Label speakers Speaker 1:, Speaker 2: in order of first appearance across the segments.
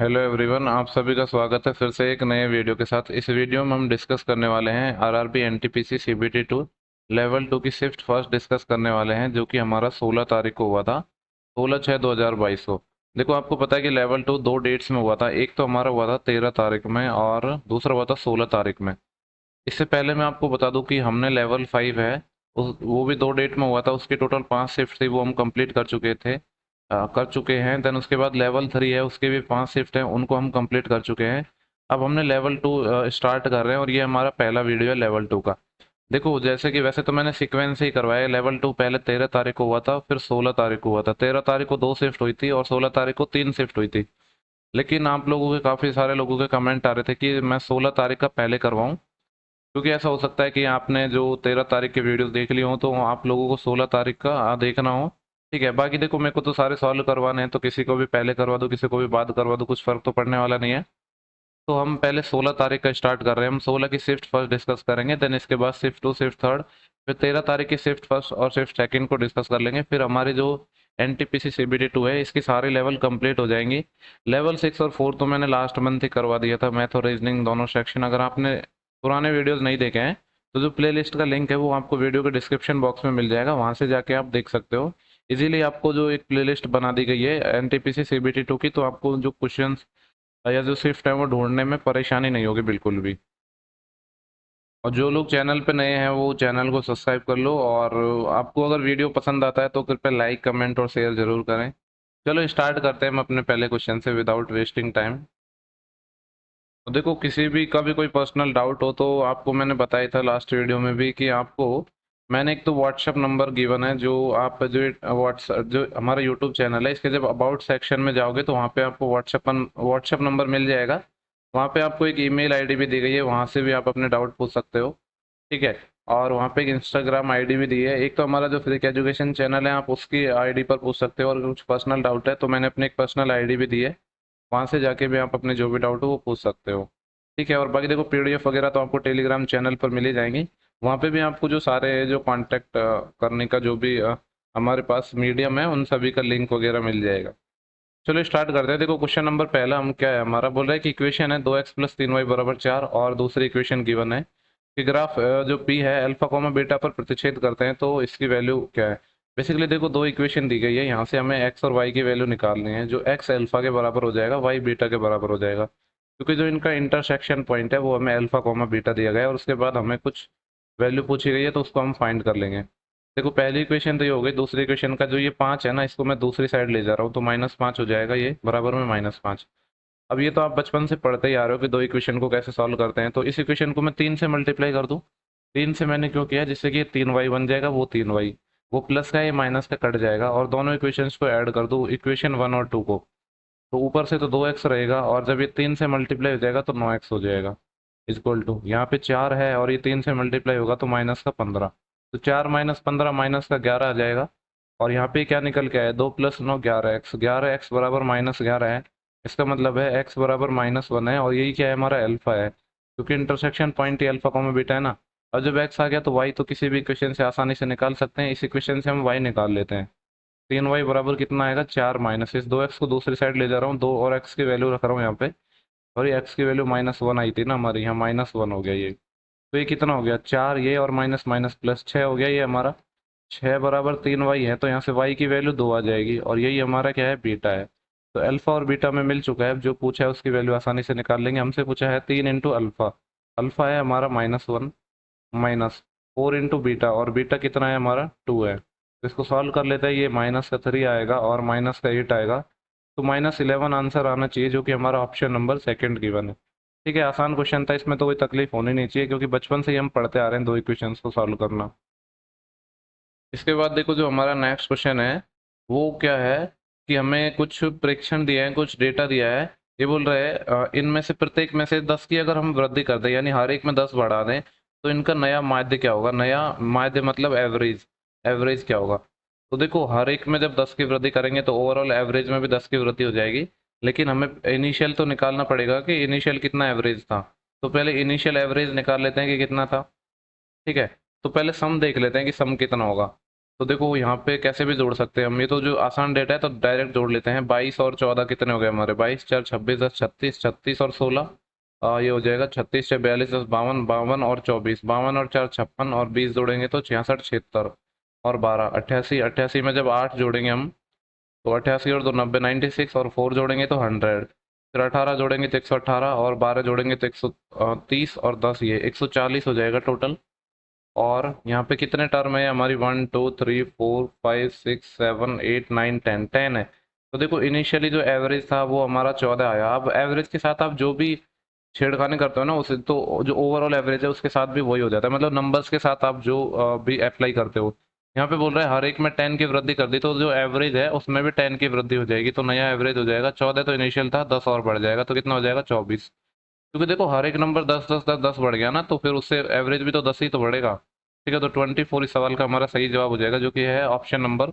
Speaker 1: Hello everyone, आप सभी का स्वागत है फिर से एक नए वीडियो के साथ। इस वीडियो में हम डिस्कस करने वाले हैं आरआरबी एनटीपीसी सीबीटी 2 लेवल 2 की शिफ्ट फर्स्ट डिस्कस करने वाले हैं, जो कि हमारा 16 तारीख को हुआ था, 16/6/2022 को। देखो, आपको पता है कि लेवल 2 दो डेट्स में हुआ था। एक तो हमारा हुआ था 13 तारीख में और दूसरा हुआ था 16 तारीख में। इससे पहले मैं आपको बता दूं कि हमने लेवल 5 है वो भी दो डेट में हुआ था। उसकी टोटल 5 शिफ्ट थी, वो हम कंप्लीट कर चुके हैं। देन उसके बाद लेवल 3 है, उसके भी 5 शिफ्ट हैं, उनको हम कंप्लीट कर चुके हैं। अब हमने लेवल 2 स्टार्ट कर रहे हैं और ये हमारा पहला वीडियो है लेवल 2 का। देखो, जैसे कि वैसे तो मैंने सीक्वेंस से ही करवाया। लेवल 2 पहले 13 तारीख को हुआ था, फिर 16 तारीख को हुआ था। 13 तारीख को दो शिफ्ट हुई थी और 16 तारीख को तीन शिफ्ट हुई थी। लेकिन आप लोगों के काफ़ी सारे लोगों के कमेंट आ रहे थे कि मैं 16 तारीख का पहले करवाऊँ, क्योंकि ऐसा हो सकता है कि आपने जो 13 तारीख के वीडियोस देख ली हो तो आप लोगों को 16 तारीख का देखना हो। ठीक है, बाकी देखो, मेरे को तो सारे सॉल्व करवाने हैं, तो किसी को भी पहले करवा दो, किसी को भी बाद करवा दो, कुछ फर्क तो पड़ने वाला नहीं है। तो हम पहले 16 तारीख का स्टार्ट कर रहे हैं। हम 16 की शिफ्ट फर्स्ट डिस्कस करेंगे, देन इसके बाद शिफ्ट टू, शिफ्ट थर्ड, फिर 13 तारीख की शिफ्ट फर्स्ट और शिफ्ट सेकंड को डिस्कस कर लेंगे। फिर हमारी जो एनटीपीसी सीबीटी 2 है, इसकी सारी लेवल कंप्लीट हो जाएंगी। लेवल 6 और 4 तो मैंने लास्ट मंथ ही करवा दिया था, मैथ और रीजनिंग दोनों सेक्शन। अगर आपने पुराने वीडियोस नहीं देखे हैं तो जो प्लेलिस्ट का लिंक है वो आपको वीडियो के डिस्क्रिप्शन बॉक्स में मिल जाएगा, वहां से जाके आप देख सकते हो इजीली। आपको जो एक प्लेलिस्ट बना दी गई है एनटीपीसी सीबीटी 2 की, तो आपको जो क्वेश्चंस या जो शिफ्ट है वो ढूंढने में परेशानी नहीं होगी बिल्कुल भी। और जो लोग चैनल पे नए हैं वो चैनल को सब्सक्राइब कर लो, और आपको अगर वीडियो पसंद आता है तो कृपया लाइक, कमेंट और शेयर जरूर करें। चलो स्टार्ट करते हैं हम अपने पहले क्वेश्चन से विदाउट वेस्टिंग टाइम। तो देखो, किसी भी का भी कोई पर्सनल डाउट हो तो आपको मैंने बताया था लास्ट वीडियो में भी कि आपको मैंने एक तो व्हाट्सएप नंबर गिवन है, जो आप जो व्हाट्सएप जो हमारा यूट्यूब चैनल है, इसके जब अबाउट सेक्शन में जाओगे तो वहाँ पे आपको व्हाट्सएप नंबर मिल जाएगा। वहाँ पे आपको एक ईमेल आईडी भी दी गई है, वहाँ से भी आप अपने डाउट पूछ सकते हो। ठीक है। और वहाँ पे एक इंस्टाग्राम आईडी भी दी है। एक तो हमारा जो फ्रिक एजुकेशन चैनल है, आप उसकी आईडी पर पूछ सकते हो, और कुछ पर्सनल डाउट है तो मैंने अपनी एक पर्सनल आईडी भी दी है, वहाँ से जाके भी आप अपने जो भी डाउट हो वो पूछ सकते हो। ठीक है। और बाकी देखो, पीडीएफ वगैरह तो आपको टेलीग्राम चैनल पर मिल ही जाएंगी। वहाँ पे भी आपको जो सारे जो कांटेक्ट करने का जो भी हमारे पास मीडियम है, उन सभी का लिंक वगैरह मिल जाएगा। चलो स्टार्ट करते हैं। देखो, क्वेश्चन नंबर पहला हम क्या है, हमारा बोल रहा है कि इक्वेशन है 2x + 3y = 4, और दूसरी इक्वेशन गिवन है कि ग्राफ जो p है अल्फा कॉमा बीटा पर प्रतिच्छेद करते हैं, तो इसकी वैल्यू क्या है। बेसिकली देखो, दो इक्वेशन दी गई है, यहाँ से हमें x और y की वैल्यू निकालनी है। जो x अल्फा के बराबर हो जाएगा, y बीटा के बराबर हो जाएगा, क्योंकि जो इनका इंटरसेक्शन पॉइंट है वो हमें अल्फा कॉमा बीटा दिया गया है, और उसके बाद हमें कुछ वैल्यू पूछी गई है, तो उसको हम फाइंड कर लेंगे। देखो, पहली इक्वेशन तो ये हो गई। दूसरी इक्वेशन का जो ये 5 है ना, इसको मैं दूसरी साइड ले जा रहा हूँ, तो -5 हो जाएगा, ये बराबर में -5। अब ये तो आप बचपन से पढ़ते ही आ रहे हो कि दो इक्वेशन को कैसे सॉल्व करते हैं। तो इस इक्वेशन को मैं 3 से मल्टीप्लाई कर दूं। 3 से मैंने क्यों किया, जिससे कि ये 3y बन जाएगा, वो 3y, वो प्लस का ये माइनस का कट जाएगा, और दोनों इक्वेशंस को ऐड कर दूं, इक्वेशन 1 और 2 को। तो ऊपर से तो 2x रहेगा, और जब ये 3 से मल्टीप्लाई हो जाएगा तो 9x हो जाएगा। इक्वल टू, यहाँ पे 4 है और ये 3 से मल्टीप्लाई होगा तो -15। तो 4 - 15 -11 आ जाएगा। और यहाँ पे क्या निकल के आया, 2 + 9 11x, 11x बराबर -11 है। इसका मतलब है x बराबर -1 है, और यही क्या है, हमारा अल्फा है, क्योंकि इंटरसेक्शन पॉइंट ही अल्फा कॉमा बीटा है ना। और जब x आ गया तो y तो किसी भी इक्वेशन से आसानी से निकाल सकते हैं। इस इक्वेशन से हम y निकाल लेते हैं। 3y बराबर कितना आएगा, 4 माइनस इस 2x को दूसरी साइड ले जा रहा हूँ, 2 और x की वैल्यू रख रहा हूँ यहाँ पे। और ये x की वैल्यू -1 आई थी ना हमारी, यहाँ -1 हो गया ये। तो ये कितना हो गया, 4, ये और माइनस माइनस प्लस 6 हो गया ये हमारा। 6 बराबर 3y है, तो यहाँ से y की वैल्यू 2 आ जाएगी, और यही हमारा क्या है, बीटा है। तो अल्फा और बीटा में मिल चुका है। अब जो पूछा है उसकी वैल्यू आसानी से निकाल लेंगे। हमसे पूछा है 3 इंटू अल्फा। अल्फा है हमारा -1, माइनस 4 इंटू बीटा, और बीटा कितना है हमारा, 2 है। तो इसको सॉल्व कर लेते हैं। ये -3 आएगा और -8 आएगा, तो -11 आंसर आना चाहिए, जो कि हमारा ऑप्शन नंबर सेकंड गिवन है। ठीक है, आसान क्वेश्चन था, इसमें तो कोई तकलीफ होनी नहीं चाहिए, क्योंकि बचपन से ही हम पढ़ते आ रहे हैं दो इक्वेशंस को सॉल्व करना। इसके बाद देखो, जो हमारा नेक्स्ट क्वेश्चन है वो क्या है कि हमें कुछ प्रेक्षण दिया है, कुछ डेटा दिया है। ये बोल रहे हैं इनमें से प्रत्येक में से 10 की अगर हम वृद्धि कर दें, यानी हर एक में 10 बढ़ा दें, तो इनका नया माध्य क्या होगा। नया माध्य मतलब एवरेज, एवरेज क्या होगा। तो देखो, हर एक में जब 10 की वृद्धि करेंगे तो ओवरऑल एवरेज में भी 10 की वृद्धि हो जाएगी। लेकिन हमें इनिशियल तो निकालना पड़ेगा कि इनिशियल कितना एवरेज था। तो पहले इनिशियल एवरेज निकाल लेते हैं कि कितना था। ठीक है। तो पहले सम देख लेते हैं कि सम कितना होगा। तो देखो यहाँ पे कैसे भी जोड़ सकते हैं हम, ये तो जो आसान डेटा है तो डायरेक्ट जोड़ लेते हैं। 22 और 14 कितने हो गए हमारे, 22 4 26 10 36, 36 और 16 ये हो जाएगा 36 6 42 10 52, 52 और 24, 52 और 4 56 और 20 जोड़ेंगे तो 66 76 और 12 88, 88 में जब 8 जोड़ेंगे हम तो 88 और 2 90 96 और 4 जोड़ेंगे तो 100, फिर 18 जोड़ेंगे तो 118 और 12 जोड़ेंगे तो 130 और 10 ये 140 हो जाएगा टोटल। और यहाँ पे कितने टर्म है हमारी, 1 2 3 4 5 6 7 8 9 10 है। तो देखो इनिशियली जो एवरेज था वो हमारा 14 आया। अब एवरेज के साथ आप जो भी छेड़खानी करते हो ना उसे, तो जो ओवरऑल एवरेज है उसके साथ भी वही हो जाता है, मतलब नंबर्स के साथ आप जो भी अप्लाई करते हो। यहाँ पे बोल रहा है हर एक में 10 की वृद्धि कर दी, तो जो एवरेज है उसमें भी 10 की वृद्धि हो जाएगी, तो नया एवरेज हो जाएगा 14। तो इनिशियल था 10 और बढ़ जाएगा तो कितना हो जाएगा 24। क्योंकि देखो हर एक नंबर 10 10 10 10 बढ़ गया ना, तो फिर उससे एवरेज भी तो 10 ही तो बढ़ेगा। ठीक है, तो 24 इस सवाल का हमारा सही जवाब हो जाएगा, जो कि है ऑप्शन नंबर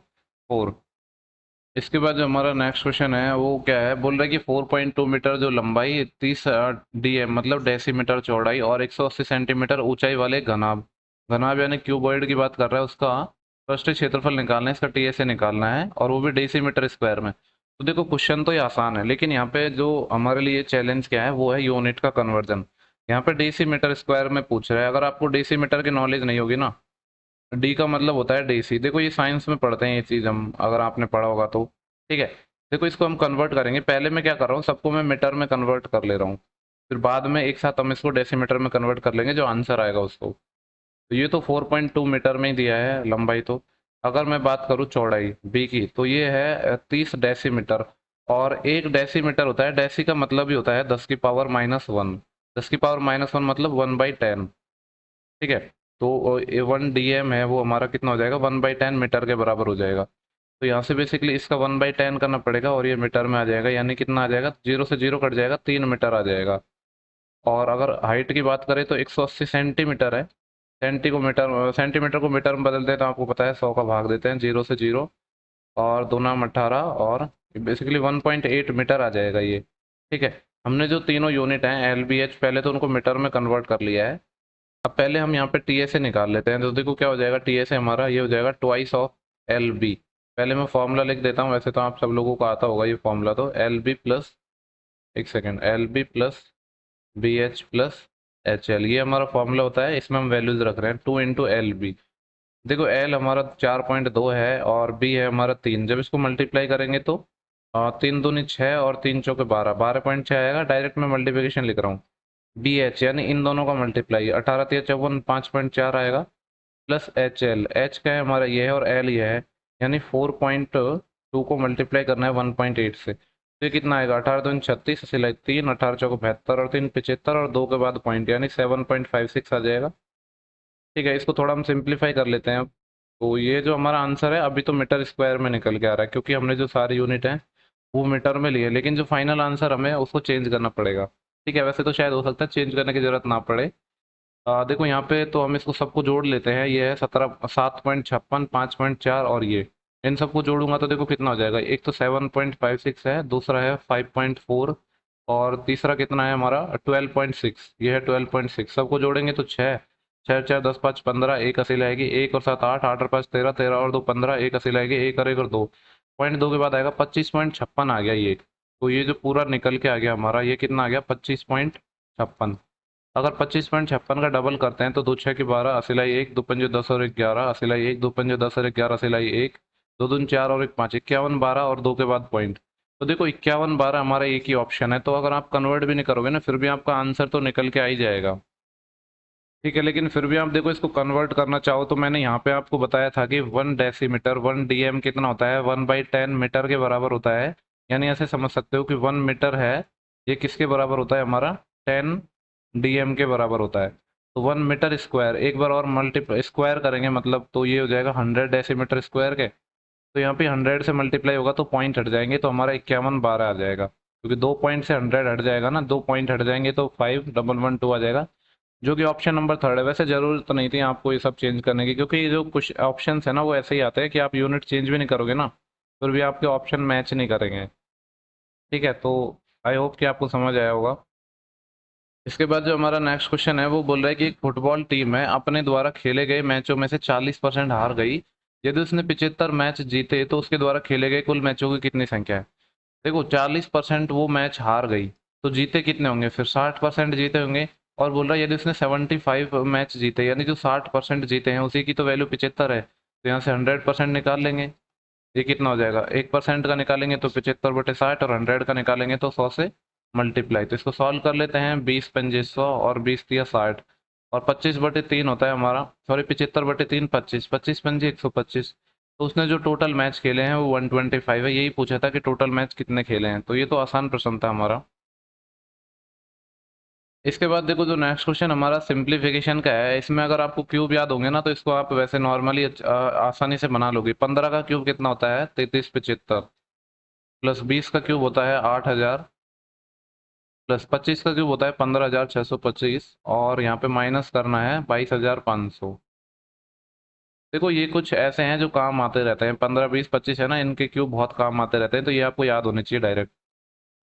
Speaker 1: 4। इसके बाद जो हमारा नेक्स्ट क्वेश्चन है वो क्या है, बोल रहा है कि 4.2 मीटर जो लंबाई, 30 डीएम मतलब डेसीमीटर चौड़ाई और 180 सेंटीमीटर ऊंचाई वाले घनाभ, घनाभ यानी क्यूबॉइड की बात कर रहा है, उसका पृष्ठीय क्षेत्रफल निकालना है, इसका टीएसए निकालना है और वो भी डेसीमीटर स्क्वायर में। तो देखो क्वेश्चन तो ये आसान है, लेकिन यहाँ पे जो हमारे लिए चैलेंज क्या है वो है यूनिट का कन्वर्जन। यहाँ पे डेसीमीटर स्क्वायर में पूछ रहा है, अगर आपको डेसीमीटर की नॉलेज नहीं होगी ना, डी का मतलब होता है डेसी, देखो ये साइंस में पढ़ते हैं ये चीज़ हम, अगर आपने पढ़ा होगा तो। ठीक है, देखो इसको हम कन्वर्ट करेंगे, पहले मैं क्या कर रहा हूँ, सबको मैं मीटर में कन्वर्ट कर ले रहा हूँ, फिर बाद में एक साथ हम इसको डेसीमीटर में कन्वर्ट कर लेंगे, जो आंसर आएगा उसको। तो ये तो 4.2 मीटर में ही दिया है लंबाई तो। अगर मैं बात करूँ चौड़ाई बी की, तो ये है 30 डेसीमीटर। और एक डेसीमीटर होता है, डेसी का मतलब ही होता है 10⁻⁻1, 10⁻⁻1 मतलब 1/10। ठीक है, तो 1 DM है वो हमारा कितना हो जाएगा, 1/10 मीटर के बराबर हो जाएगा। तो यहाँ से बेसिकली इसका 1/10 करना पड़ेगा और ये मीटर में आ जाएगा, यानी कितना आ जाएगा, जीरो से जीरो कट जाएगा, 3 मीटर आ जाएगा। और अगर हाइट की बात करें तो 180 सेंटीमीटर है। सेंटीमीटर को मीटर में बदलते हैं तो आपको पता है 100 का भाग देते हैं, जीरो से जीरो और दो नाम 18 और बेसिकली 1.8 मीटर आ जाएगा ये। ठीक है, हमने जो तीनों यूनिट हैं LBH, पहले तो उनको मीटर में कन्वर्ट कर लिया है। अब पहले हम यहाँ पे टीएसए निकाल लेते हैं, तो देखो क्या हो जाएगा, टीएसए हमारा ये हो जाएगा ट्वाइस ऑफ LB। पहले मैं फॉर्मूला लिख देता हूँ, वैसे तो आप सब लोगों को आता होगा ये फॉर्मूला, तो LB प्लस, एक second, LB plus BH plus HL, ये हमारा फॉर्मूला होता है, इसमें हम वैल्यूज रख रहे हैं 2 × LB। देखो L हमारा 4.2 है और B है हमारा 3, जब इसको मल्टीप्लाई करेंगे तो 3 दूनी 6 और 3 चौके 12, 12.6 आएगा, डायरेक्ट मैं मल्टीप्लिकेशन लिख रहा हूँ। BH यानी इन दोनों का मल्टीप्लाई, 18×3 = 54, 5.4 आएगा, प्लस HL, H का है हमारा ये है और L ये है, यानी 4.2 को मल्टीप्लाई करना है 1.8 से, तो ये कितना आएगा, 18×2 = 36, सिलाई 3, 18×4 = 72 और 3 × 75 और 2 के बाद पॉइंट, यानी 7.56 आ जाएगा। ठीक है, इसको थोड़ा हम सिंप्लीफाई कर लेते हैं अब। तो ये जो हमारा आंसर है अभी तो मीटर स्क्वायर में निकल के आ रहा है, क्योंकि हमने जो सारे यूनिट हैं वो मीटर में लिए, लेकिन जो फाइनल आंसर हमें उसको चेंज करना पड़ेगा। ठीक है, वैसे तो शायद हो सकता है चेंज करने की जरूरत ना पड़े। देखो यहाँ पे तो हम इसको सबको जोड़ लेते हैं, ये है 7.56, 5.4 और ये, इन सबको जोड़ूंगा तो देखो कितना हो जाएगा, एक तो 7.56 है, दूसरा है 5.4 और तीसरा कितना है हमारा 12.6, ये है 12.6, सबको जोड़ेंगे तो 6, 6 4 10 5 15, एक असी लाएगी, 1 और 7 8, 8 और 5 13, 13 और 2 15, एक असी लाएगी, 1 और 1 और 2, पॉइंट 2 के बाद आएगा 25.56 आ गया ये। तो ये जो पूरा निकल के आ गया हमारा, ये कितना आ गया 25.56। अगर 25.56 का डबल करते हैं तो 2 6 × 12, असिलाई 1, 2 5 10 और 1 11, असिलाई 1, 2 5 10 और 1 11, असिलाई 1, 2 दूनी 4 और 1 5, 51 12 और 2 के बाद पॉइंट। तो देखो 51 12 हमारा एक ही ऑप्शन है, तो अगर आप कन्वर्ट भी नहीं करोगे ना फिर भी आपका आंसर तो निकल के आ ही जाएगा। ठीक है, लेकिन फिर भी आप देखो इसको कन्वर्ट करना चाहो तो मैंने यहाँ पे आपको बताया था कि 1 डेसीमीटर 1 DM कितना होता है, 1/10 मीटर के बराबर होता है। यानी ऐसे समझ सकते हो कि 1 मीटर है, ये किसके बराबर होता है हमारा, 10 DM के बराबर होता है। तो 1 मीटर स्क्वायर, एक बार और मल्टीप्लाई स्क्वायर करेंगे मतलब, तो ये हो जाएगा 100 डेसीमीटर स्क्वायर के। तो यहाँ पे 100 से मल्टीप्लाई होगा तो पॉइंट हट जाएंगे, तो हमारा 51 12 आ जाएगा, क्योंकि 2 पॉइंट से 100 हट जाएगा ना, 2 पॉइंट हट जाएंगे तो 5112 आ जाएगा, जो कि ऑप्शन नंबर 3 है। वैसे जरूरत तो नहीं थी आपको ये सब चेंज करने की, क्योंकि ये जो कुछ ऑप्शंस है ना वो ऐसे ही आते हैं कि आप यूनिट चेंज भी नहीं करोगे ना फिर भी आपके ऑप्शन मैच नहीं करेंगे। ठीक है, तो आई होप कि आपको समझ आया होगा। इसके बाद जो हमारा नेक्स्ट क्वेश्चन है वो बोल रहा है कि एक फुटबॉल टीम है अपने द्वारा खेले गए मैचों में से 40% हार गई, यदि उसने 75 मैच जीते तो उसके द्वारा खेले गए कुल मैचों की कितनी संख्या है। देखो 40% वो मैच हार गई, तो जीते कितने होंगे, फिर 60% जीते होंगे। और बोल रहा है यदि उसने 75 मैच जीते, यानी जो 60% जीते हैं उसी की तो वैल्यू 75 है, तो यहाँ से 100% निकाल लेंगे। ये कितना हो जाएगा, 1% का निकालेंगे तो 75/60, और 100 का निकालेंगे तो 100 से मल्टीप्लाई। तो इसको सॉल्व कर लेते हैं, 20×5 100 और 20×3 60, और 25/3 होता है हमारा, सॉरी 75/3 25, 25×5 125। तो उसने जो टोटल मैच खेले हैं वो 125 है। यही पूछा था कि टोटल मैच कितने खेले हैं, तो ये तो आसान प्रश्न था हमारा। इसके बाद देखो जो नेक्स्ट क्वेश्चन हमारा सिंप्लीफिकेशन का है, इसमें अगर आपको क्यूब याद होंगे ना तो इसको आप वैसे नॉर्मली आसानी से बना लोगे। 15 का क्यूब कितना होता है, 33×75, प्लस 20 का क्यूब होता है 8000, प्लस 25 का क्यूब होता है 15625, और यहाँ पे माइनस करना है 22500। देखो ये कुछ ऐसे हैं जो काम आते रहते हैं, 15 20 25 है ना, इनके क्यूब बहुत काम आते रहते हैं, तो ये आपको याद होने चाहिए डायरेक्ट।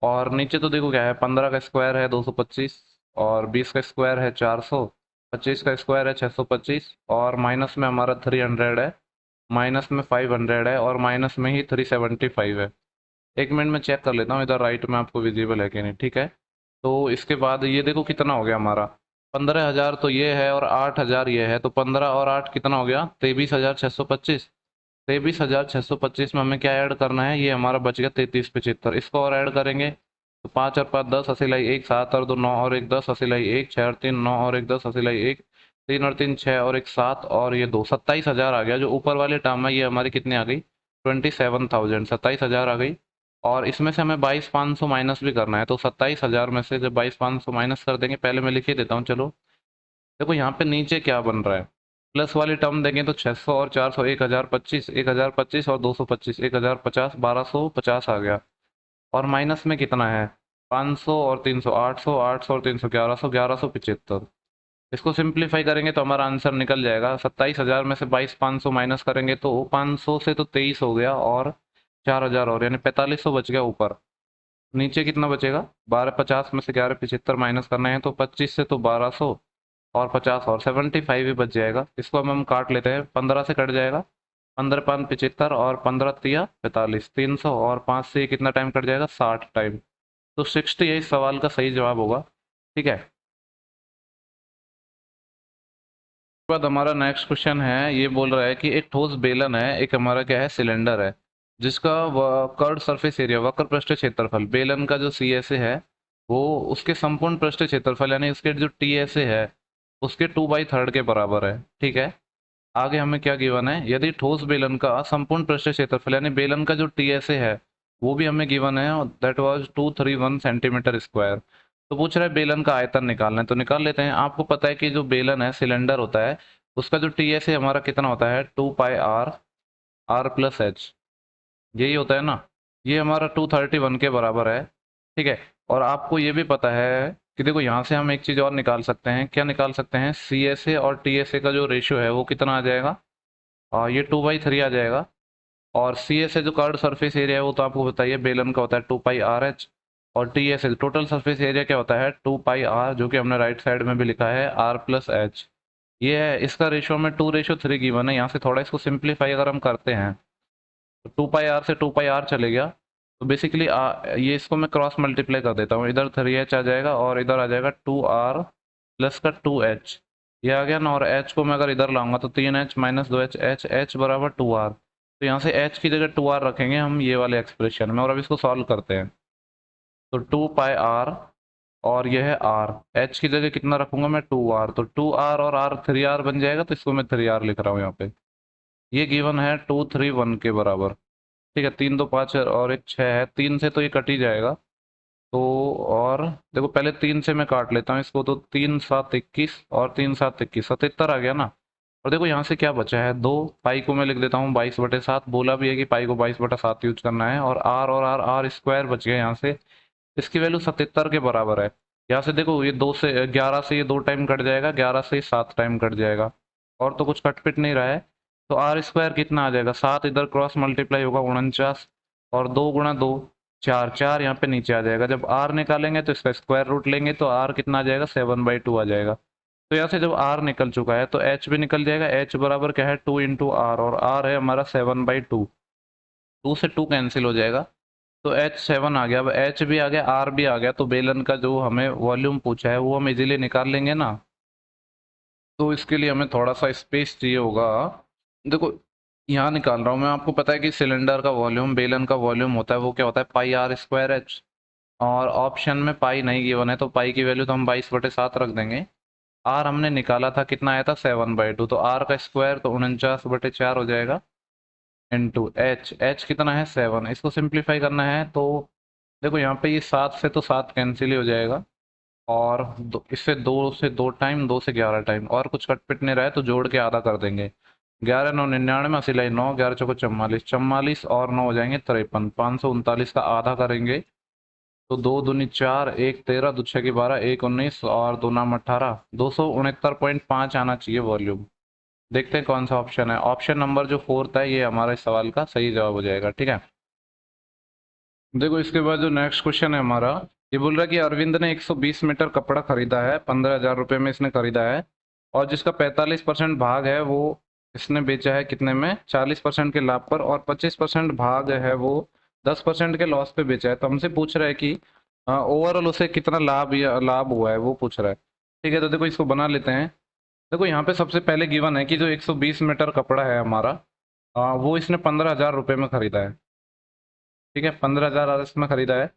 Speaker 1: और नीचे तो देखो क्या है, 15 का स्क्वायर है 225, और 20 का स्क्वायर है 400, 25 का स्क्वायर है 625, और माइनस में हमारा 300 है, माइनस में 500 है, और माइनस में ही 375 है। एक मिनट में चेक कर लेता हूँ इधर राइट में आपको विजिबल है कि नहीं, ठीक है। तो इसके बाद ये देखो कितना हो गया हमारा, 15,000 तो ये है और 8,000 ये है, तो 15 और 8 कितना हो गया, 23,625। 23,625 में हमें क्या ऐड करना है, ये हमारा बच गया 33×75। इसको और ऐड करेंगे तो 5 और 5 10, अस्सी लाई 1, 7 और 2 9 और 1 10, अस्सी लाई 1, 6 और 3 9 और 1 10, अस्सी लाई 1, 3 और 3 6 और 1 7, और ये 2 27,000 आ गया। जो ऊपर वाले टर्म है ये हमारी कितनी आ गई, 27,000, 27,000 आ गई। और इसमें से हमें 22,500 माइनस भी करना है, तो 27,000 में से जब 22,500 माइनस कर देंगे, पहले मैं लिख ही देता हूँ चलो। देखो यहाँ पे नीचे क्या बन रहा है, प्लस वाली टर्म देंगे तो 600 और 400, 1025, 1025 और 225, 1050, 1250 आ गया। और माइनस में कितना है, 500 और 300, 800, 800 और 300, 1100, 1175। इसको सिंप्लीफाई करेंगे तो हमारा आंसर निकल जाएगा, 27,000 में से 22,500 माइनस करेंगे तो 500 से तो 23 हो गया, और 4,000 और, यानी 4500 बच गया ऊपर। नीचे कितना बचेगा, 1250 में से 1175 माइनस करना है तो 25 से तो 1200, और 50 और 75 ही बच जाएगा। इसको हम काट लेते हैं, 15 से कट जाएगा, 15×5 75, और 15×3 45, 300, और 5 से कितना टाइम कट जाएगा, 60 टाइम। तो 60 इस सवाल का सही जवाब होगा, ठीक है। उसके बाद हमारा नेक्स्ट क्वेश्चन है, ये बोल रहा है कि एक ठोस बेलन है, एक हमारा क्या है, सिलेंडर है, जिसका कर्ड सरफेस एरिया, वक्र पृष्ठ क्षेत्रफल, बेलन का जो सी एस ए है वो उसके संपूर्ण पृष्ठ क्षेत्रफल यानी उसके जो टी एस ए है उसके 2/3 के बराबर है, ठीक है। आगे हमें क्या गिवन है, यदि ठोस बेलन का संपूर्ण पृष्ठ क्षेत्रफल यानी बेलन का जो टी एस ए है वो भी हमें गिवन है, दैट वाज 231 सेंटीमीटर स्क्वायर। तो पूछ रहा है बेलन का आयतन निकालना है, तो निकाल लेते हैं। आपको पता है कि जो बेलन है, सिलेंडर होता है, उसका जो टी एस ए हमारा कितना होता है, 2πr, r+h, यही होता है ना। ये हमारा 231 के बराबर है, ठीक है। और आपको ये भी पता है कि देखो यहाँ से हम एक चीज़ और निकाल सकते हैं, क्या निकाल सकते हैं, सी एस ए और टी एस ए का जो रेशियो है वो कितना आ जाएगा, ये 2/3 आ जाएगा। और सी एस ए जो कर्व सरफेस एरिया है वो तो आपको बताइए बेलन का होता है 2πr/h, और T S A total surface area क्या होता है, 2πr, जो कि हमने राइट साइड में भी लिखा है r+h। ये है, इसका रेशियो में 2:3 गिवन है। यहाँ से थोड़ा इसको सिंप्लीफाई अगर हम करते हैं तो 2πr से 2πr चले गया, तो बेसिकली ये इसको मैं क्रॉस मल्टीप्लाई कर देता हूँ, इधर 3h आ जाएगा और इधर आ जाएगा 2r प्लस का 2h, ये आ गया ना। और h को मैं अगर इधर लाऊंगा तो 3h माइनस 2h, h बराबर 2r। तो यहाँ से h की जगह 2r रखेंगे हम ये वाले एक्सप्रेशन में, और अब इसको सॉल्व करते हैं। तो 2πr और यह है r, h की जगह कितना रखूंगा मैं, 2r, तो 2r और r 3r बन जाएगा, तो इसको मैं 3r लिख रहा हूँ यहाँ पे। ये गिवन है 231 के बराबर, ठीक है। 3 2 5 और एक 6 है, 3 से तो ये कट ही जाएगा। तो और देखो पहले 3 से मैं काट लेता हूँ इसको, तो 3×7 = 21 और 3×7 = 21, 77 आ गया ना। और देखो यहाँ से क्या बचा है, 2, पाई को मैं लिख देता हूँ 22/7, बोला भी है कि पाई को 22/7 यूज करना है। और आर स्क्वायर बच गया यहाँ से, इसकी वैल्यू 77 के बराबर है। यहाँ से देखो ये 2 से 11 से ये 2 टाइम कट जाएगा, 11 से 7 टाइम कट जाएगा, और तो कुछ कट पिट नहीं रहा है। तो आर स्क्वायर कितना आ जाएगा, 7 इधर क्रॉस मल्टीप्लाई होगा 49, और 2 × 2 4, 4 यहाँ पे नीचे आ जाएगा। जब आर निकालेंगे तो इसका स्क्वायर रूट लेंगे तो आर कितना आ जाएगा, 7/2 आ जाएगा। तो यहाँ से जब आर निकल चुका है तो एच भी निकल जाएगा। एच बराबर क्या है 2 × आर, और आर है हमारा 7/2। 2 से 2 कैंसिल हो जाएगा, तो एच 7 आ गया। अब एच भी आ गया, आर भी आ गया, तो बेलन का जो हमें वॉल्यूम पूछा है वो हम इजीली निकाल लेंगे ना। तो इसके लिए हमें थोड़ा सा स्पेस चाहिए होगा। देखो यहाँ निकाल रहा हूँ मैं, आपको पता है कि सिलेंडर का वॉल्यूम, बेलन का वॉल्यूम होता है वो क्या होता है, πr²h। और ऑप्शन में पाई नहीं गिवन है, तो पाई की वैल्यू तो हम 22/7 रख देंगे। आर हमने निकाला था, कितना आया था 7/2, तो आर का स्क्वायर तो 49/4 हो जाएगा। इंटू एच, एच कितना है 7, इसको सिंप्लीफाई करना है तो देखो यहाँ पे ये 7 से तो 7 कैंसिल ही हो जाएगा, और इससे 2 से 2 टाइम, 2 से 11 टाइम, और कुछ कट पिट नहीं रहा है तो जोड़ के आधा कर देंगे। 11×9 = 99, 80×9, 11×4 = 44, 44 और 9 हो जाएंगे 53। 539 का आधा करेंगे तो 2×2 = 4, 1 13, 2×6 = 12, 1 19 और 2×9 = 18, 269.5 आना चाहिए वॉल्यूम। देखते हैं कौन सा ऑप्शन है। ऑप्शन नंबर जो 4th है ये हमारा इस सवाल का सही जवाब हो जाएगा। ठीक है, देखो इसके बाद जो नेक्स्ट क्वेश्चन है हमारा, ये बोल रहा है कि अरविंद ने 120 मीटर कपड़ा खरीदा है, 15,000 रुपये में इसने खरीदा है, और जिसका 45% भाग है वो इसने बेचा है कितने में, 40% के लाभ पर, और 25% भाग है वो 10% के लॉस पे बेचा है। तो हमसे पूछ रहा है कि ओवरऑल उसे कितना लाभ या लाभ हुआ है वो पूछ रहा है। ठीक है, तो देखो इसको बना लेते हैं। देखो यहाँ पे सबसे पहले गिवन है कि जो 120 मीटर कपड़ा है हमारा, वो इसने 15,000 रुपये में खरीदा है। ठीक है, 15,000 इसमें खरीदा है,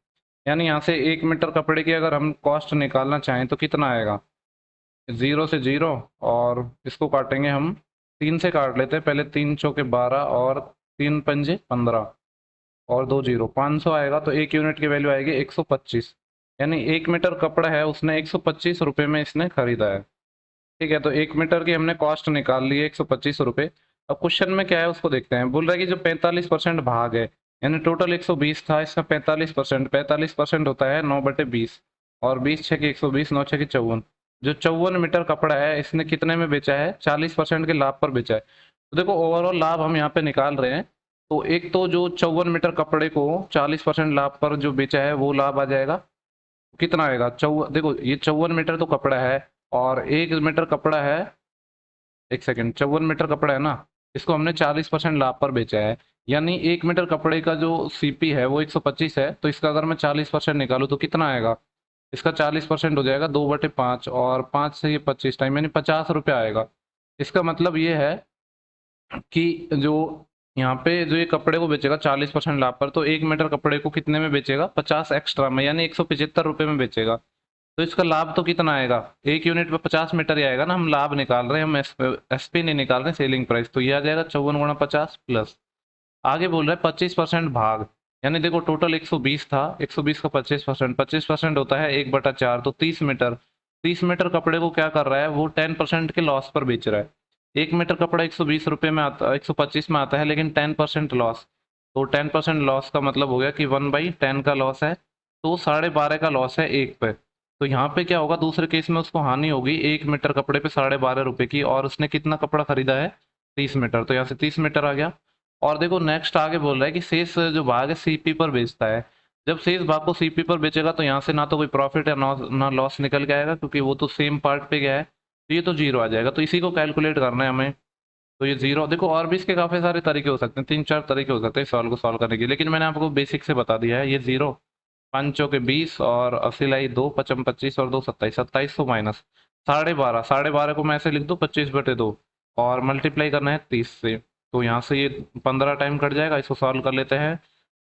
Speaker 1: यानी यहाँ से 1 मीटर कपड़े की अगर हम कॉस्ट निकालना चाहें तो कितना आएगा, 0 से 0, और इसको काटेंगे हम, 3 से काट लेते हैं पहले, 3×4 = 12 और 3×5 = 15 और 2 0, 500 आएगा। तो 1 यूनिट की वैल्यू आएगी 125, यानी 1 मीटर कपड़ा है उसने 125 रुपये में इसने खरीदा है। ठीक है, तो 1 मीटर की हमने कॉस्ट निकाल ली है 125 रुपये। अब क्वेश्चन में क्या है उसको देखते हैं। बोल रहा है कि जो 45% भाग है, यानी टोटल 120 था, इसका 45%, 45% होता है 9/20, और 20×6 = 120, 9×6 = 54। जो 54 मीटर कपड़ा है इसने कितने में बेचा है, 40% के लाभ पर बेचा है। तो देखो ओवरऑल लाभ हम यहाँ पे निकाल रहे हैं, तो एक तो जो 54 मीटर कपड़े को 40% लाभ पर जो बेचा है वो लाभ आ जाएगा, कितना आएगा, देखो ये 54 मीटर तो कपड़ा है, और 1 मीटर कपड़ा है, एक सेकंड, 54 मीटर कपड़ा है ना, इसको हमने 40% लाभ पर बेचा है, यानी 1 मीटर कपड़े का जो सीपी है वो 125 है, तो इसका अगर मैं 40% निकालूँ तो कितना आएगा, इसका 40% हो जाएगा 2/5, और 5 से ये 25 टाइम, यानी 50 रुपये आएगा। इसका मतलब ये है कि जो यहाँ पे जो ये कपड़े को बेचेगा 40% लाभ पर, तो 1 मीटर कपड़े को कितने में बेचेगा, 50 एक्स्ट्रा में, यानी 175 रुपये में बेचेगा। तो इसका लाभ तो कितना आएगा, 1 यूनिट पे 50 मीटर ही आएगा ना, हम लाभ निकाल रहे हैं, हम एसपी नहीं निकाल रहे, सेलिंग प्राइस। तो ये आ जाएगा 54×50 प्लस, आगे बोल रहे हैं 25% भाग, यानी देखो टोटल 120 था, 120 का 25%, 25% होता है 1/4, तो 30 मीटर। 30 मीटर कपड़े को क्या कर रहा है वो 10% के लॉस पर बेच रहा है। 1 मीटर कपड़ा 120 रुपये में आता, 125 में आता है, लेकिन 10% लॉस, तो 10% लॉस का मतलब हो गया कि 1/10 का लॉस है, तो 12.5 का लॉस है एक पे। तो यहाँ पे क्या होगा, दूसरे केस में उसको हानि होगी 1 मीटर कपड़े पे 12.5 रुपये की, और उसने कितना कपड़ा खरीदा है, 30 मीटर, तो यहाँ से 30 मीटर आ गया। और देखो नेक्स्ट आगे बोल रहा है कि शेष जो भाग है सीपी पर बेचता है। जब शेष भाग को सीपी पर बेचेगा तो यहाँ से ना तो कोई प्रॉफिट है ना लॉस निकल के आएगा, क्योंकि वो तो सेम पार्ट पे गया है, तो ये तो जीरो आ जाएगा। तो इसी को कैलकुलेट करना है हमें, तो ये जीरो। देखो और भी इसके काफी सारे तरीके हो सकते हैं, 3-4 तरीके हो सकते हैं इस सवाल को सॉल्व करने के, लेकिन मैंने आपको बेसिक से बता दिया है। ये जीरो, 5×4 = 20, और 80 × 2 = 55, 25 और 2 = 27, 2700 माइनस 12.5, 12.5 को मैं ऐसे लिख दूँ 25/2, और मल्टीप्लाई करना है 30 से, तो यहाँ से ये 15 टाइम कट जाएगा। इसको सॉल्व कर लेते हैं,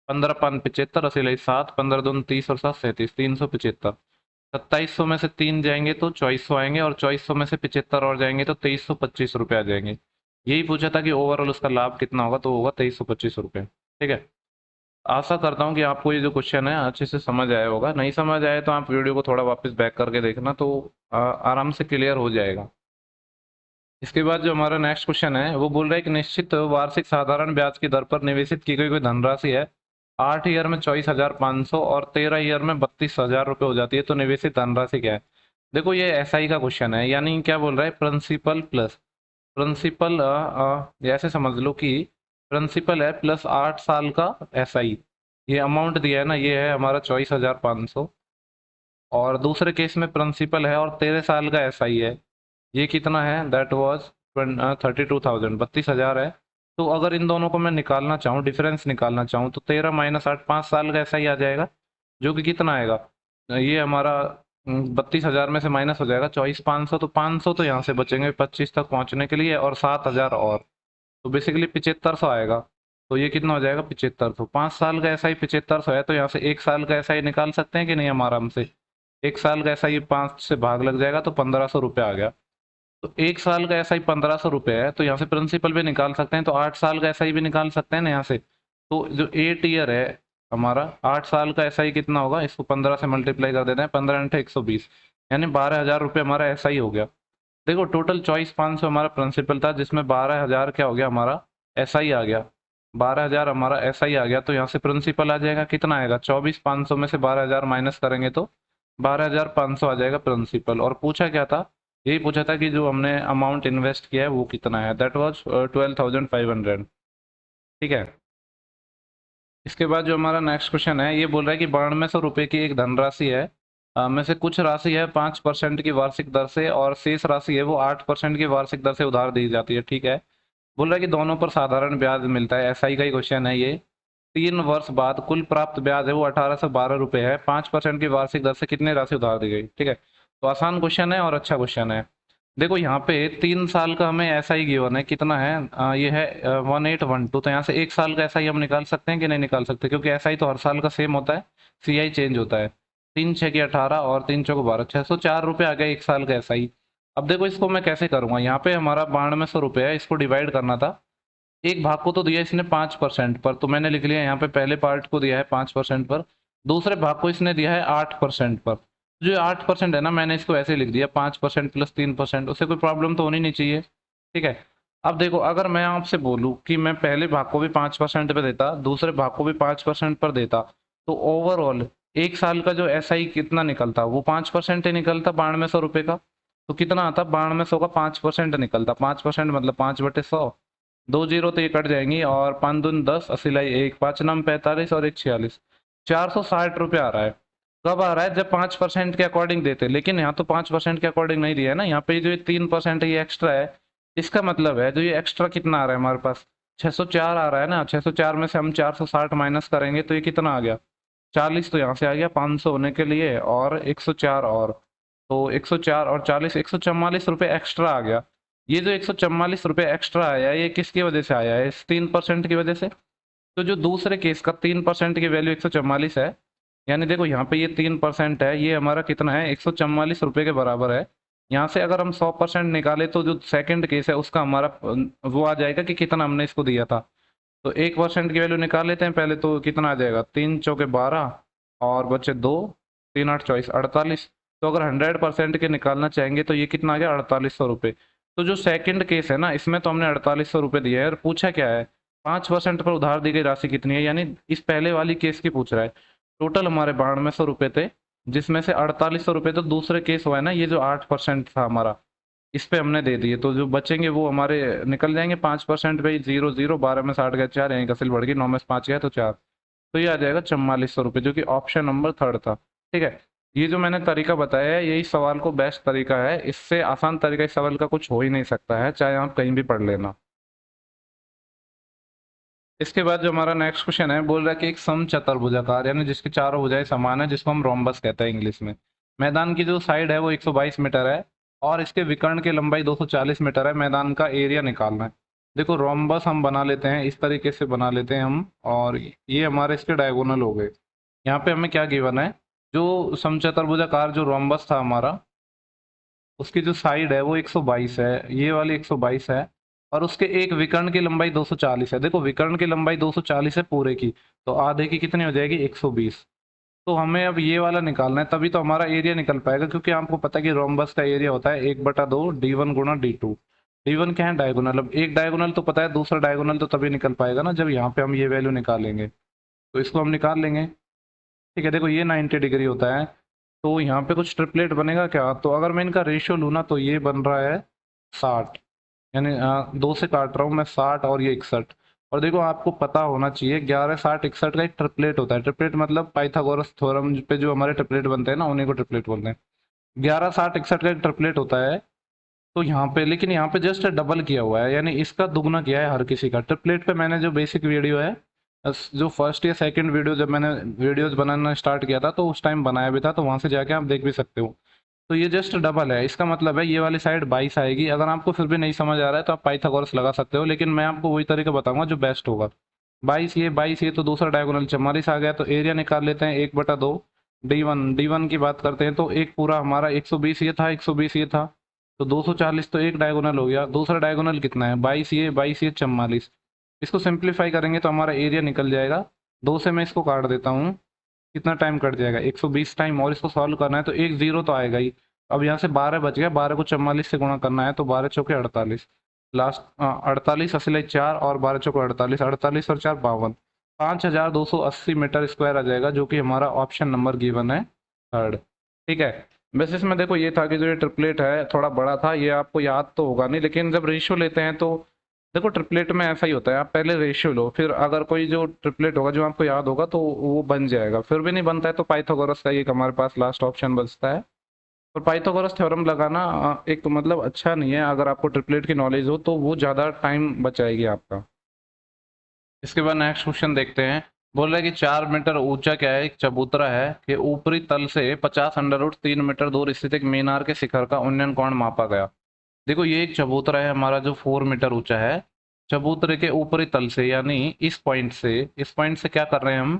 Speaker 1: 15×5 = 75, 80 × 7, 15×2 = 30 और 7 = 37, 375। 2700 में से 3 जाएंगे तो 2400 आएंगे, और 2400 में से 75 और जाएंगे तो 2325 रुपये आ जाएंगे। यही पूछा था कि ओवरऑल उसका लाभ कितना होगा, तो होगा 2325 रुपये। ठीक है, आशा करता हूँ कि आपको ये जो क्वेश्चन है अच्छे से समझ आया होगा। नहीं समझ आए तो आप वीडियो को थोड़ा वापस बैक करके देखना, तो आराम से क्लियर हो जाएगा। इसके बाद जो हमारा नेक्स्ट क्वेश्चन है वो बोल रहा है कि निश्चित वार्षिक साधारण ब्याज की दर पर निवेशित की गई कोई धनराशि है, 8 ईयर में 24,500 और 13 ईयर में 32,000 रुपये हो जाती है, तो निवेशित धनराशि क्या है। देखो ये एसआई का क्वेश्चन है, यानी क्या बोल रहा है, प्रिंसिपल प्लस प्रिंसिपल, ऐसे समझ लो कि प्रिंसिपल है प्लस 8 साल का एसआई, ये अमाउंट दिया है ना, ये है हमारा 24,500, और दूसरे केस में प्रिंसिपल है और 13 साल का एसआई है, ये कितना है, दैट वॉज 32,000, 32,000 है। तो अगर इन दोनों को मैं निकालना चाहूँ, डिफरेंस निकालना चाहूँ, तो 13 माइनस 8, 5 साल का ऐसा ही आ जाएगा, जो कि कितना आएगा, ये हमारा 32,000 में से माइनस हो जाएगा 24,500, तो 500 तो यहाँ से बचेंगे 25 तक पहुँचने के लिए, और 7,000 और, तो बेसिकली 7500 आएगा। तो ये कितना हो जाएगा, 7500। 5 साल का ऐसा ही 7500 है, तो यहाँ से 1 साल का ऐसा ही निकाल सकते हैं कि नहीं हम आराम से। 1 साल का ऐसा ही 5 से भाग लग जाएगा, तो 1500 रुपये आ गया। तो 1 साल का ऐसा ही 1500 रुपये है, तो यहाँ से प्रिंसिपल भी निकाल सकते हैं, तो 8 साल का ऐसा ही भी निकाल सकते हैं ना यहाँ से। तो जो 8 ईयर है हमारा, 8 साल का ऐसा ही कितना होगा, इसको 15 से मल्टीप्लाई कर देते हैं, 15 × 120, यानी 12,000 रुपये हमारा ऐसा ही हो गया। देखो टोटल 24,500 हमारा प्रिंसिपल था, जिसमें 12,000 क्या हो गया हमारा, ऐसा ही आ गया। 12,000 हमारा ऐसा ही आ गया, तो यहाँ से प्रिंसिपल आ जाएगा, कितना आएगा, 24,500 में से 12,000 माइनस करेंगे तो 12,500 आ जाएगा प्रिंसिपल। और पूछा क्या था, यही पूछा था कि जो हमने अमाउंट इन्वेस्ट किया है वो कितना है, दैट वाज 12,500। ठीक है। इसके बाद जो हमारा नेक्स्ट क्वेश्चन है, ये बोल रहा है कि 9200 रुपये की एक धनराशि है, में से कुछ राशि है 5% की वार्षिक दर से, और शेष राशि है वो 8% की वार्षिक दर से उधार दी जाती है। ठीक है। बोल रहा है कि दोनों पर साधारण ब्याज मिलता है, एसआई का ही क्वेश्चन है ये। 3 वर्ष बाद कुल प्राप्त ब्याज है वो 1812 रुपये है, 5% की वार्षिक दर से कितनी राशि उधार दी गई। ठीक है। तो आसान क्वेश्चन है और अच्छा क्वेश्चन है। देखो यहाँ पे 3 साल का हमें ऐसा ही गिवन है, कितना है, ये है 1812, तो यहाँ से 1 साल का ऐसा ही हम निकाल सकते हैं कि नहीं निकाल सकते, क्योंकि ऐसा ही तो हर साल का सेम होता है, सीआई चेंज होता है। 3 6 की 18 और 3 4 12, 604 रुपये आ गया 1 साल का ऐसा ही। अब देखो इसको मैं कैसे करूंगा, यहाँ पे हमारा 9200 रुपये है, इसको डिवाइड करना था। एक भाग को तो दिया इसने 5% पर, तो मैंने लिख लिया यहाँ पे, पहले पार्ट को दिया है 5% पर, दूसरे भाग को इसने दिया है 8% पर। जो 8% है ना, मैंने इसको ऐसे लिख दिया 5% प्लस 3%, उससे कोई प्रॉब्लम तो होनी नहीं चाहिए। ठीक है। अब देखो अगर मैं आपसे बोलूँ कि मैं पहले भाग को भी 5% पे देता, दूसरे भाग को भी 5% पर देता, तो ओवरऑल 1 साल का जो एस आई कितना निकलता, वो 5% ही निकलता 9200 रुपये का। तो कितना आता, 9200 का 5% निकलता, 5% मतलब 5/100, 2 जीरो तो ये कट जाएंगी, और 5 दूनी 10, 80 लाई 1, 5 9 45 और 1 46, 460 रुपये आ रहा है। कब आ रहा है, जब 5% के अकॉर्डिंग देते, लेकिन यहाँ तो 5% के अकॉर्डिंग नहीं दिया है ना, यहाँ पे जो ये 3% है ये एक्स्ट्रा है। इसका मतलब है जो ये एक्स्ट्रा कितना आ रहा है हमारे पास, 604 आ रहा है ना, 604 में से हम 460 माइनस करेंगे तो ये कितना आ गया, 40, तो यहाँ से आ गया 500 होने के लिए, और 104 और, तो 104 और 40, 144 रुपये एक्स्ट्रा आ गया। ये जो 144 रुपये एक्स्ट्रा आया है, ये किसकी वजह से आया है, इस 3% की वजह से। तो जो दूसरे केस का 3% की वैल्यू 144 है, यानी देखो यहाँ पे ये 3% है, ये हमारा कितना है, 144 रुपये के बराबर है। यहाँ से अगर हम 100% निकाले, तो जो सेकंड केस है उसका हमारा वो आ जाएगा कि कितना हमने इसको दिया था। तो 1% की वैल्यू निकाल लेते हैं पहले, तो कितना आ जाएगा, 3 चौके 12 और बचे 2, 3 8 24, 48। तो अगर 100% के निकालना चाहेंगे तो ये कितना आ गया, 4800 रुपये। तो जो सेकंड केस है ना, इसमें तो हमने 4800 रुपये दिए है, और पूछा क्या है, 5% पर उधार दी गई राशि कितनी है, यानी इस पहले वाली केस की पूछ रहा है। टोटल हमारे 9200 रुपये थे, जिसमें से 4800 रुपये तो दूसरे केस हुआ है ना, ये जो 8% था हमारा, इस पे हमने दे दिए, तो जो बचेंगे वो हमारे निकल जाएंगे 5% पे, 0 0, 12 में 60 गया 4, यहीं का सिल बढ़ गई, 9 में से 5 गया तो 4, तो ये आ जाएगा 4400 रुपये, जो कि ऑप्शन नंबर 3 था। ठीक है। ये जो मैंने तरीका बताया है, यही सवाल को बेस्ट तरीका है, इससे आसान तरीका इस सवाल का कुछ हो ही नहीं सकता है, चाहे आप कहीं भी पढ़ लेना। इसके बाद जो हमारा नेक्स्ट क्वेश्चन है, बोल रहा है कि एक समचतुर्भुजाकार, यानी जिसकी चारों भुजाएं समान है, जिसको हम रोम्बस कहते हैं इंग्लिश में, मैदान की जो साइड है वो 122 मीटर है, और इसके विकर्ण की लंबाई 240 मीटर है, मैदान का एरिया निकालना है। देखो रोम्बस हम बना लेते हैं, इस तरीके से बना लेते हैं हम, और ये हमारे इसके डायगोनल हो गए। यहाँ पे हमें क्या गिवन है, जो समचतुर्भुजाकार जो रोम्बस था हमारा, उसकी जो साइड है वो 122 है, ये वाली 122 है, और उसके एक विकर्ण की लंबाई 240 है। देखो विकर्ण की लंबाई 240 है पूरे की, तो आधे की कितनी हो जाएगी, 120। तो हमें अब ये वाला निकालना है, तभी तो हमारा एरिया निकल पाएगा, क्योंकि आपको पता है कि रोम्बस का एरिया होता है 1/2 D1 गुणा D2। D1 क्या है, डायगोनल। अब एक डायगोनल तो पता है, दूसरा डायगोनल तो तभी निकल पाएगा ना जब यहाँ पे हम ये वैल्यू निकालेंगे, तो इसको हम निकाल लेंगे। ठीक है। देखो ये 90 डिग्री होता है, तो यहाँ पे कुछ ट्रिपलेट बनेगा क्या, तो अगर मैं इनका रेशियो लूँ ना, तो ये बन रहा है 60, यानी 2 से काट रहा हूँ मैं 60, और ये 61। और देखो आपको पता होना चाहिए 11 60 61 का एक ट्रिपलेट होता है, ट्रिपलेट मतलब पाइथागोरस थ्योरम पे जो हमारे ट्रिपलेट बनते हैं ना, उन्हीं को ट्रिपलेट बोलते हैं। 11 60 61 का एक ट्रिपलेट होता है, तो यहाँ पे, लेकिन यहाँ पे जस्ट डबल किया हुआ है, यानी इसका दुगना किया है हर किसी का। ट्रिपलेट पे मैंने जो बेसिक वीडियो है, जो फर्स्ट या सेकंड वीडियो जब मैंने वीडियोस बनाना स्टार्ट किया था तो उस टाइम बनाया भी था, तो वहां से जाके आप देख भी सकते हो। तो ये जस्ट डबल है, इसका मतलब है ये वाली साइड 22 आएगी। अगर आपको फिर भी नहीं समझ आ रहा है तो आप पाइथागोरस लगा सकते हो, लेकिन मैं आपको वही तरीका बताऊंगा जो बेस्ट होगा। 22 ये तो दूसरा डायगोनल 44 आ गया, तो एरिया निकाल लेते हैं 1/2। डी वन की बात करते हैं तो एक पूरा हमारा 120 ये था, 120 ये था, तो 240 तो एक डायगोनल हो गया। दूसरा डायगोनल कितना है, 22 ये 44। इसको सिंप्लीफाई करेंगे तो हमारा एरिया निकल जाएगा। 2 से मैं इसको काट देता हूँ, कितना टाइम कट जाएगा, 120 टाइम। और इसको सॉल्व करना है तो एक जीरो तो आएगा ही। अब यहाँ से 12 बच गया, 12 को 44 से गुणा करना है, तो 12 चौके 48, लास्ट 48 असले 4 और 12 चौके 48, 48 और 4 52, 5280 मीटर स्क्वायर आ जाएगा, जो कि हमारा ऑप्शन नंबर गिवन है थर्ड। ठीक है। बस इसमें देखो ये था कि जो ये ट्रिपलेट है थोड़ा बड़ा था, ये आपको याद तो होगा नहीं, लेकिन जब रेशियो लेते हैं तो देखो ट्रिपलेट में ऐसा ही होता है, आप पहले रेशियो लो, फिर अगर कोई जो ट्रिपलेट होगा जो आपको याद होगा तो वो बन जाएगा। फिर भी नहीं बनता है तो पाइथागोरस का एक हमारे पास लास्ट ऑप्शन बचता है। और पाइथागोरस थ्योरम लगाना एक मतलब अच्छा नहीं है, अगर आपको ट्रिपलेट की नॉलेज हो तो वो ज़्यादा टाइम बचाएगी आपका। इसके बाद नेक्स्ट क्वेश्चन देखते हैं। बोल रहा है कि 4 मीटर ऊंचा क्या है, एक चबूतरा है कि ऊपरी तल से 50√3 मीटर दूर स्थित एक मीनार के शिखर का उन्नयन कोण मापा गया। देखो ये एक चबूतरा है हमारा जो 4 मीटर ऊंचा है। चबूतरे के ऊपरी तल से, यानी इस पॉइंट से क्या कर रहे हैं हम,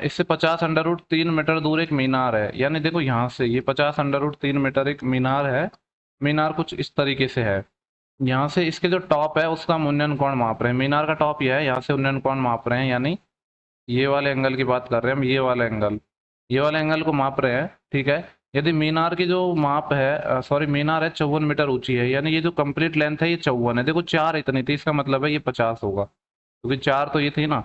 Speaker 1: इससे 50√3 मीटर दूर एक मीनार है। यानी देखो यहाँ से ये 50√3 मीटर एक मीनार है। मीनार कुछ इस तरीके से है। यहाँ से इसके जो टॉप है उसका हम उन्नयन कोण माप रहे हैं। मीनार का टॉप यह है, यहाँ से उन्नयन कोण माप रहे हैं, यानी ये वाले एंगल की बात कर रहे हैं हम, ये वाले एंगल को माप रहे हैं। ठीक है। यदि मीनार की जो माप है, सॉरी मीनार है 54 मीटर ऊंची है, यानी ये जो कंप्लीट लेंथ है ये 54 है। देखो 4 इतनी थी, इसका मतलब है ये 50 होगा, क्योंकि 4 तो ये थी ना।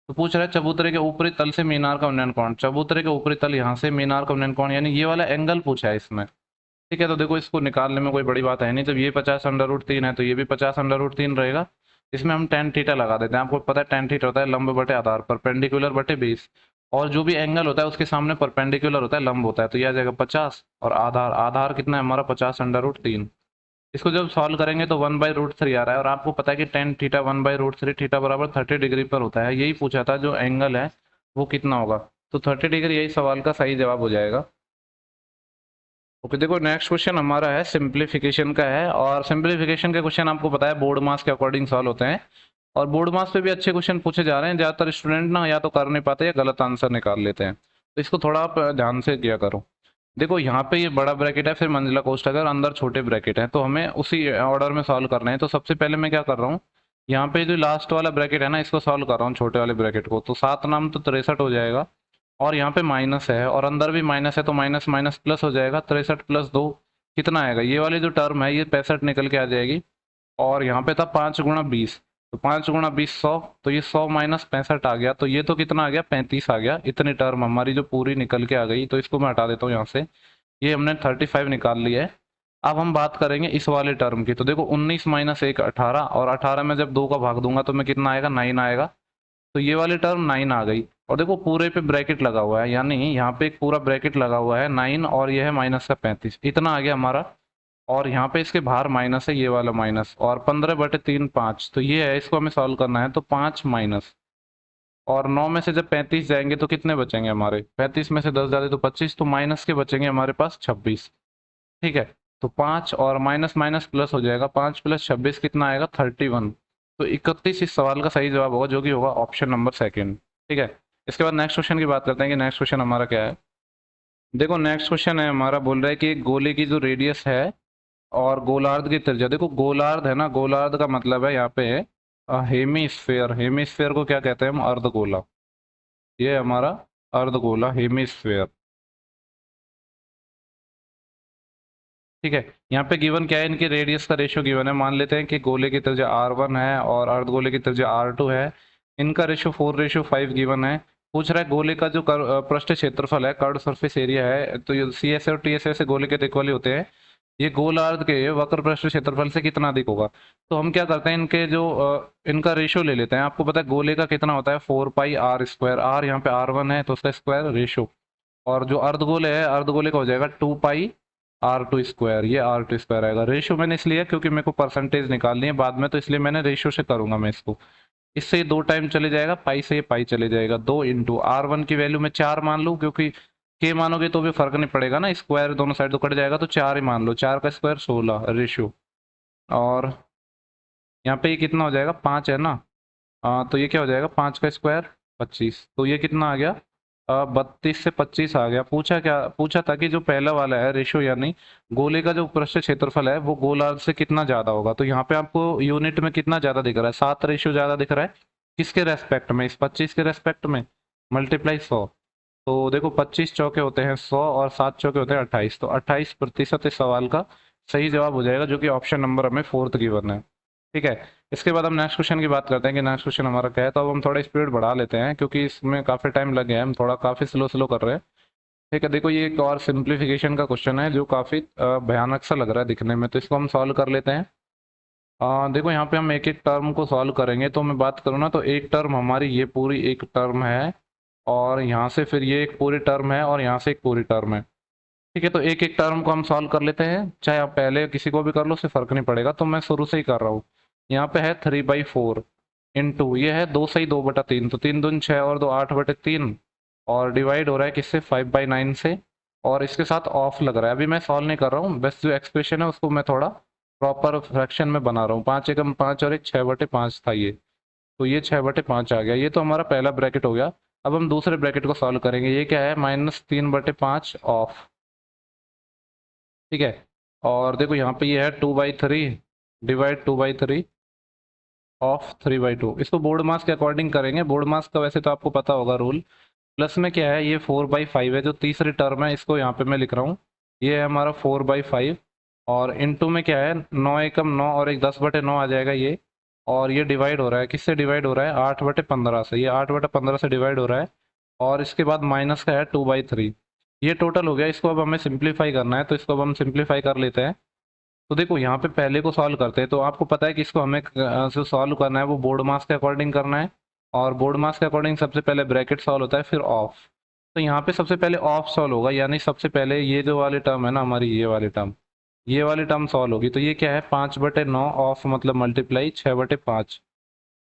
Speaker 1: तो पूछ रहा है चबूतरे के ऊपरी तल से मीनार का उन्नयन कोण, चबूतरे के ऊपरी तल यहाँ से मीनार का उन्नयन कोण, यानी ये वाला एंगल पूछा है इसमें। ठीक है। तो देखो इसको निकालने में कोई बड़ी बात है नहीं, जब ये 50√3 है तो ये भी 50√3 रहेगा। इसमें हम टेन थीटा लगा देते हैं। आपको पता है टेन थीटा होता है लंब बटे आधार, परपेंडिकुलर बटे बेस, और जो भी एंगल होता है उसके सामने परपेंडिकुलर होता है, लंब होता है, तो ये आ जाएगा 50। और आधार आधार कितना है हमारा 50√3। इसको जब सॉल्व करेंगे तो 1/√3 आ रहा है, और आपको पता है कि टेन थीटा 1/√3 थीटा बराबर 30 डिग्री पर होता है। यही पूछा था जो एंगल है वो कितना होगा, तो 30 डिग्री यही सवाल का सही जवाब हो जाएगा। ओके। देखो नेक्स्ट क्वेश्चन हमारा है सिंप्लीफिकेशन का है, और सिंप्लीफिकेशन के क्वेश्चन आपको पता है बोर्ड मास के अकॉर्डिंग सॉल्व होते हैं, और बोर्ड मास पे भी अच्छे क्वेश्चन पूछे जा रहे हैं। ज़्यादातर स्टूडेंट ना या तो कर नहीं पाते या गलत आंसर निकाल लेते हैं, तो इसको थोड़ा आप ध्यान से किया करो। देखो यहाँ पे ये बड़ा ब्रैकेट है, फिर मंजिला कोष्ठक है, और अंदर छोटे ब्रैकेट है, तो हमें उसी ऑर्डर में सॉल्व करना है। तो सबसे पहले मैं क्या कर रहा हूँ, यहाँ पे जो लास्ट वाला ब्रैकेट है ना इसको सॉल्व कर रहा हूँ, छोटे वाले ब्रैकेट को। तो 7 नाम तो 63 हो जाएगा, और यहाँ पे माइनस है और अंदर भी माइनस है, तो माइनस माइनस प्लस हो जाएगा। 63 + 2 कितना आएगा, ये वाली जो टर्म है ये 65 निकल के आ जाएगी। और यहाँ पे था 5 × 20, तो 5 × 20 100, तो ये 100 - 65 आ गया, तो ये तो कितना आ गया 35 आ गया। इतनी टर्म हमारी जो पूरी निकल के आ गई, तो इसको मैं हटा देता हूँ यहाँ से। ये हमने 35 निकाल लिया है। अब हम बात करेंगे इस वाले टर्म की। तो देखो 19 - 1 18, और 18 में जब 2 का भाग दूंगा तो मैं कितना आएगा 9 आएगा, तो ये वाली टर्म 9 आ गई। और देखो पूरे पे ब्रैकेट लगा हुआ है, यानी यहाँ पे एक पूरा ब्रैकेट लगा हुआ है 9, और ये है माइनस का 35, इतना आ गया हमारा। और यहाँ पे इसके बाहर माइनस है, ये वाला माइनस, और 15/3 5, तो ये है, इसको हमें सॉल्व करना है। तो 5 माइनस, और 9 में से जब 35 जाएंगे तो कितने बचेंगे हमारे, 35 में से 10 जाते तो 25, तो माइनस के बचेंगे हमारे पास 26। ठीक है। तो 5 और माइनस माइनस प्लस हो जाएगा, 5 + 26 कितना आएगा 31। तो 31 इस सवाल का सही जवाब होगा, जो कि होगा ऑप्शन नंबर सेकंड। ठीक है। इसके बाद नेक्स्ट क्वेश्चन की बात करते हैं कि नेक्स्ट क्वेश्चन हमारा क्या है। देखो नेक्स्ट क्वेश्चन है हमारा, बोल रहा है कि एक गोले की जो रेडियस है और गोलार्ध की त्रिज्या, देखो गोलार्ध है ना, गोलार्ध का मतलब है यहाँ पे हेमीस्फेयर। हेमीस्फेयर को क्या कहते हैं हम, अर्धगोला। ये हमारा अर्धगोला हेमीस्फेयर। ठीक है। यहाँ पे गिवन क्या है, इनकी रेडियस का रेशियो गिवन है। मान लेते हैं कि गोले की त्रिज्या r1 है और अर्धगोले की त्रिज्या r2 है। इनका रेशियो 4:5 गिवन है। पूछ रहा है गोले का जो पृष्ठ क्षेत्रफल है, कर्व सरफेस एरिया है, तो ये सी एस और टी एस गोले के इक्वल होते हैं, ये गोलार्ध के वक्र पृष्ठ क्षेत्रफल से कितना अधिक होगा। तो हम क्या करते हैं, इनके जो इनका रेशियो ले लेते हैं। आपको पता है गोले का कितना होता है 4πr², r यहाँ पे r1 है तो उसका स्क्वायर रेशियो, और जो अर्धगोले है अर्धगोले का हो जाएगा 2π R2 स्क्वायर, ये R2 स्क्वायर आएगा। रेशियो मैंने इसलिए क्योंकि मेरे को परसेंटेज निकालनी है बाद में, तो इसलिए मैंने रेशियो से करूंगा मैं इसको। इससे ये 2 टाइम चले जाएगा, पाई से ये पाई चले जाएगा, 2 इंटू R1 की वैल्यू मैं 4 मान लूँ, क्योंकि के मानोगे तो भी फर्क नहीं पड़ेगा ना, स्क्वायर दोनों साइड तो कट जाएगा, तो 4 ही मान लो, 4 का स्क्वायर 16 रेशियो। और यहाँ पे ये कितना हो जाएगा, 5 है ना, तो ये क्या हो जाएगा, 5 का स्क्वायर 25, तो ये कितना आ गया, 32 से 25 आ गया। पूछा क्या, पूछा था कि जो पहला वाला है रेशियो, यानी गोले का जो पृष्ठ क्षेत्रफल है वो गोलार्ध से कितना ज्यादा होगा, तो यहाँ पे आपको यूनिट में कितना ज्यादा दिख रहा है, 7 रेशियो ज्यादा दिख रहा है, किसके रेस्पेक्ट में, इस 25 के रेस्पेक्ट में, मल्टीप्लाई 100। तो देखो 25 चौके होते हैं 100 और 7 चौके होते हैं 28, तो 28% इस सवाल का सही जवाब हो जाएगा, जो कि ऑप्शन नंबर हमें 4th गिवन है। ठीक है, इसके बाद हम नेक्स्ट क्वेश्चन की बात करते हैं कि नेक्स्ट क्वेश्चन हमारा क्या है। तो अब हम थोड़ा स्पीड बढ़ा लेते हैं क्योंकि इसमें काफ़ी टाइम लग गया है, हम थोड़ा काफ़ी स्लो स्लो कर रहे हैं। ठीक है, देखो ये एक और सिंप्लीफिकेशन का क्वेश्चन है जो काफ़ी भयानक सा लग रहा है दिखने में, तो इसको हम सॉल्व कर लेते हैं। देखो यहाँ पे हम एक एक टर्म को सॉल्व करेंगे, तो मैं बात करूँ ना, तो एक टर्म हमारी ये पूरी एक टर्म है, और यहाँ से फिर ये एक पूरी टर्म है, और यहाँ से एक पूरी टर्म है। ठीक है, तो एक एक टर्म को हम सॉल्व कर लेते हैं, चाहे आप पहले किसी को भी कर लो, उससे फर्क नहीं पड़ेगा, तो मैं शुरू से ही कर रहा हूँ। यहाँ पे है 3/4 इंटू ये है 2 से ही 2/3, तो 3 दूनी 6 और 2 8/3, और डिवाइड हो रहा है किससे, 5/9 से, और इसके साथ ऑफ लग रहा है। अभी मैं सॉल्व नहीं कर रहा हूँ, बस जो एक्सप्रेशन है उसको मैं थोड़ा प्रॉपर फ्रैक्शन में बना रहा हूँ। 5 एकम 5 और एक 6/5 था ये, तो ये 6/5 आ गया। ये तो हमारा पहला ब्रैकेट हो गया। अब हम दूसरे ब्रैकेट को सॉल्व करेंगे। ये क्या है, -3/5 ऑफ। ठीक है, और देखो यहाँ पे ये है 2/3 डिवाइड 2/3 ऑफ 3/2। इसको बोर्ड मास के अकॉर्डिंग करेंगे, बोर्ड मास का वैसे तो आपको पता होगा रूल। प्लस में क्या है, ये 4/5 है, जो तीसरी टर्म है इसको यहाँ पे मैं लिख रहा हूँ, ये है हमारा 4/5। और इनटू में क्या है, 9 एकम 9 और एक 10/9 आ जाएगा ये, और ये डिवाइड हो रहा है, किससे डिवाइड हो रहा है, 8/15 से, ये 8/15 से डिवाइड हो रहा है। और इसके बाद माइनस का है 2/3। ये टोटल हो गया, इसको अब हमें सिंप्लीफाई करना है, तो इसको अब हम सिंप्लीफाई कर लेते हैं। तो देखो यहाँ पे पहले को सॉल्व करते हैं, तो आपको पता है कि इसको हमें जो सॉल्व करना है वो बोर्ड मास के अकॉर्डिंग करना है, और बोर्ड मास के अकॉर्डिंग सबसे पहले ब्रैकेट सॉल्व होता है, फिर ऑफ। तो यहाँ पे सबसे पहले ऑफ सॉल्व होगा, यानी सबसे पहले ये जो वाली टर्म है ना हमारी, ये वाली टर्म सॉल्व होगी। तो ये क्या है, 5/9 ऑफ मतलब मल्टीप्लाई 6/5,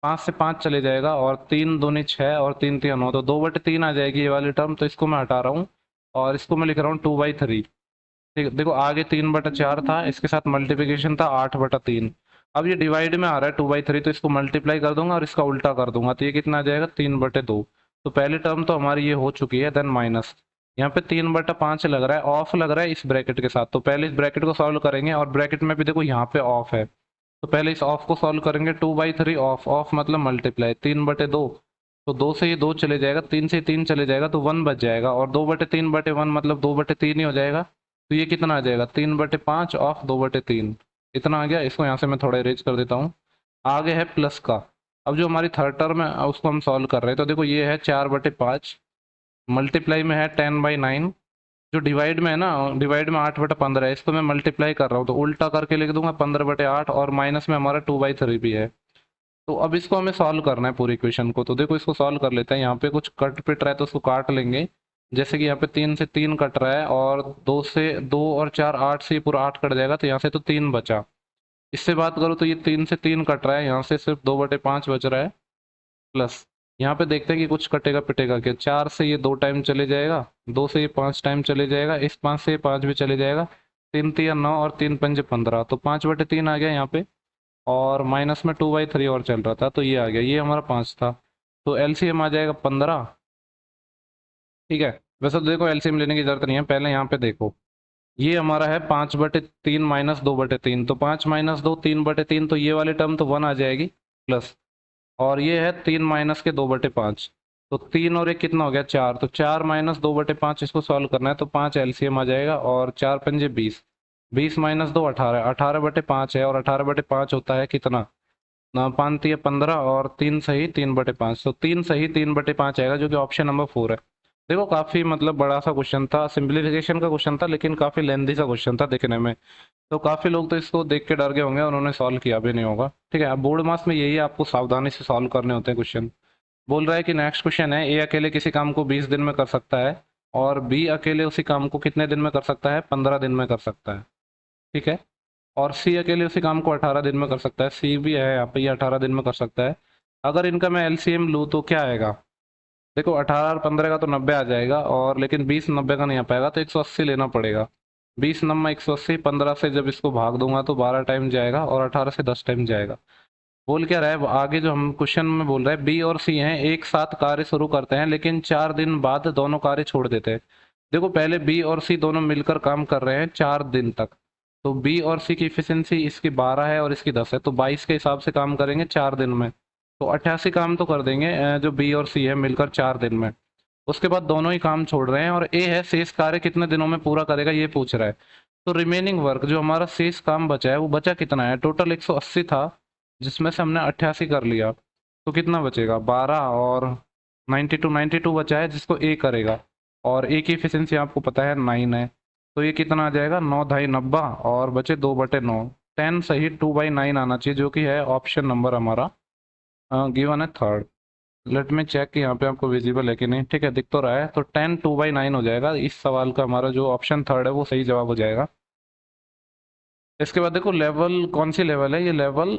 Speaker 1: 5 से 5 चले जाएगा, और 3 दूनी 6 और 3 3 9, तो 2/3 आ जाएगी ये वाली टर्म, तो इसको मैं हटा रहा हूँ, और इसको मैं लिख रहा हूँ 2/3। ठीक है, देखो आगे 3/4 था, इसके साथ मल्टीप्लिकेशन था 8/3। अब ये डिवाइड में आ रहा है 2/3, तो इसको मल्टीप्लाई कर दूंगा और इसका उल्टा कर दूंगा, तो ये कितना आ जाएगा, 3/2। तो पहली टर्म तो हमारी ये हो चुकी है, देन माइनस, यहाँ पे 3/5 लग रहा है, ऑफ लग रहा है इस ब्रैकेट के साथ, तो पहले इस ब्रैकेट को सॉल्व करेंगे, और ब्रैकेट में भी देखो यहाँ पे ऑफ है, तो पहले इस ऑफ को सॉल्व करेंगे। 2/3 ऑफ, ऑफ मतलब मल्टीप्लाई 3/2, तो 2 से ये 2 चले जाएगा, 3 से 3 चले जाएगा, तो 1 बच जाएगा, और 2/3/1 मतलब 2/3 ही हो जाएगा। तो ये कितना आ जाएगा, 3/5 ऑफ 2/3, इतना आ गया। इसको यहाँ से मैं थोड़ा इरेज कर देता हूँ। आगे है प्लस का। अब जो हमारी थर्ड टर्म है उसको हम सॉल्व कर रहे हैं, तो देखो ये है 4/5, मल्टीप्लाई में है 10/9, जो डिवाइड में है ना, डिवाइड में 8/15 है, इसको मैं मल्टीप्लाई कर रहा हूँ, तो उल्टा करके लिख दूंगा 15/8, और माइनस में हमारा 2/3 भी है। तो अब इसको हमें सॉल्व करना है पूरी इक्वेशन को, तो देखो इसको सॉल्व कर लेते हैं। यहाँ पे कुछ कट पिट रहा है तो उसको काट लेंगे, जैसे कि यहाँ पे 3 से 3 कट रहा है, और 2 से 2 और 4 8 से ये पूरा 8 कट जाएगा, तो यहाँ से तो 3 बचा। इससे बात करो तो ये 3 से 3 कट रहा है, यहाँ से सिर्फ 2/5 बच रहा है, प्लस यहाँ पे देखते हैं कि कुछ कटेगा पिटेगा क्या। 4 से ये 2 टाइम चले जाएगा, 2 से ये 5 टाइम चले जाएगा, इस 5 से ये 5 भी चले जाएगा, 3 3 9 और 3 5 15, तो 5/3 आ गया यहाँ पे, और माइनस में 2/3 और चल रहा था, तो ये आ गया, ये हमारा 5 था, तो एलसीएम आ जाएगा 15। ठीक है, वैसे तो देखो एलसीएम लेने की जरूरत नहीं है, पहले यहाँ पे देखो, ये हमारा है 5/3 माइनस 2/3, तो 5 माइनस 2 3/3, तो ये वाली टर्म तो 1 आ जाएगी, प्लस, और ये है 3 माइनस के 2/5, तो 3 और एक कितना हो गया 4, तो 4 माइनस 2/5 इसको सॉल्व करना है, तो 5 एलसीएम आ जाएगा, और 4 पंजे 20, 20 माइनस 2 18, 18/5 है, और 18/5 होता है कितना ना, 5 3 15, और 3 सही 3/5, तो 3 सही 3/5 आएगा, जो कि ऑप्शन नंबर 4 है। देखो काफी मतलब बड़ा सा क्वेश्चन था, सिंप्लीफिकेशन का क्वेश्चन था, लेकिन काफी लेंथी सा क्वेश्चन था दिखने में, तो काफी लोग तो इसको देख के डर गए होंगे, उन्होंने सॉल्व किया भी नहीं होगा। ठीक है, अब बोर्ड मास में यही है, आपको सावधानी से सॉल्व करने होते हैं क्वेश्चन। बोल रहा है कि नेक्स्ट क्वेश्चन है, ए अकेले किसी काम को 20 दिन में कर सकता है, और बी अकेले उसी काम को कितने दिन में कर सकता है, 15 दिन में कर सकता है, ठीक है। और सी अकेले उसी काम को 18 दिन में कर सकता है, सी भी है यहाँ पे, ये 18 दिन में कर सकता है। अगर इनका मैं एलसीएम लूँ तो क्या आएगा, देखो 18 और 15 का तो 90 आ जाएगा, और लेकिन 20 90 का नहीं आ पाएगा, तो 180 लेना पड़ेगा। 20 नम्मा 180, 15 से जब इसको भाग दूंगा तो 12 टाइम जाएगा, और 18 से 10 टाइम जाएगा। बोल क्या रहा है आगे, जो हम क्वेश्चन में बोल रहे हैं, बी और सी हैं, एक साथ कार्य शुरू करते हैं लेकिन 4 दिन बाद दोनों कार्य छोड़ देते हैं। देखो पहले बी और सी दोनों मिलकर काम कर रहे हैं 4 दिन तक, तो बी और सी की इफिशियंसी इसकी 12 है और इसकी 10 है, तो 22 के हिसाब से काम करेंगे 4 दिन में, तो 88 काम तो कर देंगे जो बी और सी है मिलकर 4 दिन में। उसके बाद दोनों ही काम छोड़ रहे हैं, और ए है शेष कार्य कितने दिनों में पूरा करेगा ये पूछ रहा है। तो रिमेनिंग वर्क जो हमारा शेष काम बचा है वो बचा कितना है, टोटल 180 था जिसमें से हमने 88 कर लिया, तो कितना बचेगा 12, और 92 बचा है जिसको ए करेगा, और ए की एफिशिएंसी आपको पता है 9 है, तो ये कितना आ जाएगा 9 ढाई 90, और बचे 2/9, 10 सही 2/9 आना चाहिए, जो कि है ऑप्शन नंबर हमारा गिवन है थर्ड। लेट में चेक कि यहाँ पे आपको विजिबल है कि नहीं, ठीक है दिख तो रहा है, तो 10 2/9 हो जाएगा, इस सवाल का हमारा जो ऑप्शन थर्ड है वो सही जवाब हो जाएगा। इसके बाद देखो लेवल कौन सी लेवल है, ये लेवल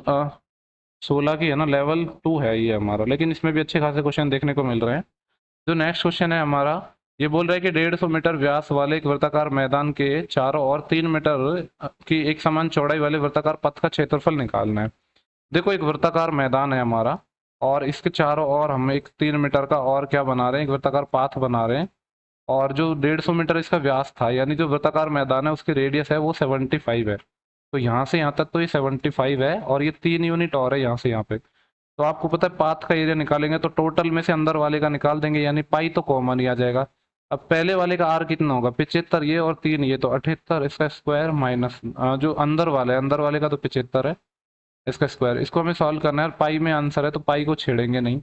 Speaker 1: 16 की है ना, लेवल 2 है ये हमारा, लेकिन इसमें भी अच्छे खासे क्वेश्चन देखने को मिल रहे हैं। जो नेक्स्ट क्वेश्चन है हमारा, ये बोल रहा है कि 150 मीटर व्यास वाले एक वृत्ताकार मैदान के चारों ओर 3 मीटर की एक समान चौड़ाई वाले वृत्ताकार पथ का क्षेत्रफल निकालना है। देखो एक वृत्ताकार मैदान है हमारा, और इसके चारों ओर हम एक 3 मीटर का और क्या बना रहे हैं, एक वृत्ताकार पाथ बना रहे हैं, और जो 150 मीटर इसका व्यास था, यानी जो वृत्ताकार मैदान है उसकी रेडियस है वो 75 है, तो यहाँ से यहाँ तक तो ये 75 है, और ये 3 यूनिट और है यहाँ से यहाँ पे। तो आपको पता है पाथ का एरिया निकालेंगे तो टोटल में से अंदर वाले का निकाल देंगे, यानी पाई तो कॉमन ही आ जाएगा। अब पहले वाले का आर कितना होगा 75, ये और 3 ये तो 78, इसका स्क्वायर माइनस जो अंदर वाला है, अंदर वाले का तो 75 है, इसका स्क्वायर, इसको हमें सॉल्व करना है, और पाई में आंसर है तो पाई को छेड़ेंगे नहीं,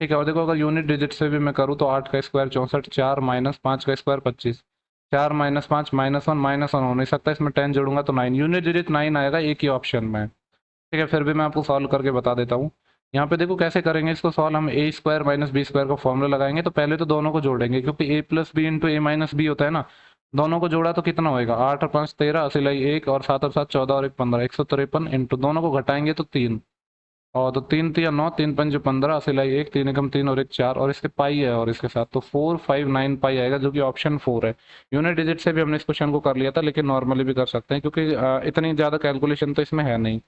Speaker 1: ठीक है। और देखो अगर यूनिट डिजिट से भी मैं करूँ तो 8 का स्क्वायर 64, 4 माइनस 5 का स्क्वायर 25, 4 माइनस 5 -1 हो नहीं सकता, इसमें 10 जोड़ूंगा तो 9, यूनिट डिजिट 9 आएगा एक ही ऑप्शन में, ठीक है। फिर भी मैं आपको सॉल्व करके बता देता हूँ। यहाँ पे देखो कैसे करेंगे इसको सॉल्व, हम ए स्क्वायर माइनस बी स्क्वायर का फॉर्मूला लगाएंगे, तो पहले तो दोनों को जोड़ेंगे, क्योंकि ए प्लस बी इंटू ए माइनस बी होता है ना, दोनों को जोड़ा तो कितना होएगा 8 और 5 13, असिलाई 1, और 7 और 7 14 और 1 15, 153 इंटू दोनों को घटाएंगे तो 3, और तो 3 3 9, 3 5 15, असिलाई 1, 3 एकम 3 और 1 4, और इसके पाई है और इसके साथ तो 459 पाई आएगा, जो कि ऑप्शन 4 है। यूनिट डिजिट से भी हमने इस क्वेश्चन को कर लिया था, लेकिन नॉर्मली भी कर सकते हैं, क्योंकि इतनी ज़्यादा कैलकुलेशन तो इसमें है नहीं।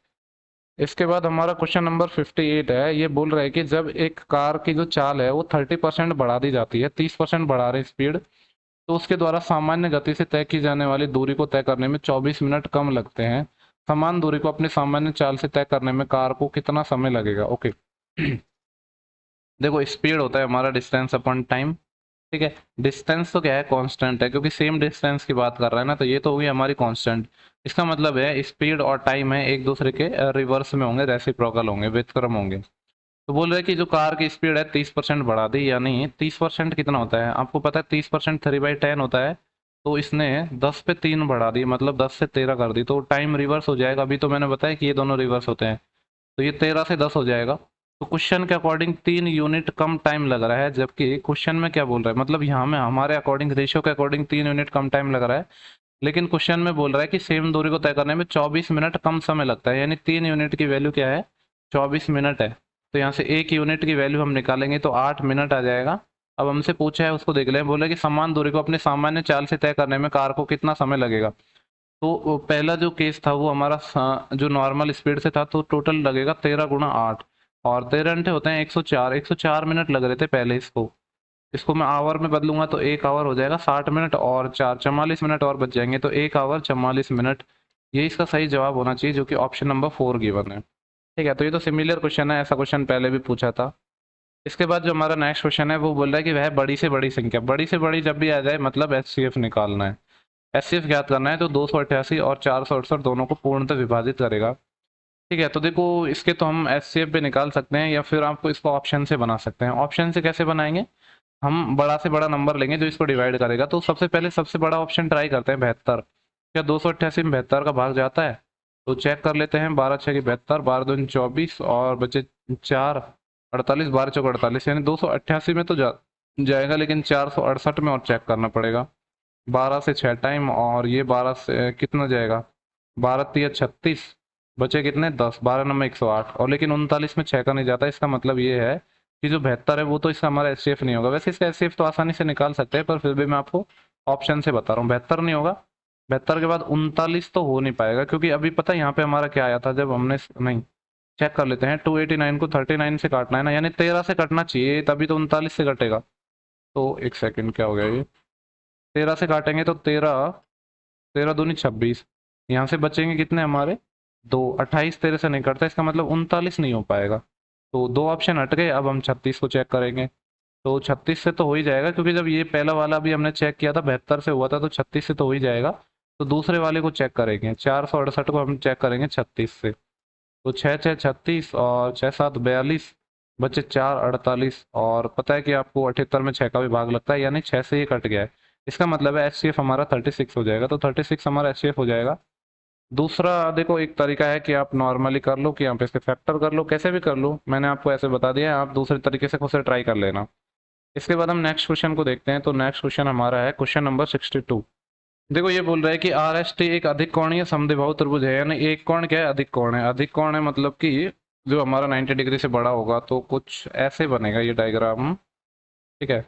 Speaker 1: इसके बाद हमारा क्वेश्चन नंबर 58 है, ये बोल रहा है कि जब एक कार की जो चाल है वो 30% बढ़ा दी जाती है, 30% बढ़ा रहे स्पीड, तो उसके द्वारा सामान्य गति से तय की जाने वाली दूरी को तय करने में 24 मिनट कम लगते हैं। समान दूरी को अपनी सामान्य चाल से तय करने में कार को कितना समय लगेगा, ओके। देखो स्पीड होता है हमारा डिस्टेंस अपॉन टाइम, ठीक है। डिस्टेंस तो क्या है कांस्टेंट है, क्योंकि सेम डिस्टेंस की बात कर रहा है ना, तो ये तो हुई हमारी कांस्टेंट। इसका मतलब है स्पीड और टाइम है एक दूसरे के रिवर्स में होंगे, रेसिप्रोकल होंगे, व्युत्क्रम होंगे। तो बोल रहे हैं कि जो कार की स्पीड है 30% बढ़ा दी, यानी 30% कितना होता है आपको पता है, 30% 3/10 होता है, तो इसने 10 पे 3 बढ़ा दी, मतलब 10 से 13 कर दी, तो टाइम रिवर्स हो जाएगा। अभी तो मैंने बताया कि ये दोनों रिवर्स होते हैं, तो ये 13 से 10 हो जाएगा। तो क्वेश्चन के अकॉर्डिंग 3 यूनिट कम टाइम लग रहा है, जबकि क्वेश्चन में क्या बोल रहा है, मतलब यहाँ में हमारे अकॉर्डिंग रेशियो के अकॉर्डिंग 3 यूनिट कम टाइम लग रहा है, लेकिन क्वेश्चन में बोल रहा है कि सेम दूरी को तय करने में 24 मिनट कम समय लगता है, यानी 3 यूनिट की वैल्यू क्या है 24 मिनट है। तो यहाँ से 1 यूनिट की वैल्यू हम निकालेंगे तो 8 मिनट आ जाएगा। अब हमसे पूछा है उसको देख लें, बोले कि समान दूरी को अपने सामान्य चाल से तय करने में कार को कितना समय लगेगा। तो पहला जो केस था वो हमारा जो नॉर्मल स्पीड से था, तो टोटल लगेगा 13 × 8, और 13 घंटे होते हैं 104, 104 मिनट लग रहे थे पहले। इसको इसको मैं आवर में बदलूंगा तो 1 आवर हो जाएगा 60 मिनट, और 4 44 मिनट और बच जाएंगे, तो 1 आवर 44 मिनट, ये इसका सही जवाब होना चाहिए, जो कि ऑप्शन नंबर 4 गिवन है, ठीक है। तो ये तो सिमिलर क्वेश्चन है, ऐसा क्वेश्चन पहले भी पूछा था। इसके बाद जो हमारा नेक्स्ट क्वेश्चन है वो बोल रहा है कि वह बड़ी से बड़ी संख्या, बड़ी से बड़ी जब भी आ जाए मतलब एचसीएफ निकालना है। एचसीएफ ज्ञात करना है तो 288 और 468 दोनों को पूर्णतः विभाजित करेगा, ठीक है। तो देखो इसके तो हम एचसीएफ भी निकाल सकते हैं, या फिर आपको इसको ऑप्शन से बना सकते हैं। ऑप्शन से कैसे बनाएंगे, हम बड़ा से बड़ा नंबर लेंगे जो इसको डिवाइड करेगा, तो सबसे पहले सबसे बड़ा ऑप्शन ट्राई करते हैं 72। क्या 288 में 72 का भाग जाता है, तो चेक कर लेते हैं। 12 6 की 72, 12 2 24, और बचे 4 48, 12 4 48, यानी 288 में तो जाएगा, लेकिन 468 में और चेक करना पड़ेगा। 12 से 6 टाइम, और ये 12 से कितना जाएगा, 12 तिया 36, बचे कितने 10, 12 नंबर 108, और लेकिन 39 में 6 का नहीं जाता। इसका मतलब ये है कि जो 72 है वो तो इसका हमारा एचसीएफ नहीं होगा। वैसे इसका एचसीएफ तो आसानी से निकाल सकते हैं, पर फिर भी मैं आपको ऑप्शन से बता रहा हूँ, 72 नहीं होगा। 72 के बाद 39 तो हो नहीं पाएगा, क्योंकि अभी पता है यहाँ पे हमारा क्या आया था जब हमने, नहीं चेक कर लेते हैं, 289 को 39 से काटना है ना, यानी 13 से कटना चाहिए, तभी तो 39 से कटेगा। तो एक सेकंड, क्या हो गया ये, 13 से काटेंगे तो 13, 13 दूनी 26, यहाँ से बचेंगे कितने हमारे, दो, 28 13 से नहीं कटता, इसका मतलब 39 नहीं हो पाएगा। तो दो ऑप्शन हट गए, अब हम 36 को चेक करेंगे। तो 36 से तो हो ही जाएगा, क्योंकि जब ये पहला वाला भी हमने चेक किया था 72 से हुआ था, तो 36 से तो हो ही जाएगा। तो दूसरे वाले को चेक करेंगे, 468 को हम चेक करेंगे 36 से। तो 6 6 36, और 6 7 42, बचे 4 48, और पता है कि आपको 78 में 6 का भी भाग लगता है, यानी 6 से ये कट गया है। इसका मतलब है एचसीएफ हमारा 36 हो जाएगा, तो 36 हमारा एचसीएफ हो जाएगा। दूसरा देखो, एक तरीका है कि आप नॉर्मली कर लो, कि यहाँ पे इसके फैक्टर कर लो, कैसे भी कर लो, मैंने आपको ऐसे बता दिया है, आप दूसरे तरीके से खुद से ट्राई कर लेना। इसके बाद हम नेक्स्ट क्वेश्चन को देखते हैं। तो नेक्स्ट क्वेश्चन हमारा है क्वेश्चन नंबर 62। देखो ये बोल रहा है कि आर एस टी एक अधिक कोणीय समद्विबाहु त्रिभुज है, यानी एक कोण क्या है, अधिक कोण है। अधिक कोण है मतलब कि जो हमारा 90 डिग्री से बड़ा होगा, तो कुछ ऐसे बनेगा ये डायग्राम। ठीक है,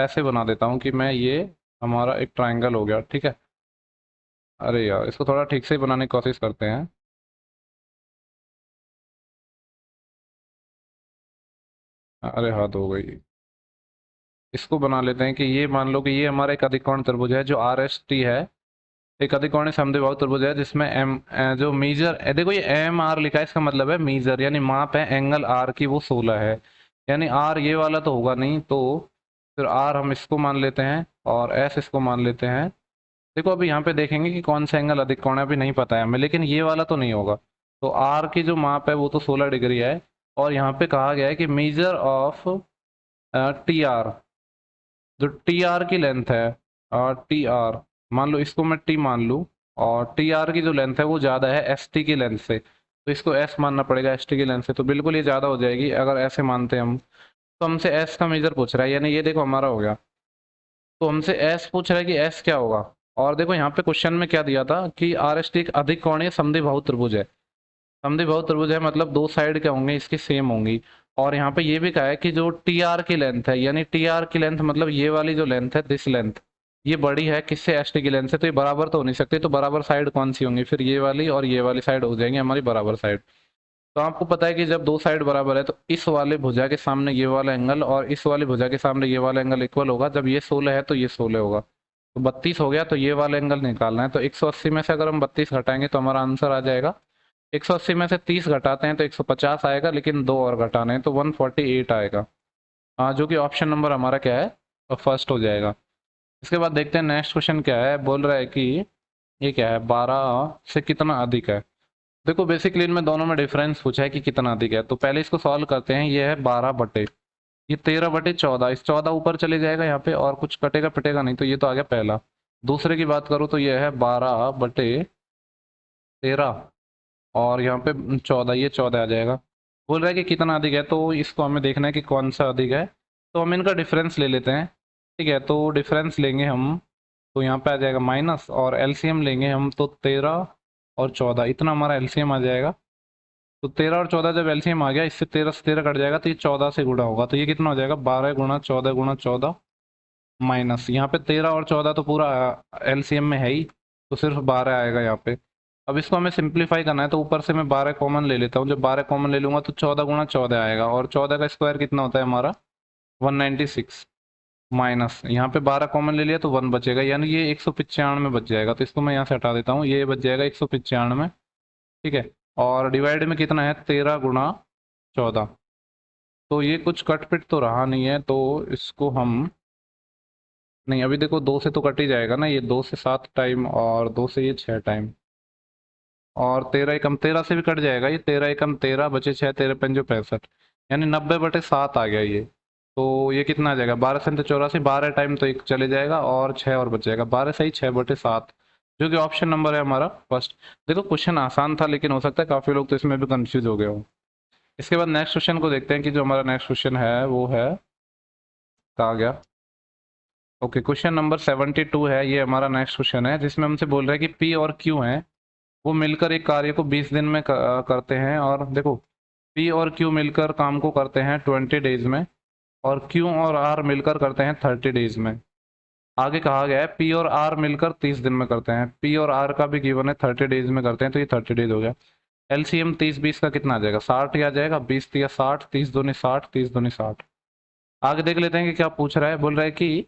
Speaker 1: ऐसे बना देता हूँ कि मैं, ये हमारा एक ट्राइंगल हो गया, ठीक है। अरे यार, इसको थोड़ा ठीक से बनाने की कोशिश करते हैं। अरे हद हो गई। इसको बना लेते हैं कि ये मान लो कि ये हमारा एक अधिकोण त्रिभुज है, जो आर एस टी है, एक अधिकोणीय समद्विबाहु त्रिभुज है, जिसमें एम, जो मीजर, देखो ये एम आर लिखा है, इसका मतलब है मीजर, यानी माप है एंगल आर की, वो 16 है। यानी आर ये वाला तो होगा नहीं, तो फिर आर हम इसको मान लेते हैं और एस इसको मान लेते हैं। देखो अभी यहाँ पे देखेंगे कि कौन सा एंगल अधिक कोण है, अभी नहीं पता है हमें, लेकिन ये वाला तो नहीं होगा। तो आर की जो माप है वो तो 16 डिग्री है, और यहाँ पे कहा गया है कि मेजर ऑफ टी आर, जो टी आर की लेंथ है, टी आर मान लो, इसको मैं टी मान लूँ, और टी आर की जो लेंथ है वो ज़्यादा है एस टी की लेंथ से, तो इसको एस मानना पड़ेगा एस टी की लेंथ से। तो बिल्कुल ये ज़्यादा हो जाएगी अगर ऐसे मानते हैं हम। तो हमसे एस का मेजर पूछ रहा है, यानी ये देखो हमारा हो गया। तो हमसे एस पूछ रहा है कि एस क्या होगा। और देखो यहाँ पे क्वेश्चन में क्या दिया था कि आर एस टी एक अधिक कोणीय समद्विबाहु त्रिभुज है। समद्विबाहु त्रिभुज है मतलब दो साइड क्या होंगे, इसकी सेम होंगी। और यहाँ पे ये भी कहा है कि जो टी आर की लेंथ है, यानी टी आर की लेंथ मतलब ये वाली जो लेंथ है, दिस लेंथ, ये बड़ी है किससे, एस टी की लेंथ से, तो ये बराबर तो हो नहीं सकती। तो बराबर साइड कौन सी होंगी, फिर ये वाली और ये वाली साइड हो जाएंगी हमारी बराबर साइड। तो आपको पता है कि जब दो साइड बराबर है, तो इस वाले भुजा के सामने ये वाला एंगल और इस वाली भुजा के सामने ये वाला एंगल इक्वल होगा। जब ये 16 है तो ये 16 होगा, तो 32 हो गया। तो ये वाला एंगल निकालना है, तो 180 में से अगर हम 32 घटाएंगे तो हमारा आंसर आ जाएगा, 180 में से 30 घटाते हैं तो 150 आएगा, लेकिन दो और घटाने हैं तो 148 आएगा। हाँ, जो कि ऑप्शन नंबर हमारा क्या है, फर्स्ट हो जाएगा। इसके बाद देखते हैं नेक्स्ट क्वेश्चन क्या है। बोल रहा है कि ये क्या है, 12 से कितना अधिक है। देखो बेसिकली इनमें दोनों में डिफरेंस पूछा है कि कितना अधिक है, तो पहले इसको सॉल्व करते हैं। ये है 12 बटे, ये 13 बटे 14, इस 14 ऊपर चले जाएगा यहाँ पे, और कुछ कटेगा पिटेगा नहीं, तो ये तो आ गया पहला। दूसरे की बात करूँ तो ये है 12 बटे 13, और यहाँ पे 14, ये 14 आ जाएगा। बोल रहा है कि कितना अधिक है, तो इसको हमें देखना है कि कौन सा अधिक है। तो हम इनका डिफरेंस ले लेते हैं। ठीक है, तो डिफरेंस लेंगे हम, तो यहाँ पे आ जाएगा माइनस, और एलसीएम लेंगे हम, तो 13 और 14, इतना हमारा एलसीएम आ जाएगा। तो 13 और 14 जब एलसीएम आ गया, इससे 13 से 13 कट जाएगा, तो ये 14 से गुणा होगा, तो ये कितना हो जाएगा, 12 गुणा 14 गुणा 14, माइनस यहाँ पे 13 और 14 तो पूरा एलसीएम में है ही, तो सिर्फ 12 आएगा यहाँ पे। अब इसको हमें सिंप्लीफाई करना है, तो ऊपर से मैं 12 कॉमन ले लेता हूँ। जब 12 कॉमन ले लूंगा तो 14 गुणा 14 आएगा, और 14 का स्क्वायर कितना होता है हमारा, 196, माइनस यहाँ पे 12 कॉमन ले लिया तो 1 बचेगा, यानी ये 195 बच जाएगा। तो इसको मैं यहाँ से हटा देता हूँ, ये बच जाएगा 195। ठीक है, और डिवाइड में कितना है, 13 गुणा 14। तो ये कुछ कट पिट तो रहा नहीं है, तो इसको हम, नहीं अभी देखो 2 से तो कट ही जाएगा ना, ये 2 से 7 टाइम, और 2 से ये 6 टाइम, और 13 एकम 13 से भी कट जाएगा, ये 13 एकम 13 बचे 6, 13 पंजो 65, यानी 90 बटे 7 आ गया ये। तो ये कितना आ जाएगा, 12 से 84, 12 टाइम तो एक चले जाएगा, और 6 और बच जाएगा, 12 सही 6 बटे 7, जो कि ऑप्शन नंबर है हमारा फर्स्ट। देखो क्वेश्चन आसान था, लेकिन हो सकता है काफ़ी लोग तो इसमें भी कंफ्यूज हो गए हो। इसके बाद नेक्स्ट क्वेश्चन को देखते हैं कि जो हमारा नेक्स्ट क्वेश्चन है वो है कहा गया। ओके, क्वेश्चन नंबर 72 है, ये हमारा नेक्स्ट क्वेश्चन है, जिसमें हमसे बोल रहा है कि पी और क्यू हैं, वो मिलकर एक कार्य को 20 दिन में करते हैं। और देखो, पी और क्यू मिलकर काम को करते हैं 20 डेज में, और क्यू और आर मिलकर करते हैं 30 डेज में। आगे कहा गया है पी और आर मिलकर 30 दिन में करते हैं। पी और आर का भी गिवन है 30 डेज में करते हैं, तो ये 30 डेज हो गया। एलसीएम 30-20 का कितना आ जाएगा? 60 ही आ जाएगा। 20 या 60, 30 दूनी 60, 30 दूनी 60। आगे देख लेते हैं कि क्या पूछ रहा है। बोल रहा है कि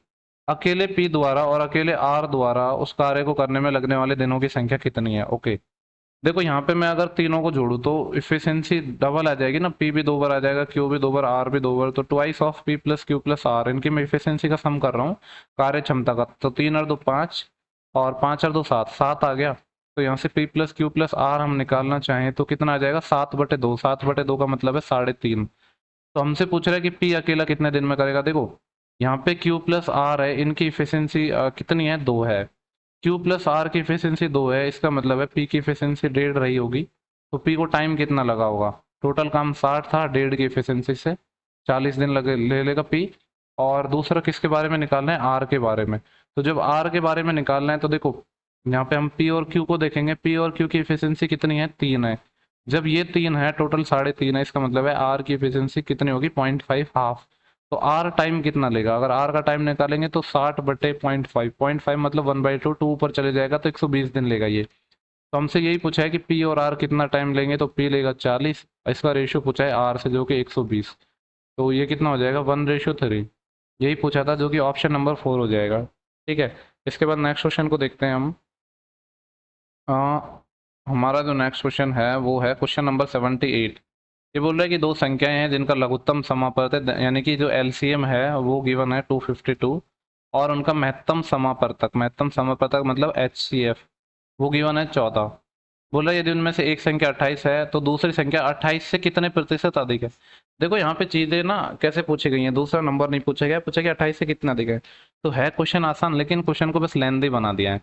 Speaker 1: अकेले पी द्वारा और अकेले आर द्वारा उस कार्य को करने में लगने वाले दिनों की संख्या कितनी है। ओके, देखो यहाँ पे मैं अगर तीनों को जोड़ू तो इफिशियंसी डबल आ जाएगी ना। पी भी 2 बार आ जाएगा, क्यू भी 2 बार, आर भी 2 बार, तो twice of P plus Q plus R. इनकी मैं इफिशियंसी का सम कर रहा हूँ, कार्य क्षमता का। तो 3 और 2 5, और 5 और 2 7, 7 आ गया। तो यहाँ से P plus Q plus R हम निकालना चाहें तो कितना आ जाएगा? 7/2। 7/2 का मतलब है 3.5। तो हमसे पूछ रहा है कि पी अकेला कितने दिन में करेगा। देखो यहाँ पे क्यू प्लस आर है, इनकी इफिशियंसी कितनी है? 2 है। क्यू प्लस आर की इफिशियंसी 2 है, इसका मतलब है पी की इफिशियंसी 1.5 रही होगी। तो पी को टाइम कितना लगा होगा? टोटल काम 60 था, 1.5 की इफिशियंसी से 40 दिन लगे ले लेगा पी। और दूसरा किसके बारे में निकालना है? आर के बारे में। तो जब आर के बारे में निकालना है तो देखो यहाँ पे हम पी और क्यू को देखेंगे। पी और क्यू की इफिशियंसी कितनी है? 3 है। जब ये 3 है, टोटल 3.5 है, इसका मतलब है आर की इफिशियंसी कितनी होगी? 0.5, हाफ। तो आर टाइम कितना लेगा? अगर आर का टाइम निकालेंगे तो 60/0.5, 0.5 मतलब 1/2, 2 ऊपर चले जाएगा तो 120 दिन लेगा ये। तो हमसे यही पूछा है कि पी और आर कितना टाइम लेंगे, तो पी लेगा 40, इसका रेशियो पूछा है आर से जो कि 120। तो ये कितना हो जाएगा? 1:3। यही पूछा था, जो कि ऑप्शन नंबर 4 हो जाएगा। ठीक है, इसके बाद नेक्स्ट क्वेश्चन को देखते हैं हम। अ, हमारा जो नेक्स्ट क्वेश्चन है वो है क्वेश्चन नंबर 78। ये बोल रहा है कि दो संख्याएं हैं जिनका लघुत्तम समापवर्तक यानी कि जो एलसीएम है वो गिवन है 252, और उनका महत्तम समापवर्तक मतलब एचसीएफ वो गिवन है 14। बोल रहा है यदि उनमें से एक संख्या 28 है तो दूसरी संख्या 28 से कितने प्रतिशत अधिक है। देखो यहाँ पे चीजें ना कैसे पूछी गई हैं, दूसरा नंबर नहीं पूछा गया, पूछा गया 28 से कितना अधिक है। तो है क्वेश्चन आसान, लेकिन क्वेश्चन को बस लेंदी बना दिया है।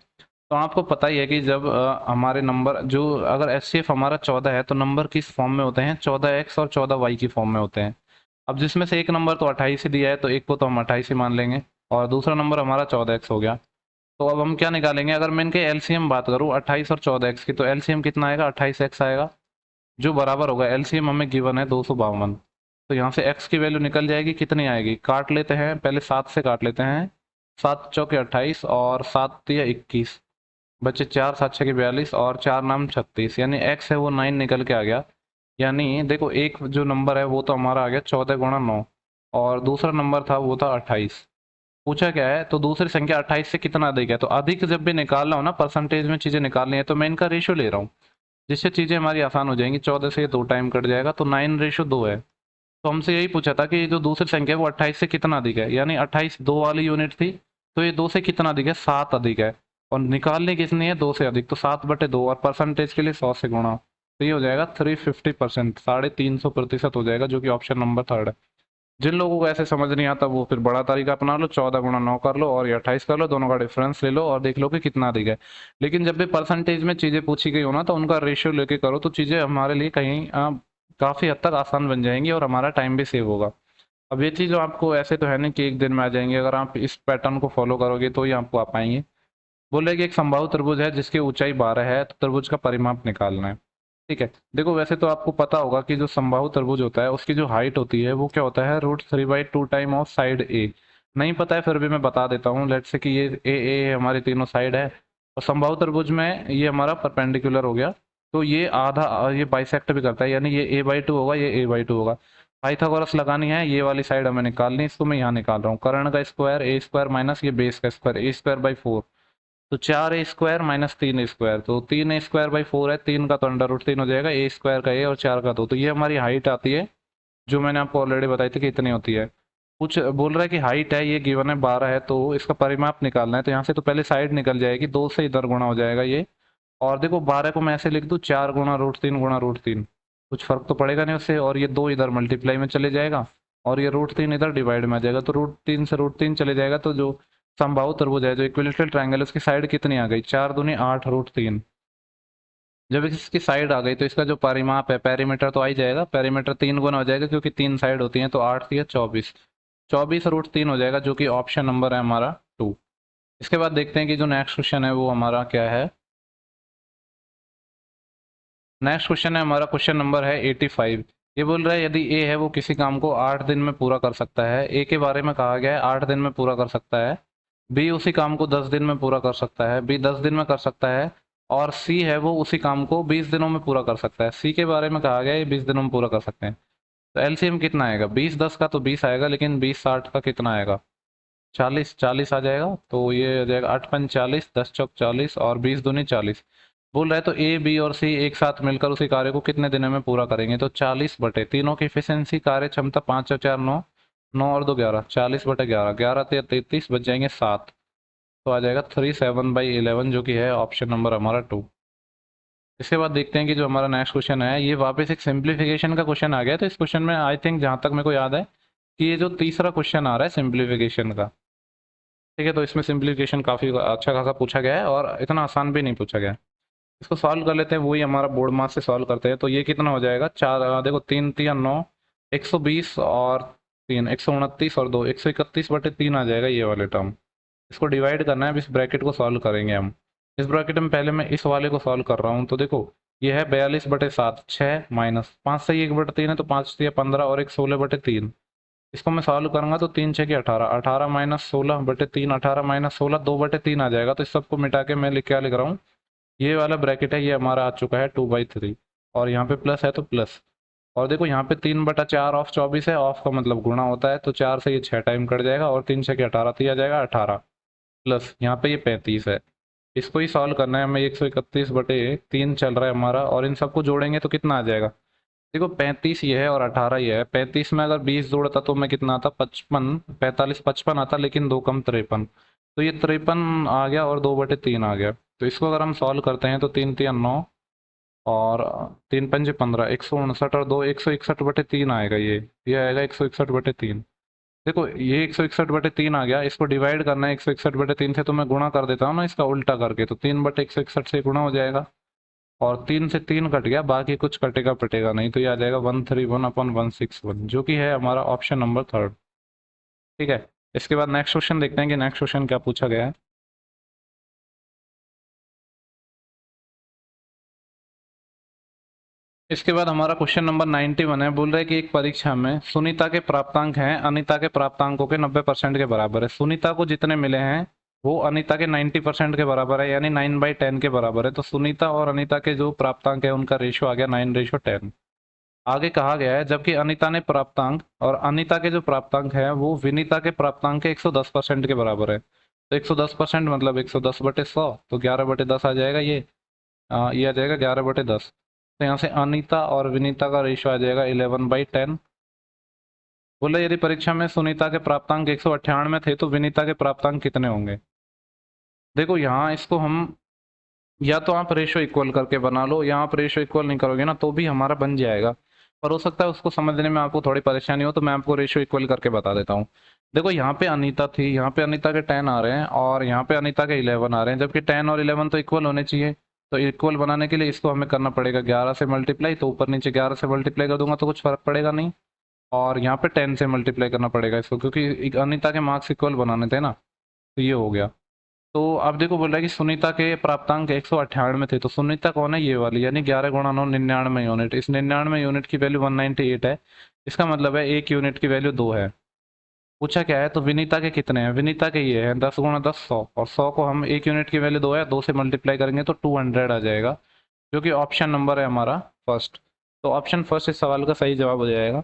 Speaker 1: तो आपको पता ही है कि जब हमारे नंबर जो अगर एचसीएफ हमारा 14 है तो नंबर किस फॉर्म में होते हैं? 14x और 14y की फॉर्म में होते हैं। अब जिसमें से एक नंबर तो 28 ही दिया है, तो एक को तो हम 28 ही मान लेंगे, और दूसरा नंबर हमारा 14x हो गया। तो अब हम क्या निकालेंगे? अगर मैं इनके एलसीएम बात करूँ 28 और 14x की, तो एलसीएम कितना आएगा? 28x आएगा, जो बराबर होगा, एलसीएम हमें गिवन है 252। तो यहाँ से x की वैल्यू निकल जाएगी, कितनी आएगी? काट लेते हैं, पहले 7 से काट लेते हैं। 7 चौके 28 और 7 तिया 21, बचे 4, 7 6 42, और 4 नाम 36, यानी x है वो 9 निकल के आ गया। यानी देखो एक जो नंबर है वो तो हमारा आ गया 14 × 9, और दूसरा नंबर था वो था 28। पूछा क्या है? तो दूसरी संख्या 28 से कितना अधिक है। तो अधिक जब भी निकालना हो ना, परसेंटेज में चीजें निकालनी है, तो मैं इनका रेशियो ले रहा हूँ, जिससे चीजें हमारी आसान हो जाएंगी। 14 से ये 2 टाइम कट जाएगा, तो 9:2 है। तो हमसे यही पूछा था कि जो दूसरी संख्या है वो 28 से कितना अधिक है, यानी 28 2 वाली यूनिट थी, तो ये 2 से कितना अधिक है? 7 अधिक है। और निकालने किसने है? 2 से अधिक, तो 7/2, और परसेंटेज के लिए 100 से गुणा, तो ये हो जाएगा 350%, 350% हो जाएगा, जो कि ऑप्शन नंबर 3 है। जिन लोगों को ऐसे समझ नहीं आता वो फिर बड़ा तरीका अपना लो, 14 × 9 कर लो और ये 28 कर लो, दोनों का डिफरेंस ले लो और देख लो कि कितना अधिक है। लेकिन जब भी परसेंटेज में चीजें पूछी गई हो ना, तो उनका रेशियो लेके करो, तो चीजें हमारे लिए कहीं काफी हद तक आसान बन जाएंगी और हमारा टाइम भी सेव होगा। अब ये चीज आपको ऐसे तो है नहीं कि एक दिन में आ जाएंगे, अगर आप इस पैटर्न को फॉलो करोगे तो ही आपको आ पाएंगे। बोले कि एक समबाहु त्रिभुज है जिसकी ऊंचाई 12 है, तो त्रिभुज का परिमाप निकालना है। ठीक है, देखो वैसे तो आपको पता होगा कि जो समबाहु त्रिभुज होता है उसकी जो हाइट होती है वो क्या होता है? √3/2 टाइम ऑफ साइड ए। नहीं पता है फिर भी मैं बता देता हूँ। लेट्स से कि ये ए हमारी तीनों साइड है, और समबाहु त्रिभुज में ये हमारा परपेंडिकुलर हो गया, तो ये आधा ये बाइसेक्ट भी करता है, यानी ये a/2 होगा, ये a/2 होगा। पाइथागोरस लगानी है, ये वाली साइड हमें निकालनी है, इसको मैं यहाँ निकाल रहा हूँ। कर्ण का स्क्वायर a² माइनस ये बेस का स्क्वायर a²/4, तो 4a² माइनस 3a², तो 3a²/4 है, 3 का तो √3 हो जाएगा, a² का a और 4 का 2, तो ये हमारी हाइट आती है, जो मैंने आपको ऑलरेडी बताई थी कि इतनी होती है। कुछ बोल रहा है कि हाइट है, ये गिवन है 12 है, तो इसका परिमाप निकालना है। तो यहाँ से तो पहले साइड निकल जाएगी, 2 से इधर गुणा हो जाएगा ये। और देखो 12 को मैं ऐसे लिख दूँ, 4 × √3 कुछ फर्क तो पड़ेगा नहीं उससे, और ये 2 इधर मल्टीप्लाई में चले जाएगा, और ये √3 इधर डिवाइड में आ जाएगा, तो √3 से √3 चले जाएगा। तो जो समबाहु त्रिभुज है, जो इक्विलेटरल ट्रायंगल है, उसकी साइड कितनी आ गई? 4 दूनी 8 √3। जब इसकी साइड आ गई तो इसका जो परिमाप है, पेरीमीटर तो आ ही जाएगा, पेरीमीटर 3 गुना हो जाएगा, क्योंकि 3 साइड होती हैं, तो 8 3 24। 24√3 हो जाएगा, जो कि ऑप्शन नंबर है हमारा 2। इसके बाद देखते हैं कि जो नेक्स्ट क्वेश्चन है वो हमारा क्या है। नेक्स्ट क्वेश्चन है हमारा, क्वेश्चन नंबर है 85। ये बोल रहा है यदि ए है वो किसी काम को 8 दिन में पूरा कर सकता है। ए के बारे में कहा गया है 8 दिन में पूरा कर सकता है। बी उसी काम को 10 दिन में पूरा कर सकता है, बी 10 दिन में कर सकता है। और सी है वो उसी काम को 20 दिनों में पूरा कर सकता है। सी के बारे में कहा गया है ये 20 दिनों में पूरा कर सकते हैं। तो एलसीएम कितना आएगा, 20 10 का तो 20 आएगा, लेकिन 20 60 का कितना आएगा, 40 40 आ जाएगा। तो ये आ जाएगा 8 5 40, 10 चौक 40 और 20 दूनी 40। बोल रहा है तो ए बी और सी एक साथ मिलकर उसी कार्य को कितने दिनों में पूरा करेंगे। तो 40 बटे तीनों की इफिशियंसी कार्य क्षमता 5 और 4 9, 9 और 2 11, 40 बटे 11, 11 33 बच जाएंगे 7। तो आ जाएगा 37/11, जो कि है ऑप्शन नंबर हमारा 2। इसके बाद देखते हैं कि जो हमारा नेक्स्ट क्वेश्चन है ये वापस एक सिंप्लीफिकेशन का क्वेश्चन आ गया। तो इस क्वेश्चन में आई थिंक जहां तक मेरे को याद है कि ये जो तीसरा क्वेश्चन आ रहा है सिंप्लीफिकेशन का, ठीक है, तो इसमें सिंप्लीफिकेशन काफ़ी अच्छा खासा पूछा गया है और इतना आसान भी नहीं पूछा गया है। इसको सॉल्व कर लेते हैं, वही हमारा बोर्ड मास से सॉल्व करते हैं। तो ये कितना हो जाएगा, चार देखो 3 3 9, 120 और 3 129 और 2 131/3 आ जाएगा ये वाले टर्म। इसको डिवाइड करना है, अब इस ब्रैकेट को सॉल्व करेंगे हम। इस ब्रैकेट में पहले मैं इस वाले को सॉल्व कर रहा हूँ। तो देखो ये है 42/7, 6 माइनस 5 से 1/3 है तो 5 से 15 और एक 16/3। इसको मैं सॉल्व करूंगा तो 3 6 18, 18 माइनस 16/3, 18 माइनस 16 2/3 आ जाएगा। तो इस सबको मिटा के मैं क्या लिख रहा हूँ, ये वाला ब्रैकेट है ये हमारा आ चुका है 2/3, और यहाँ पे प्लस है तो प्लस। और देखो यहाँ पे 3/4 ऑफ 24 है, ऑफ का मतलब गुणा होता है, तो 4 से ये 6 टाइम कट जाएगा और 3 6 18 तो ये आ जाएगा 18, प्लस यहाँ पे ये 35 है। इसको ही सॉल्व करना है हमें। 131/3 चल रहा है हमारा, और इन सबको जोड़ेंगे तो कितना आ जाएगा। देखो 35 ये है और 18 ये है। 35 में अगर 20 जोड़ता तो मैं कितना आता, 55, 45 55 आता, लेकिन 2 कम 53, तो ये 53 आ गया और 2/3 आ गया। तो इसको अगर हम सॉल्व करते हैं तो 3 3 9 और 3 5 15, 159 और 2 161/3 आएगा। ये आएगा 161/3। देखो ये 161/3 आ गया, इसको डिवाइड करना है 161/3 से, तो मैं गुणा कर देता हूँ ना इसका उल्टा करके, तो 3/161 से गुणा हो जाएगा और 3 से 3 कट गया, बाकी कुछ कटेगा पटेगा नहीं, तो ये आ जाएगा 131/161, जो कि है हमारा ऑप्शन नंबर 3। ठीक है, इसके बाद नेक्स्ट क्वेश्चन देखते हैं कि नेक्स्ट क्वेश्चन क्या पूछा गया है। इसके बाद हमारा क्वेश्चन नंबर 91 है। बोल रहा है कि एक परीक्षा में सुनीता के प्राप्तांक हैं अनीता के प्राप्तांकों के 90% के बराबर है। सुनीता को जितने मिले हैं वो अनीता के 90% के बराबर है, यानी 9/10 के बराबर है। तो सुनीता और अनीता के जो प्राप्तांक है उनका रेशियो आ गया 9:10। आगे कहा गया है जबकि अनीता ने प्राप्तांक और अनीता के जो प्राप्तांक है वो विनीता के प्राप्तांक के 110% के बराबर है। तो 110% मतलब 110/100, तो 11/10 आ जाएगा ये आ जाएगा 11/10। तो यहाँ से अनीता और विनीता का रेशियो आ जाएगा 11/10। बोले यदि परीक्षा में सुनीता के प्राप्तांक 198 थे तो विनीता के प्राप्तांक कितने होंगे। देखो यहाँ इसको हम या तो आप रेशो इक्वल करके बना लो, या आप रेशो इक्वल नहीं करोगे ना तो भी हमारा बन जाएगा, पर हो सकता है उसको समझने में आपको थोड़ी परेशानी हो, तो मैं आपको रेशो इक्वल करके बता देता हूँ। देखो यहाँ पे अनीता थी, यहाँ पे अनीता के 10 आ रहे हैं और यहाँ पे अनीता के 11 आ रहे हैं, जबकि 10 और 11 तो इक्वल होने चाहिए। तो इक्वल बनाने के लिए इसको हमें करना पड़ेगा 11 से मल्टीप्लाई, तो ऊपर नीचे 11 से मल्टीप्लाई कर दूंगा तो कुछ फर्क पड़ेगा नहीं। और यहाँ पे 10 से मल्टीप्लाई करना पड़ेगा इसको, क्योंकि अनीता के मार्क्स इक्वल बनाने थे ना। तो ये हो गया। तो आप देखो बोल रहा है कि सुनीता के प्राप्तांक 198 थे, तो सुनीता कौन है, ये वाली, यानी 11 × 9 99 यूनिट। इस 99 यूनिट की वैल्यू 198 है, इसका मतलब है एक यूनिट की वैल्यू 2 है। पूछा क्या है, तो विनीता के कितने हैं, विनीता के ये है 10 × 10 100, और 100 को हम एक यूनिट की वैल्यू 2 है, 2 से मल्टीप्लाई करेंगे तो 200 आ जाएगा, जो कि ऑप्शन नंबर है हमारा फर्स्ट। तो ऑप्शन फर्स्ट इस सवाल का सही जवाब हो जाएगा।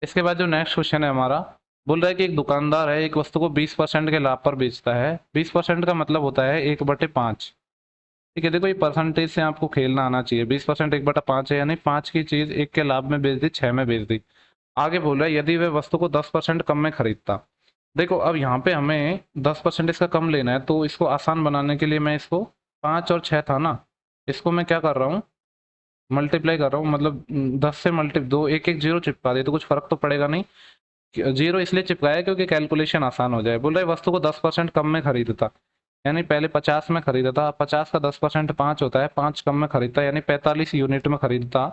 Speaker 1: इसके बाद जो नेक्स्ट क्वेश्चन है हमारा, बोल रहा है कि एक दुकानदार है एक वस्तु को 20% के लाभ पर बेचता है। 20% का मतलब होता है 1/5। ठीक है, देखो ये परसेंटेज से आपको खेलना आना चाहिए। 20% 1/5 है, यानी 5 की चीज 1 के लाभ में बेच दी, 6 में बेच दी। आगे बोल रहा है यदि वह वस्तु को 10% कम में खरीदता। देखो अब यहाँ पे हमें 10% इसका कम लेना है, तो इसको आसान बनाने के लिए मैं इसको 5 और 6 था ना, इसको मैं क्या कर रहा हूँ, मल्टीप्लाई कर रहा हूँ, मतलब 10 से मल्टी दो एक एक जीरो चिपका दे तो कुछ फर्क तो पड़ेगा नहीं। जीरो इसलिए चिपकाया क्योंकि कैलकुलेशन आसान हो जाए। बोल रहे वस्तु को 10% कम में खरीदता, यानी पहले 50 में खरीदा था, 50 का 10% 5 होता है, 5 कम में खरीदता यानी 45 यूनिट में खरीदता,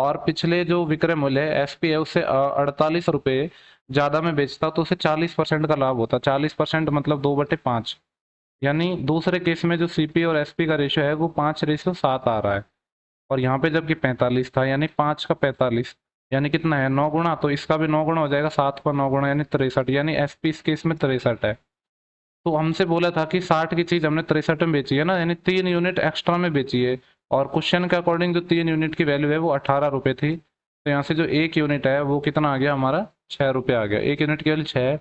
Speaker 1: और पिछले जो विक्रय मूल्य है एसपी है उससे 48 रुपये ज़्यादा में बेचता तो उसे 40% का लाभ होता। 40% मतलब 2/5। यानी दूसरे केस में जो सीपी और एसपी का रेशियो है वो 5:7 आ रहा है, और यहाँ पे जबकि 45 था, यानी 5 का 45 यानी कितना है 9 गुना, तो इसका भी 9 गुना हो जाएगा, 7 का 9 गुना यानी 63, यानी एसपी इस केस में 63 है। तो हमसे बोला था कि 60 की चीज हमने 63 में बेची है ना, यानी 3 यूनिट एक्स्ट्रा में बेची है, और क्वेश्चन के अकॉर्डिंग जो 3 यूनिट की वैल्यू है वो 18 रुपये थी। तो यहाँ से जो 1 यूनिट है वो कितना आ गया हमारा, 6 रुपये आ गया। 1 यूनिट की वैल्यू 6।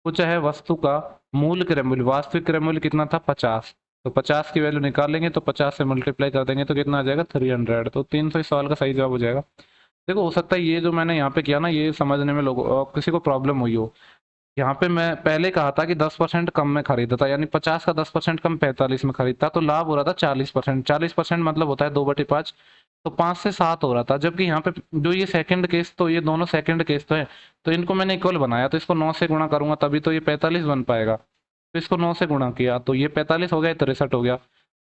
Speaker 1: पूछा है वस्तु का मूल क्रय मूल्य, वास्तविक क्रय मूल्य कितना था 50, तो 50 की वैल्यू निकालेंगे तो 50 से मल्टीप्लाई कर देंगे तो कितना आ जाएगा 300। तो 300 इस सवाल का सही जवाब हो जाएगा। देखो हो सकता है ये जो मैंने यहाँ पे किया ना ये समझने में लोगों किसी को प्रॉब्लम हुई हो। यहाँ पे मैं पहले कहा था कि 10% कम में खरीदा था, यानी 50 का 10% कम 45 में खरीदता तो लाभ हो रहा था 40%। 40% मतलब होता है 2/5, तो 5 से 7 हो रहा था। जबकि यहाँ पे जो ये सेकंड केस, तो ये दोनों सेकंड केस तो है, तो इनको मैंने इक्वल बनाया, तो इसको 9 से गुणा करूंगा तभी तो ये 45 बन पाएगा। तो इसको 9 से गुणा किया तो ये 45 हो गया, 63 हो गया।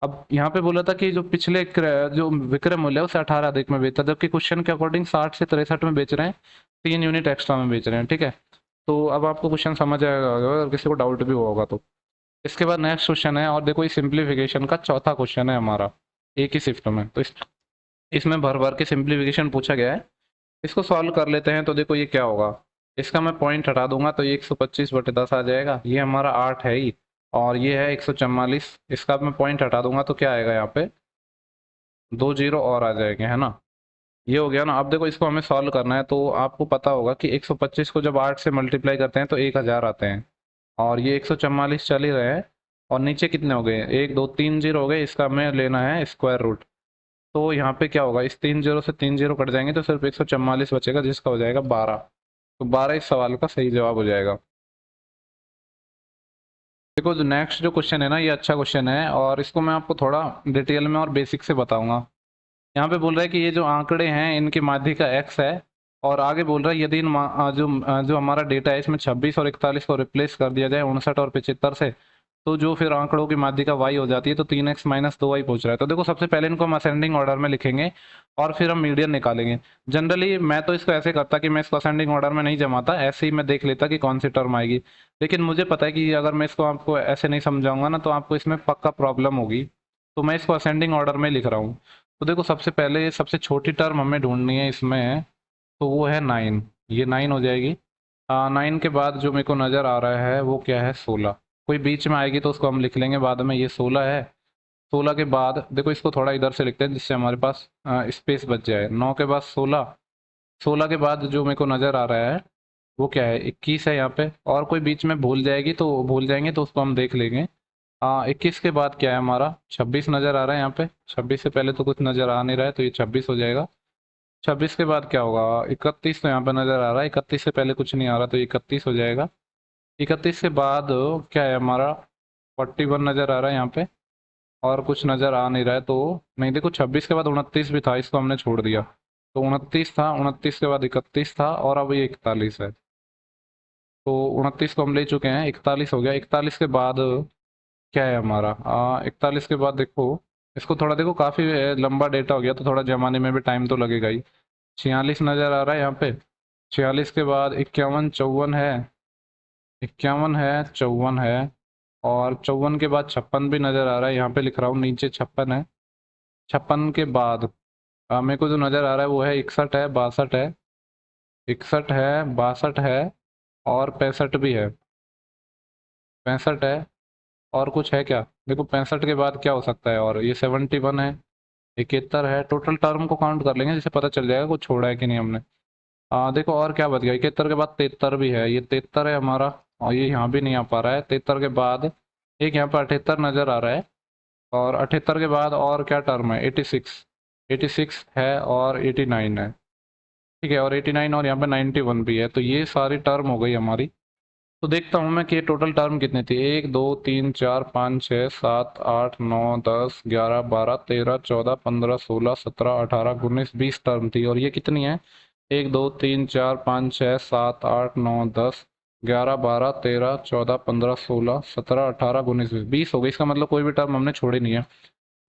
Speaker 1: अब यहाँ पे बोला था कि जो पिछले जो विक्रय मूल्य है उसे 18 अधिक में बेचता, जबकि क्वेश्चन के अकॉर्डिंग 60 से 63 में बेच रहे हैं, 3 यूनिट एक्स्ट्रा में बेच रहे हैं। ठीक है, तो अब आपको क्वेश्चन समझ आएगा अगर किसी को डाउट भी होगा तो। इसके बाद नेक्स्ट क्वेश्चन है, और देखो ये सिंप्लीफिकेशन का चौथा क्वेश्चन है हमारा एक ही शिफ्ट में, तो इसमें भर भर के सिंप्लीफिकेशन पूछा गया है। इसको सॉल्व कर लेते हैं। तो देखो ये क्या होगा, इसका मैं पॉइंट हटा दूंगा तो ये 125/10 आ जाएगा, ये हमारा 8 है ही, और ये है 144, इसका मैं पॉइंट हटा दूंगा तो क्या आएगा यहाँ पे 2 जीरो और आ जाएंगे, है ना। ये हो गया ना। अब देखो इसको हमें सॉल्व करना है, तो आपको पता होगा कि 125 को जब 8 से मल्टीप्लाई करते हैं तो 1000 आते हैं, और ये 144 चल ही रहे हैं, और नीचे कितने हो गए 1 2 3 जीरो हो गए, इसका हमें लेना है स्क्वायर रूट। तो यहाँ पे क्या होगा, इस 3 जीरो से 3 जीरो कट जाएंगे तो सिर्फ 144 बचेगा, जिसका हो जाएगा 12। तो 12 इस सवाल का सही जवाब हो जाएगा। देखो जो नेक्स्ट जो क्वेश्चन है ना ये अच्छा क्वेश्चन है, और इसको मैं आपको थोड़ा डिटेल में और बेसिक से बताऊंगा। यहाँ पे बोल रहा है कि ये जो आंकड़े हैं इनकी माध्यिका एक्स है, और आगे बोल रहा है यदि जो हमारा डेटा है इसमें 26 और 41 को रिप्लेस कर दिया जाए 59 और 75 से, तो जो फिर आंकड़ों की माध्यिका y हो जाती है, तो 3x - 2y पूछ रहा है। तो देखो सबसे पहले इनको हम असेंडिंग ऑर्डर में लिखेंगे, और फिर हम मीडियन निकालेंगे। जनरली मैं तो इसको ऐसे करता कि मैं इसको असेंडिंग ऑर्डर में नहीं जमाता, ऐसे ही मैं देख लेता कि कौन सी टर्म आएगी। लेकिन मुझे पता है कि अगर मैं इसको आपको ऐसे नहीं समझाऊंगा ना तो आपको इसमें पक्का प्रॉब्लम होगी, तो मैं इसको असेंडिंग ऑर्डर में लिख रहा हूँ। तो देखो सबसे पहले सबसे छोटी टर्म हमें ढूंढनी है इसमें, तो वो है 9, ये 9 हो जाएगी। 9 के बाद जो मेरे को नज़र आ रहा है वो क्या है 16, कोई बीच में आएगी तो उसको हम लिख लेंगे बाद में, ये 16 है। 16 के बाद देखो इसको थोड़ा इधर से लिखते हैं जिससे हमारे पास स्पेस बच जाए। 9 के बाद 16, 16 के बाद जो मेरे को नज़र आ रहा है वो क्या है 21 है यहाँ पे, और कोई बीच में भूल जाएगी तो भूल जाएंगे तो उसको हम देख लेंगे। 21 के बाद क्या है हमारा 26 नज़र आ रहा है यहाँ पे, 26 से पहले तो कुछ नज़र आ नहीं रहा है तो ये 26 हो जाएगा। 26 के बाद क्या होगा 31 तो यहाँ पे नज़र आ रहा है, 31 से पहले कुछ नहीं आ रहा तो 31 हो जाएगा। 31 के बाद क्या है हमारा 41 नज़र आ रहा है यहाँ पे, और कुछ नज़र आ नहीं रहा है तो नहीं। देखो 26 के बाद 29 भी था, इसको हमने छोड़ दिया, तो 29 था, 29 के बाद 31 था, और अब ये 41 है। तो 29 को हम ले चुके हैं, 41 हो गया। 41 के बाद क्या है हमारा 41 के बाद देखो इसको थोड़ा देखो, काफ़ी लंबा डेटा हो गया तो थोड़ा जमाने में भी टाइम तो लगेगा ही। 46 नज़र आ रहा है यहाँ पे, 46 के बाद 51 54 है, 51 है 54 है, और 54 के बाद 56 भी नज़र आ रहा है, यहाँ पे लिख रहा हूँ नीचे 56 है। 56 के बाद मेरे को जो नज़र आ रहा है वो है 61 है 62 है, 61 है 62 है, और 65 भी है, 65 है, और कुछ है क्या। देखो 65 के बाद क्या हो सकता है, और ये 71 है, 71 है। टोटल टर्म को काउंट कर लेंगे जिससे पता चल जाएगा कुछ छोड़ा है कि नहीं हमने। देखो और क्या बच गया, 71 के बाद 73 भी है, ये 73 है हमारा, और ये यहाँ भी नहीं आ पा रहा है। 73 के बाद एक यहाँ पर 78 नज़र आ रहा है, और 78 के बाद और क्या टर्म है 86, 86 है, और 89 है। ठीक है, और 89 और यहाँ पे 91 भी है, तो ये सारी टर्म हो गई हमारी। तो देखता हूँ मैं कि टोटल टर्म कितनी थी, 1 2 3 4 5 6 7 8 9 10 11 12 13 14 15 16 17 18 19 20 टर्म थी, और ये कितनी है 1 2 3 4 5 6 7 8 9 10 11 12 13 14 15 16 17 18 19 20 20 हो गई। इसका मतलब कोई भी टर्म हमने छोड़ी नहीं है।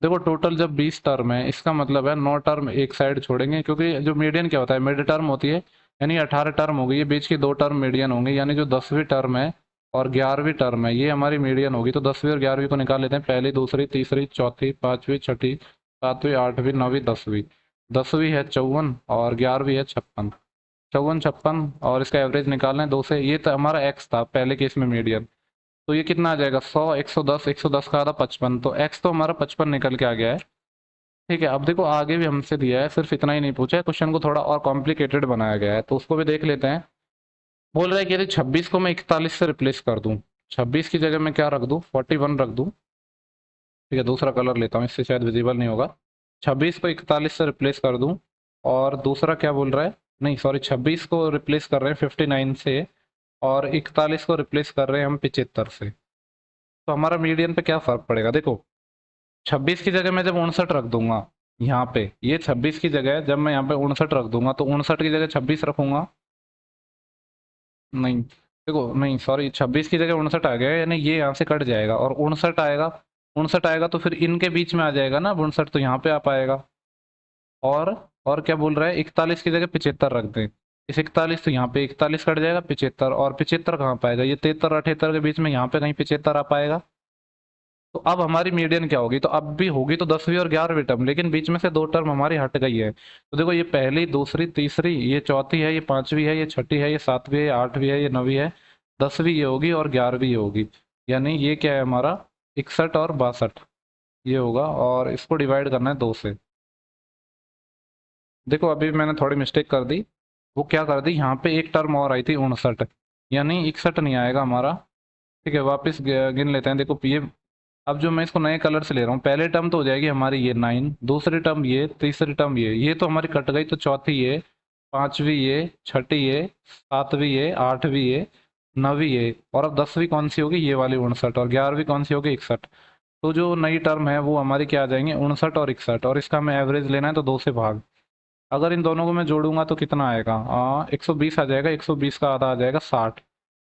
Speaker 1: देखो टोटल जब 20 टर्म है इसका मतलब है 9 टर्म एक साइड छोड़ेंगे, क्योंकि जो मीडियन क्या होता है, मिड टर्म होती है, यानी 18 टर्म होगी, ये बीच की 2 टर्म मीडियन होंगे, यानी जो 10वीं टर्म है और 11वीं टर्म है ये हमारी मीडियन होगी। तो 10वीं और 11वीं को निकाल लेते हैं, पहली, दूसरी, तीसरी, चौथी, पांचवी, छठी, सातवीं, आठवीं, नौवीं, 10वीं। 10वीं है 54 और 11वीं है 56। 54, 56 और इसका एवरेज निकालना है 2 से। ये तो हमारा एक्स था पहले केस में मीडियन, तो ये कितना आ जाएगा 100, 110, 110 का आधा 55, तो एक्स तो हमारा 55 निकल के आ गया है। ठीक है, अब देखो आगे भी हमसे दिया है, सिर्फ इतना ही नहीं पूछा है, क्वेश्चन को थोड़ा और कॉम्प्लिकेटेड बनाया गया है, तो उसको भी देख लेते हैं। बोल रहा है कि यदि 26 को मैं 41 से रिप्लेस कर दूं, 26 की जगह मैं क्या रख दूं, 41 रख दूं। ठीक है, दूसरा कलर लेता हूँ, इससे शायद विजिबल नहीं होगा। 26 को 41 से रिप्लेस कर दूं, और दूसरा क्या बोल रहा है, नहीं सॉरी, 26 को रिप्लेस कर रहे हैं 59 से, और 41 को रिप्लेस कर रहे हैं हम 75 से। तो हमारा मीडियन पे क्या फर्क पड़ेगा, देखो 26 की जगह मैं जब 59 रख दूंगा यहाँ पे, ये 26 की जगह जब मैं यहाँ पे 59 रख दूंगा, तो 59 की जगह 26 रखूंगा, नहीं देखो, नहीं सॉरी, 26 की जगह 59 आ गया, यानी ये यहाँ से कट जाएगा और 59 आएगा। 59 आएगा तो फिर इनके बीच में आ जाएगा ना 59, तो यहाँ पे आ पाएगा। और और क्या बोल रहा है, 41 की जगह 75 रख दें, इस 41 तो यहाँ पे 41 कट जाएगा, 75, और 75 कहाँ पाएगा, ये 73 78 के बीच में यहाँ पे कहीं 75 आ पाएगा। तो अब हमारी मीडियन क्या होगी, तो अब भी होगी तो 10वीं और 11वीं टर्म, लेकिन बीच में से 2 टर्म हमारी हट गई है। तो देखो ये पहली, दूसरी, तीसरी, ये चौथी है, ये पांचवी है, ये छठी है, ये सातवीं है, ये आठवीं है, ये नवीं है, 10वीं ये होगी और 11वीं ये होगी। यानी ये क्या है हमारा 61 और 62 ये होगा, और इसको डिवाइड करना है 2 से। देखो अभी मैंने थोड़ी मिस्टेक कर दी, वो क्या कर दी, यहाँ पे एक टर्म और आई थी 59, यानी 61 नहीं आएगा हमारा। ठीक है, वापस गिन लेते हैं, देखो ये अब जो मैं इसको नए कलर से ले रहा हूँ, पहले टर्म तो हो जाएगी हमारी ये 9, दूसरी टर्म ये, तीसरी टर्म ये तो हमारी कट गई, तो चौथी ये, पांचवी ये, छठी ये, सातवीं ये, आठवीं ये, नवीं ये, और अब 10वीं कौन सी होगी, ये वाली 59, और 11वीं कौन सी होगी 61। तो जो नई टर्म है वो हमारी क्या आ जाएंगे 59 और 61, और इसका हमें एवरेज लेना है तो 2 से भाग। अगर इन दोनों को मैं जोड़ूंगा तो कितना आएगा, 120 आ जाएगा, 120 का आधा आ जाएगा 60।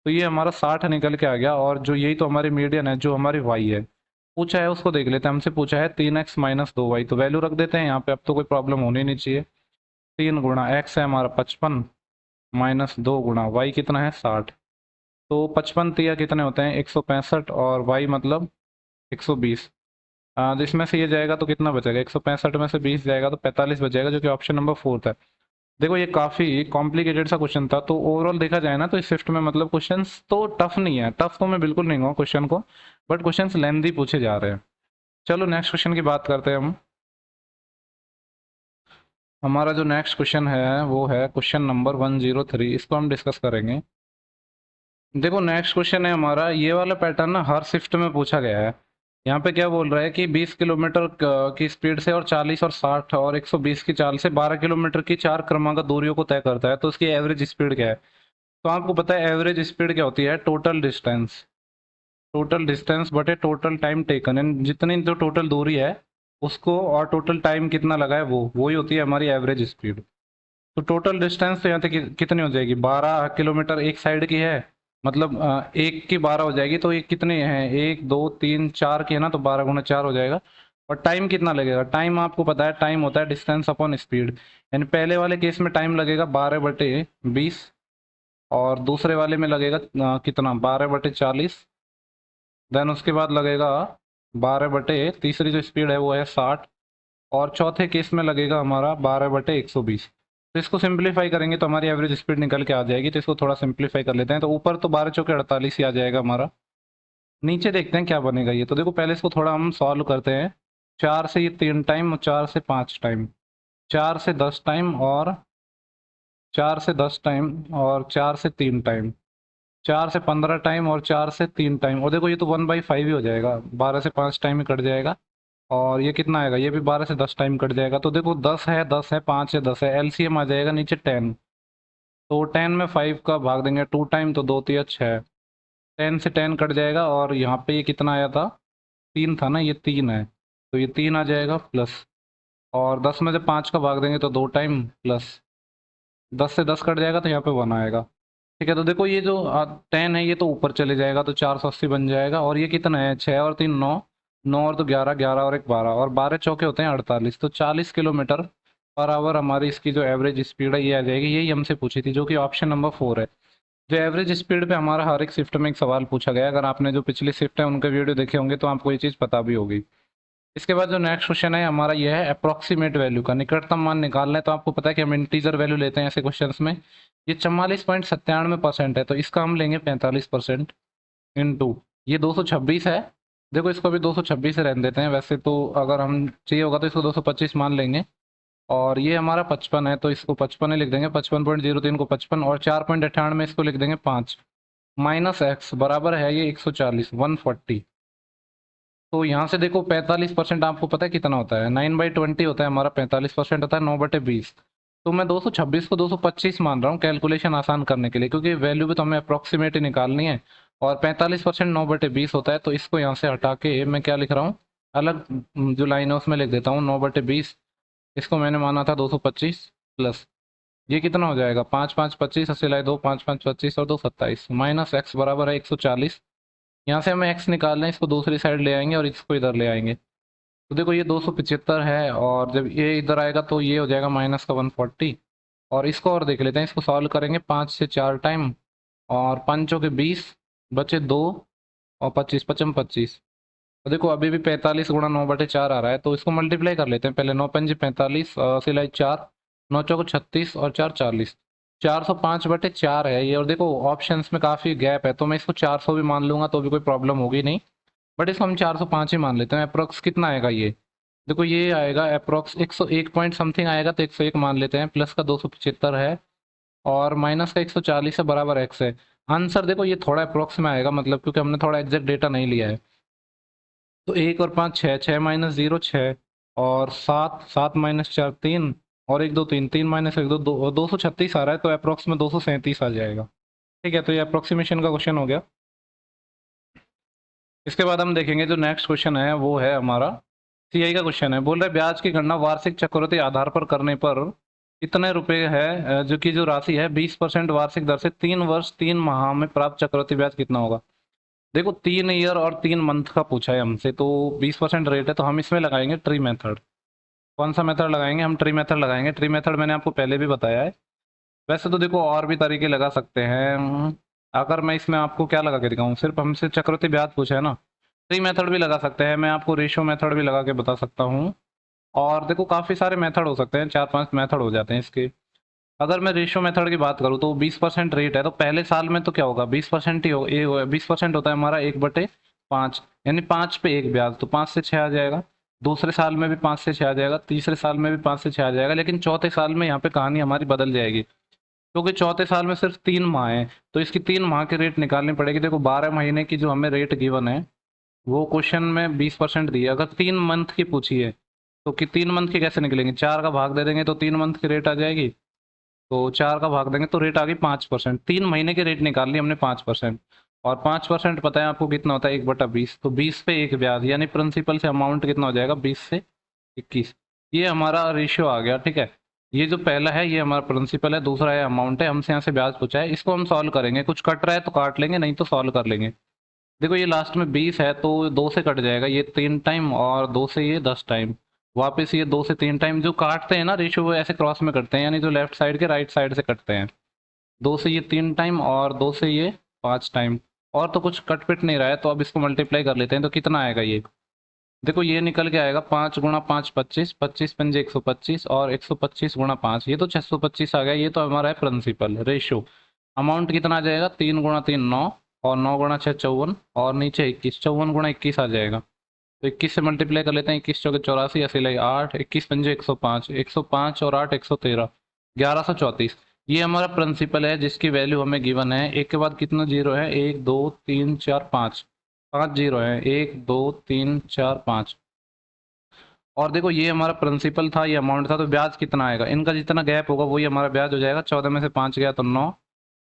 Speaker 1: तो ये हमारा 60 निकल के आ गया, और जो यही तो हमारी मीडियन है, जो हमारी वाई है, पूछा है उसको देख लेते हैं। हमसे पूछा है 3x माइनस 2y, तो वैल्यू रख देते हैं यहाँ पे, अब तो कोई प्रॉब्लम होनी नहीं चाहिए। 3 गुणा x है हमारा 55, माइनस 2 गुणा y कितना है 60। तो 55 तिया कितने होते हैं 165, और y मतलब 120। जिसमें से ये जाएगा तो कितना बचेगा, 165 में से 20 जाएगा तो 45 बचेगा, जो कि ऑप्शन नंबर 4 है। देखो ये काफी कॉम्प्लिकेटेड सा क्वेश्चन था, तो ओवरऑल देखा जाए ना तो इस शिफ्ट में मतलब क्वेश्चंस तो टफ नहीं है, टफ तो मैं बिल्कुल नहीं कहूँ क्वेश्चन को, बट क्वेश्चंस लेंथी पूछे जा रहे हैं। चलो नेक्स्ट क्वेश्चन की बात करते हैं हम। हमारा जो नेक्स्ट क्वेश्चन है वो है क्वेश्चन नंबर 103, इसको हम डिस्कस करेंगे। देखो नेक्स्ट क्वेश्चन है हमारा, ये वाला पैटर्न ना हर शिफ्ट में पूछा गया है। यहाँ पे क्या बोल रहा है कि 20 किलोमीटर की स्पीड से और 40 और 60 और 120 की चाल से 12 किलोमीटर की 4 क्रमांक दूरियों को तय करता है, तो उसकी एवरेज स्पीड क्या है। तो आपको पता है एवरेज स्पीड क्या होती है, टोटल डिस्टेंस, टोटल डिस्टेंस बटे टोटल टाइम टेकन, यानी जितनी जो टोटल दूरी है उसको और टोटल टाइम कितना लगा है वो वही होती है हमारी एवरेज स्पीड। तो टोटल डिस्टेंस तो यहाँ तक कितनी हो जाएगी, 12 किलोमीटर एक साइड की है, मतलब एक की 12 हो जाएगी, तो ये कितने हैं, 1 2 3 4 की है ना, तो 12 × 4 हो जाएगा। और टाइम कितना लगेगा, टाइम आपको पता है टाइम होता है डिस्टेंस अपॉन स्पीड, यानी पहले वाले केस में टाइम लगेगा 12/20, और दूसरे वाले में लगेगा कितना 12/40, देन उसके बाद लगेगा 12/तीसरी जो स्पीड है वो है 60, और चौथे केस में लगेगा हमारा 12/120। तो इसको सिंप्लीफाई करेंगे तो हमारी एवरेज स्पीड निकल के आ जाएगी, तो इसको थोड़ा सिंप्लीफाई कर लेते हैं। तो ऊपर तो 12 चौके 48 ही आ जाएगा हमारा, नीचे देखते हैं क्या बनेगा ये। तो देखो पहले इसको थोड़ा हम सॉल्व करते हैं। 4 से ये 3 टाइम, और 4 से 5 टाइम, 4 से 10 टाइम, और 4 से 10 टाइम, और 4 से 3 टाइम, 4 से 15 टाइम, और 4 से 3 टाइम, और देखो ये तो 1/5 ही हो जाएगा, 12 से 5 टाइम ही कट जाएगा। और ये कितना आएगा, ये भी 12 से 10 टाइम कट जाएगा। तो देखो 10 है, 10 है, 5 है, 10 है, एलसीएम आ जाएगा नीचे 10। तो 10 में 5 का भाग देंगे 2 टाइम, तो 2 तिया 6, 10 से 10 कट जाएगा, और यहाँ पे ये कितना आया था 3 था ना, ये 3 है, तो ये 3 आ जाएगा प्लस, और 10 में से 5 का भाग देंगे तो 2 टाइम प्लस, 10 से 10 कट जाएगा तो यहाँ पे 1 आएगा। ठीक है, तो देखो ये जो 10 है ये तो ऊपर चले जाएगा, तो 480 बन जाएगा, और ये कितना है 6 और 3 9,
Speaker 2: 9 और 2 11, 11 और 1 12, और 12 चौके होते हैं 48, तो 40 किलोमीटर पर आवर हमारी इसकी जो एवरेज स्पीड है ये आ जाएगी। यही हमसे पूछी थी, जो कि ऑप्शन नंबर 4 है। जो एवरेज स्पीड पे हमारा हर एक शिफ्ट में एक सवाल पूछा गया है। अगर आपने जो पिछली शिफ्ट है उनके वीडियो देखे होंगे तो आपको ये चीज़ पता भी होगी। इसके बाद जो नेक्स्ट क्वेश्चन है हमारा ये है अप्रोक्सीमेट वैल्यू का निकटतम मान निकालना है। तो आपको पता है कि हम इंटीजर वैल्यू लेते हैं ऐसे क्वेश्चंस में। ये 44.97% है, तो इसका हम लेंगे 45% इंटू ये 226 है। देखो इसको भी 226 रहने देते हैं, वैसे तो अगर हम चाहिए होगा तो इसको 225 मान लेंगे। और ये हमारा 55 है, तो इसको 55 ही लिख देंगे, 55.03 को 55, और 4.98 इसको लिख देंगे 5, माइनस एक्स बराबर है ये 140, 140। तो यहाँ से देखो 45% आपको पता है कितना होता है, 9/20 होता है हमारा, 45% होता है 9/20। तो मैं 226 को 225 मान रहा हूँ कैलकुलेशन आसान करने के लिए, क्योंकि वैल्यू भी तो हमें अप्रोक्सीमेट ही निकालनी है। और 45% 9/20 होता है, तो इसको यहाँ से हटा के मैं क्या लिख रहा हूँ, अलग जो लाइन है उसमें लिख देता हूँ 9/20। इसको मैंने माना था 225, प्लस ये कितना हो जाएगा, 5 5 25, 80 लाए 2, 5 5 25 और 2 27, माइनस एक्स बराबर है 140। यहाँ से हमें एक्स निकालना है, इसको दूसरी साइड ले आएंगे और इसको इधर ले आएंगे। तो देखो ये 275 है, और जब ये इधर आएगा तो ये हो जाएगा माइनस का 140। और इसको और देख लेते हैं, इसको सॉल्व करेंगे 5 से 4 टाइम, और 5 के 20, बचे 2, और 25 55 25। तो देखो अभी भी 45 गुणा 9/4 आ रहा है, तो इसको मल्टीप्लाई कर लेते हैं पहले। 9 पंजे 45, सिलाई 4, 9 चौको 36 और 4 40, 405/4 है ये। और देखो ऑप्शंस में काफ़ी गैप है, तो मैं इसको 400 भी मान लूंगा तो भी कोई प्रॉब्लम होगी नहीं, बट इसको हम 405 ही मान लेते हैं। अप्रोक्स कितना आएगा ये, देखो ये आएगा अप्रोक्स 101 पॉइंट समथिंग आएगा, तो 101 मान लेते हैं, प्लस का 275 है, और माइनस का 140 है, बराबर एक्स है। आंसर देखो ये थोड़ा अप्रोक्स में आएगा, मतलब क्योंकि हमने थोड़ा एग्जैक्ट डेटा नहीं लिया है। तो 1 और 5 6, 6 माइनस 0 6, और 7 7 माइनस 4 3, और 1 2 3, 3 माइनस 1 2 2, और 236 आ रहा है, तो अप्रोक्स में 237 आ जाएगा। ठीक है, तो ये अप्रोक्सीमेशन का क्वेश्चन हो गया। इसके बाद हम देखेंगे जो नेक्स्ट क्वेश्चन है वो है हमारा सीआई का क्वेश्चन है। बोल रहे ब्याज की गणना वार्षिक चक्रवृद्धि आधार पर करने पर कितने रुपए है, जो कि जो राशि है 20% वार्षिक दर से 3 वर्ष 3 माह में प्राप्त चक्रवृद्धि ब्याज कितना होगा। देखो 3 ईयर और 3 मंथ का पूछा है हमसे, तो 20% रेट है, तो हम इसमें लगाएंगे ट्री मेथड। कौन सा मेथड लगाएंगे, हम ट्री मेथड लगाएंगे। ट्री मेथड मैंने आपको पहले भी बताया है। वैसे तो देखो और भी तरीके लगा सकते हैं, अगर मैं इसमें आपको क्या लगा के दिखाऊं, सिर्फ हमसे चक्रवृद्धि ब्याज पूछा है ना। ट्री मेथड भी लगा सकते हैं, मैं आपको रेशियो मेथड भी लगा के बता सकता हूँ। और देखो काफ़ी सारे मेथड हो सकते हैं, 4 5 मेथड हो जाते हैं इसके। अगर मैं रेशियो मेथड की बात करूँ तो 20% रेट है, तो पहले साल में तो क्या होगा, 20% ही हो, 20% होता है हमारा 1/5, यानी 5 पे 1 ब्याज, तो 5 से 6 आ जाएगा। दूसरे साल में भी 5 से 6 आ जाएगा, तीसरे साल में भी 5 से 6 आ जाएगा, लेकिन चौथे साल में यहाँ पे कहानी हमारी बदल जाएगी, क्योंकि चौथे साल में सिर्फ 3 माह है, तो इसकी 3 माह की रेट निकालनी पड़ेगी। देखो 12 महीने की जो हमें रेट गिवन है वो क्वेश्चन में 20% दी है। अगर 3 मंथ की पूछी है तो कि 3 मंथ की कैसे निकलेंगे, 4 का भाग दे देंगे तो 3 मंथ की रेट आ जाएगी, तो 4 का भाग देंगे तो रेट आ गई 5%। 3 महीने की रेट निकाल ली हमने 5%, और 5% पता है आपको कितना होता है, 1/20, तो 20 पे 1 ब्याज, यानी प्रिंसिपल से अमाउंट कितना हो जाएगा, 20 से 21। ये हमारा रेशियो आ गया। ठीक है, ये जो पहला है ये हमारा प्रिंसिपल है, दूसरा है अमाउंट है, हमसे यहाँ से ब्याज पूछा है, इसको हम सॉल्व करेंगे। कुछ कट रहा है तो काट लेंगे, नहीं तो सॉल्व कर लेंगे। देखो ये लास्ट में 20 है, तो 2 से कट जाएगा ये 3 टाइम, और 2 से ये 10 टाइम, वापस ये 2 से 3 टाइम। जो काटते हैं ना रेशियो वो ऐसे क्रॉस में करते हैं, यानी जो लेफ्ट साइड के राइट साइड से कटते हैं। 2 से ये 3 टाइम, और 2 से ये 5 टाइम, और तो कुछ कट पिट नहीं रहा है, तो अब इसको मल्टीप्लाई कर लेते हैं, तो कितना आएगा ये। देखो ये निकल के आएगा 5 गुणा 5 25, 25 पंजे 125, और 125 गुणा 5 ये तो 625 आ गया। ये तो हमारा है प्रिंसिपल। रेशियो अमाउंट कितना आ जाएगा, 3 गुणा 3 9, और 9 गुणा 6 54, और नीचे 21, 54 गुणा 21 आ जाएगा। तो 21 से मल्टीप्लाई कर लेते हैं, 21 चौके 84, अस्सी लाई 8, 21 पंजे 105, 105 और 8 113, 1134। ये हमारा प्रिंसिपल है जिसकी वैल्यू हमें गिवन है। एक के बाद कितना जीरो है, 1 2 3 4 5, 5 जीरो है, 1 2 3 4 5। और देखो ये हमारा प्रिंसिपल था, ये अमाउंट था, तो ब्याज कितना आएगा, इनका जितना गैप होगा वही हमारा ब्याज हो जाएगा। 14 में से 5 गया तो 9,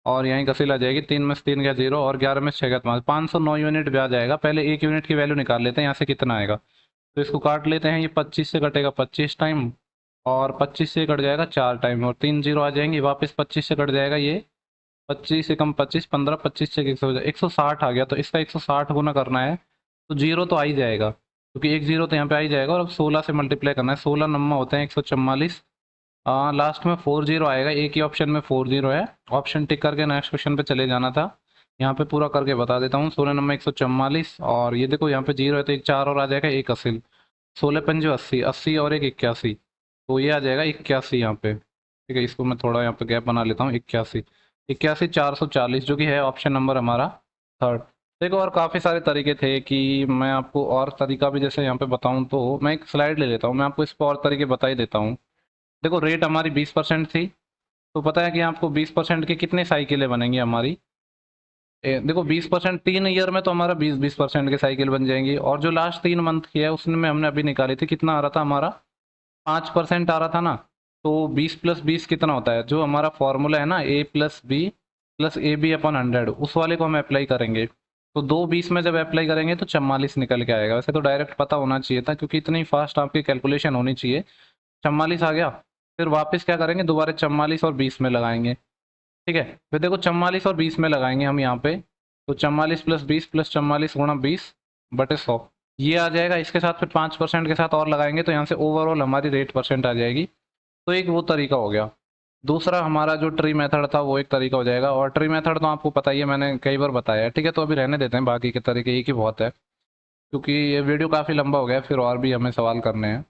Speaker 2: और यहीं कसील आ जाएगी, 3 में से 3 गया 0, और 11 में से 6 गया 5, 509 यूनिट ब्याज आएगा। पहले 1 यूनिट की वैल्यू निकाल लेते हैं यहाँ से कितना आएगा। तो इसको काट लेते हैं, ये 25 से कटेगा 25 टाइम, और 25 से कट जाएगा 4 टाइम, और 3 जीरो आ जाएंगे, वापस 25 से कट जाएगा ये 25 से कम 25 15, 25 से 160 आ गया, तो इसका 160 गुना करना है, तो जीरो तो आ ही जाएगा। क्योंकि एक जीरो तो यहाँ पे आ ही जाएगा, और अब 16 से मल्टीप्लाई करना है। 16 नंबर होते हैं 144, लास्ट में 40 आएगा, एक ही ऑप्शन में 40 है। ऑप्शन टिक करके नेक्स्ट क्वेश्चन पे चले जाना था। यहाँ पे पूरा करके बता देता हूँ। 16 नंबर 144, और ये देखो यहाँ पे जीरो है तो एक चार और आ जाएगा, एक 80। 16 पंजे 80, 80 और एक 81, तो ये आ जाएगा 81 यहाँ पे। ठीक है, इसको मैं थोड़ा यहाँ पे गैप बना लेता हूँ। 81, 81 440, जो कि है ऑप्शन नंबर हमारा थर्ड। देखो और काफ़ी सारे तरीके थे कि मैं आपको और तरीका भी जैसे यहाँ पे बताऊँ, तो मैं एक स्लाइड ले लेता हूँ, मैं आपको इस पर और तरीके बता ही देता हूँ। देखो रेट हमारी 20% थी, तो पता है कि आपको 20% की कितनी साइकिलें बनेंगी हमारी। देखो 20%, 3 ईयर में तो हमारा 20% की साइकिल बन जाएंगी। और जो लास्ट 3 मंथ की है उसमें हमने अभी निकाली थी, कितना आ रहा था हमारा, 5% आ रहा था ना। तो 20 + 20 कितना होता है, जो हमारा फॉर्मूला है ना, A + B + AB/100, उस वाले को हम अप्लाई करेंगे। तो 2 20 में जब अप्लाई करेंगे तो 44 निकल के आएगा। वैसे तो डायरेक्ट पता होना चाहिए था, क्योंकि इतनी फास्ट आपकी कैलकुलेशन होनी चाहिए। 44 आ गया, फिर वापस क्या करेंगे, दोबारा 44 और 20 में लगाएंगे। ठीक है, फिर देखो 44 और 20 में लगाएंगे हम यहाँ पे, तो 44 + 20 + 44 × 20/100, ये आ जाएगा। इसके साथ फिर 5% के साथ और लगाएंगे, तो यहाँ से ओवरऑल हमारी रेट परसेंट आ जाएगी। तो एक वो तरीका हो गया। दूसरा हमारा जो ट्री मेथड था वो एक तरीका हो जाएगा, और ट्री मेथड तो आपको पता ही है, मैंने कई बार बताया है। ठीक है, तो अभी रहने देते हैं, बाकी के तरीके एक ही बहुत है, क्योंकि ये वीडियो काफ़ी लंबा हो गया, फिर और भी हमें सवाल करने हैं।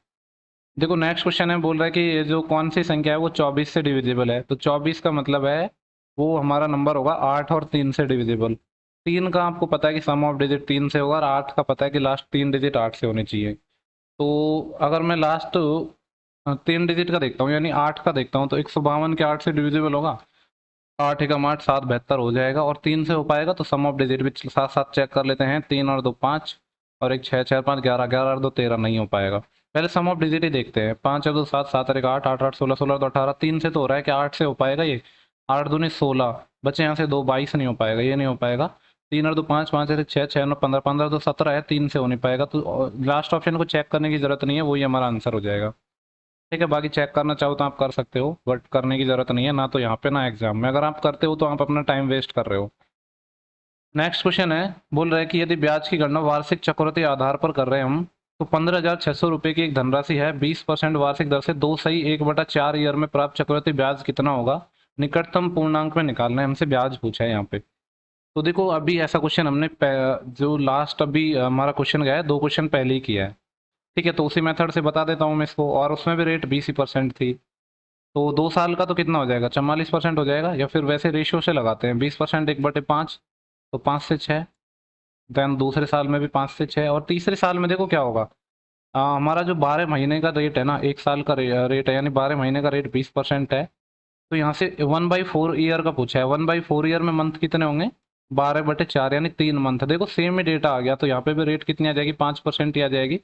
Speaker 2: देखो नेक्स्ट क्वेश्चन है, बोल रहा है कि ये जो कौन सी संख्या है वो 24 से डिविजिबल है। तो 24 का मतलब है वो हमारा नंबर होगा 8 और 3 से डिविजिबल। 3 का आपको पता है कि सम ऑफ डिजिट 3 से होगा, और 8 का पता है कि लास्ट 3 डिजिट 8 से होने चाहिए। तो अगर मैं लास्ट 3 डिजिट का देखता हूँ, यानी 8 का देखता हूँ, तो 152 के 8 से डिविजिबल होगा। 8 एकम 8, 7 72 हो जाएगा, और 3 से हो पाएगा। तो सम ऑफ डिजिट भी साथ साथ चेक कर लेते हैं। 3 और 2 5, और एक 6 6 5 11, 11 और 2 13, नहीं हो पाएगा। पहले सम ऑफ डिजिट ही देखते हैं। 5 और 2 7, 7 और 1 8, 8 8 16, 16 तो 18। 3 से तो हो रहा है कि 8 से हो पाएगा ये, 8 दूनी 16, बचे यहाँ से 2 22 नहीं हो पाएगा, ये नहीं हो पाएगा। 3 और 2 5, 5 और 6 6 9 15, 15 तो 17 है, 3 से हो नहीं पाएगा। तो लास्ट ऑप्शन को चेक करने की जरूरत नहीं है, वही हमारा आंसर हो जाएगा। ठीक है, बाकी चेक करना चाहो तो आप कर सकते हो, बट करने की जरूरत नहीं है, ना तो यहाँ पे ना एग्जाम में। अगर आप करते हो तो आप अपना टाइम वेस्ट कर रहे हो। नेक्स्ट क्वेश्चन है, बोल रहा है कि यदि ब्याज की गणना वार्षिक चक्रवृद्धि आधार पर कर रहे हैं हम, तो 15,600 रुपये की एक धनराशि है, 20% वार्षिक दर से 2/1/4 ईयर में प्राप्त चक्रवृद्धि ब्याज कितना होगा, निकटतम पूर्णांक में निकालना है। हमसे ब्याज पूछा है यहाँ पे। तो देखो अभी ऐसा क्वेश्चन हमने जो लास्ट अभी हमारा क्वेश्चन गया है, 2 क्वेश्चन पहले ही किया है। ठीक है, तो उसी मेथड से बता देता हूँ मैं इसको, और उसमें भी रेट 20% थी। तो 2 साल का तो कितना हो जाएगा, 44% हो जाएगा, या फिर वैसे रेशियो से लगाते हैं, 20% 1/5, तो 5 से 6। देन दूसरे साल में भी 5 से 6, और तीसरे साल में देखो क्या होगा। हमारा जो 12 महीने का रेट है ना, एक साल का रेट है, यानी 12 महीने का रेट 20% है। तो यहाँ से 1/4 ईयर का पूछा है। 1/4 ईयर में मंथ कितने होंगे, 12/4, यानी 3 मंथ। देखो सेम ही डेटा आ गया, तो यहाँ पे भी रेट कितनी आ जाएगी, 5% ही आ जाएगी,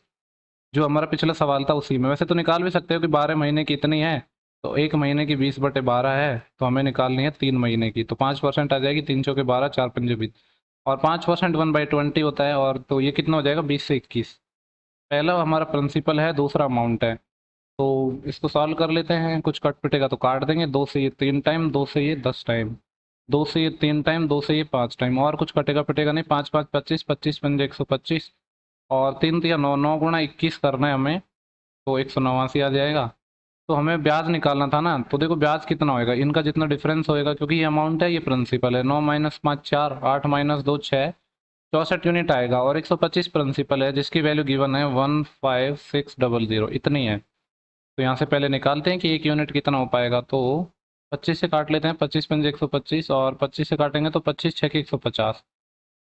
Speaker 2: जो हमारा पिछला सवाल था उसी में। वैसे तो निकाल भी सकते हो कि 12 महीने की इतनी है, तो एक महीने की 20/12 है, तो हमें निकालनी है 3 महीने की, तो 5% आ जाएगी। 3 चौके 12, 4 पंजे 20, और 5% 1/20 होता है, और तो ये कितना हो जाएगा, 20 से 21। पहला हमारा प्रिंसिपल है, दूसरा अमाउंट है। तो इसको सॉल्व कर लेते हैं। कुछ कट पिटेगा तो काट देंगे। 2 से ये 3 टाइम, 2 से ये 10 टाइम, 2 से ये 3 टाइम, 2 से ये 5 टाइम, और कुछ कटेगा पिटेगा नहीं। 5 5 25, 25 पंजे 125, और 3 3 9, 9 × 21 करना है हमें, तो 189 आ जाएगा। तो हमें ब्याज निकालना था ना, तो देखो ब्याज कितना होएगा, इनका जितना डिफरेंस होएगा, क्योंकि ये अमाउंट है, ये प्रिंसिपल है। 9 - 5 4, 8 - 2 6, 64 यूनिट आएगा, और 125 प्रिंसिपल है, जिसकी वैल्यू गिवन है 15600, इतनी है। तो यहाँ से पहले निकालते हैं कि 1 यूनिट कितना हो पाएगा। तो 25 से काट लेते हैं, 25 पंजे 125, और 25 से काटेंगे तो 25 6 के 150,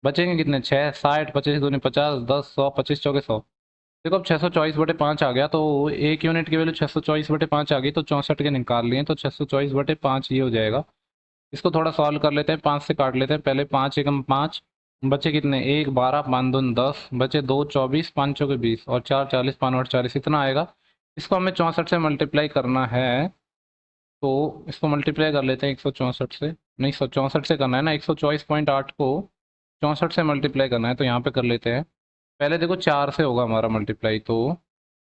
Speaker 2: बचेंगे कितने, 6 60, 25 दूनी 50, 10 100, 25 चौके 100। देखो अब 624/5 आ गया, तो 1 यूनिट की वैल्यू 624/5 आ गई, तो 64 के निकाल लिए, तो 624/5 ये हो जाएगा। इसको थोड़ा सॉल्व कर लेते हैं। 5 से काट लेते हैं पहले, 5 एकम 5, बचे कितने, 1 12, 5 दूनी 10, बचे 2 24, 5 चौके 20, और 4 40, 5 8 40, इतना आएगा। इसको हमें 64 से मल्टीप्लाई करना है, तो इसको मल्टीप्लाई कर लेते हैं 164 से, नहीं 164 से करना है ना, 124.8 को 64 से मल्टीप्लाई करना है, तो यहाँ पे कर लेते हैं। पहले देखो 4 से होगा हमारा मल्टीप्लाई, तो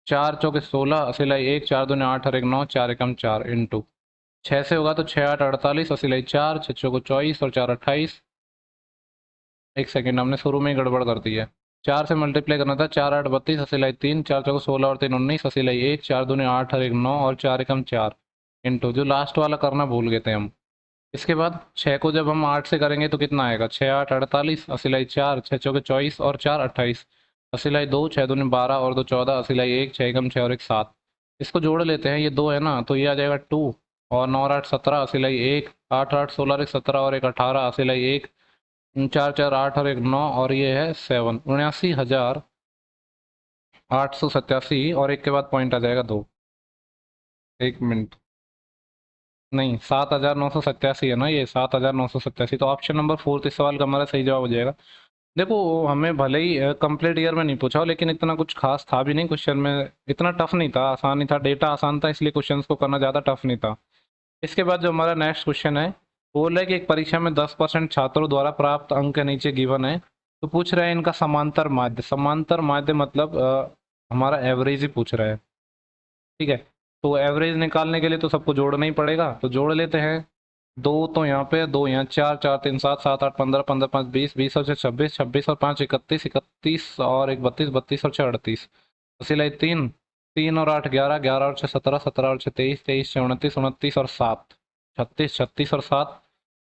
Speaker 2: 4 चौके 16, सिलाई 1, 4 दूनी 8 और 1 9, 4 एकम 4, इंटू 6 से होगा तो 6 8 48, और सिलाई 4, 6 चौको 24, और 4 28। एक सेकेंड, हमने शुरू में ही गड़बड़ कर दी है। 4 से मल्टीप्लाई करना था, 4 8 32, 80 लाई 3, 4 चौको 16 और 3 19, 80 लाई 1, 4 दूनी 8 और 1 9 और 4 एकम 4 इंटू जो लास्ट वाला करना भूल गए थे हम। इसके बाद 6 को जब हम 8 से करेंगे तो कितना आएगा, 6 8 48, 80 लाई 4, 6 चौके 24 और 4 28, 80 लाई 2, 6 दूनी 12 और 2 14, 80 लाई 1, 6 एकम 6 और 1 7। इसको जोड़ लेते हैं, ये 2 है ना, तो ये आ जाएगा 2 और 9 और 8 17, 80 लाई 1, 8 8 16 और 1 17 और 1 18, 80 लाई 1, 4 4 8 और 1 9 और ये है 7, 79,887 और एक के बाद पॉइंट आ जाएगा 2। एक मिनट, नहीं 7,987 है ना, ये 7,987, तो ऑप्शन नंबर 4 इस सवाल का हमारा सही जवाब हो जाएगा। देखो हमें भले ही कंप्लीट ईयर में नहीं पूछा हो, लेकिन इतना कुछ खास था भी नहीं क्वेश्चन में, इतना टफ नहीं था, आसान ही था, डेटा आसान था, इसलिए क्वेश्चंस को करना ज़्यादा टफ नहीं था। इसके बाद जो हमारा नेक्स्ट क्वेश्चन है, वो बोल रहा है कि एक परीक्षा में 10% छात्रों द्वारा प्राप्त अंक के नीचे गिवन है, तो पूछ रहे हैं इनका समांतर माध्य। समांतर माध्य मतलब हमारा एवरेज ही पूछ रहा है, ठीक है। तो एवरेज निकालने के लिए तो सबको जोड़ना ही पड़ेगा, तो जोड़ लेते हैं। 2 तो यहाँ पे, 2 यहाँ, 4 4 3 7 7 8 15 15 5 20 20 और 6 26 26 और 5 31 31 और 1 32 32 और 6 38, सिलाई 3 3 और 8 11 11 और 6 17 17 और 6 23 23 6 29 29 और 7 36 36 और 7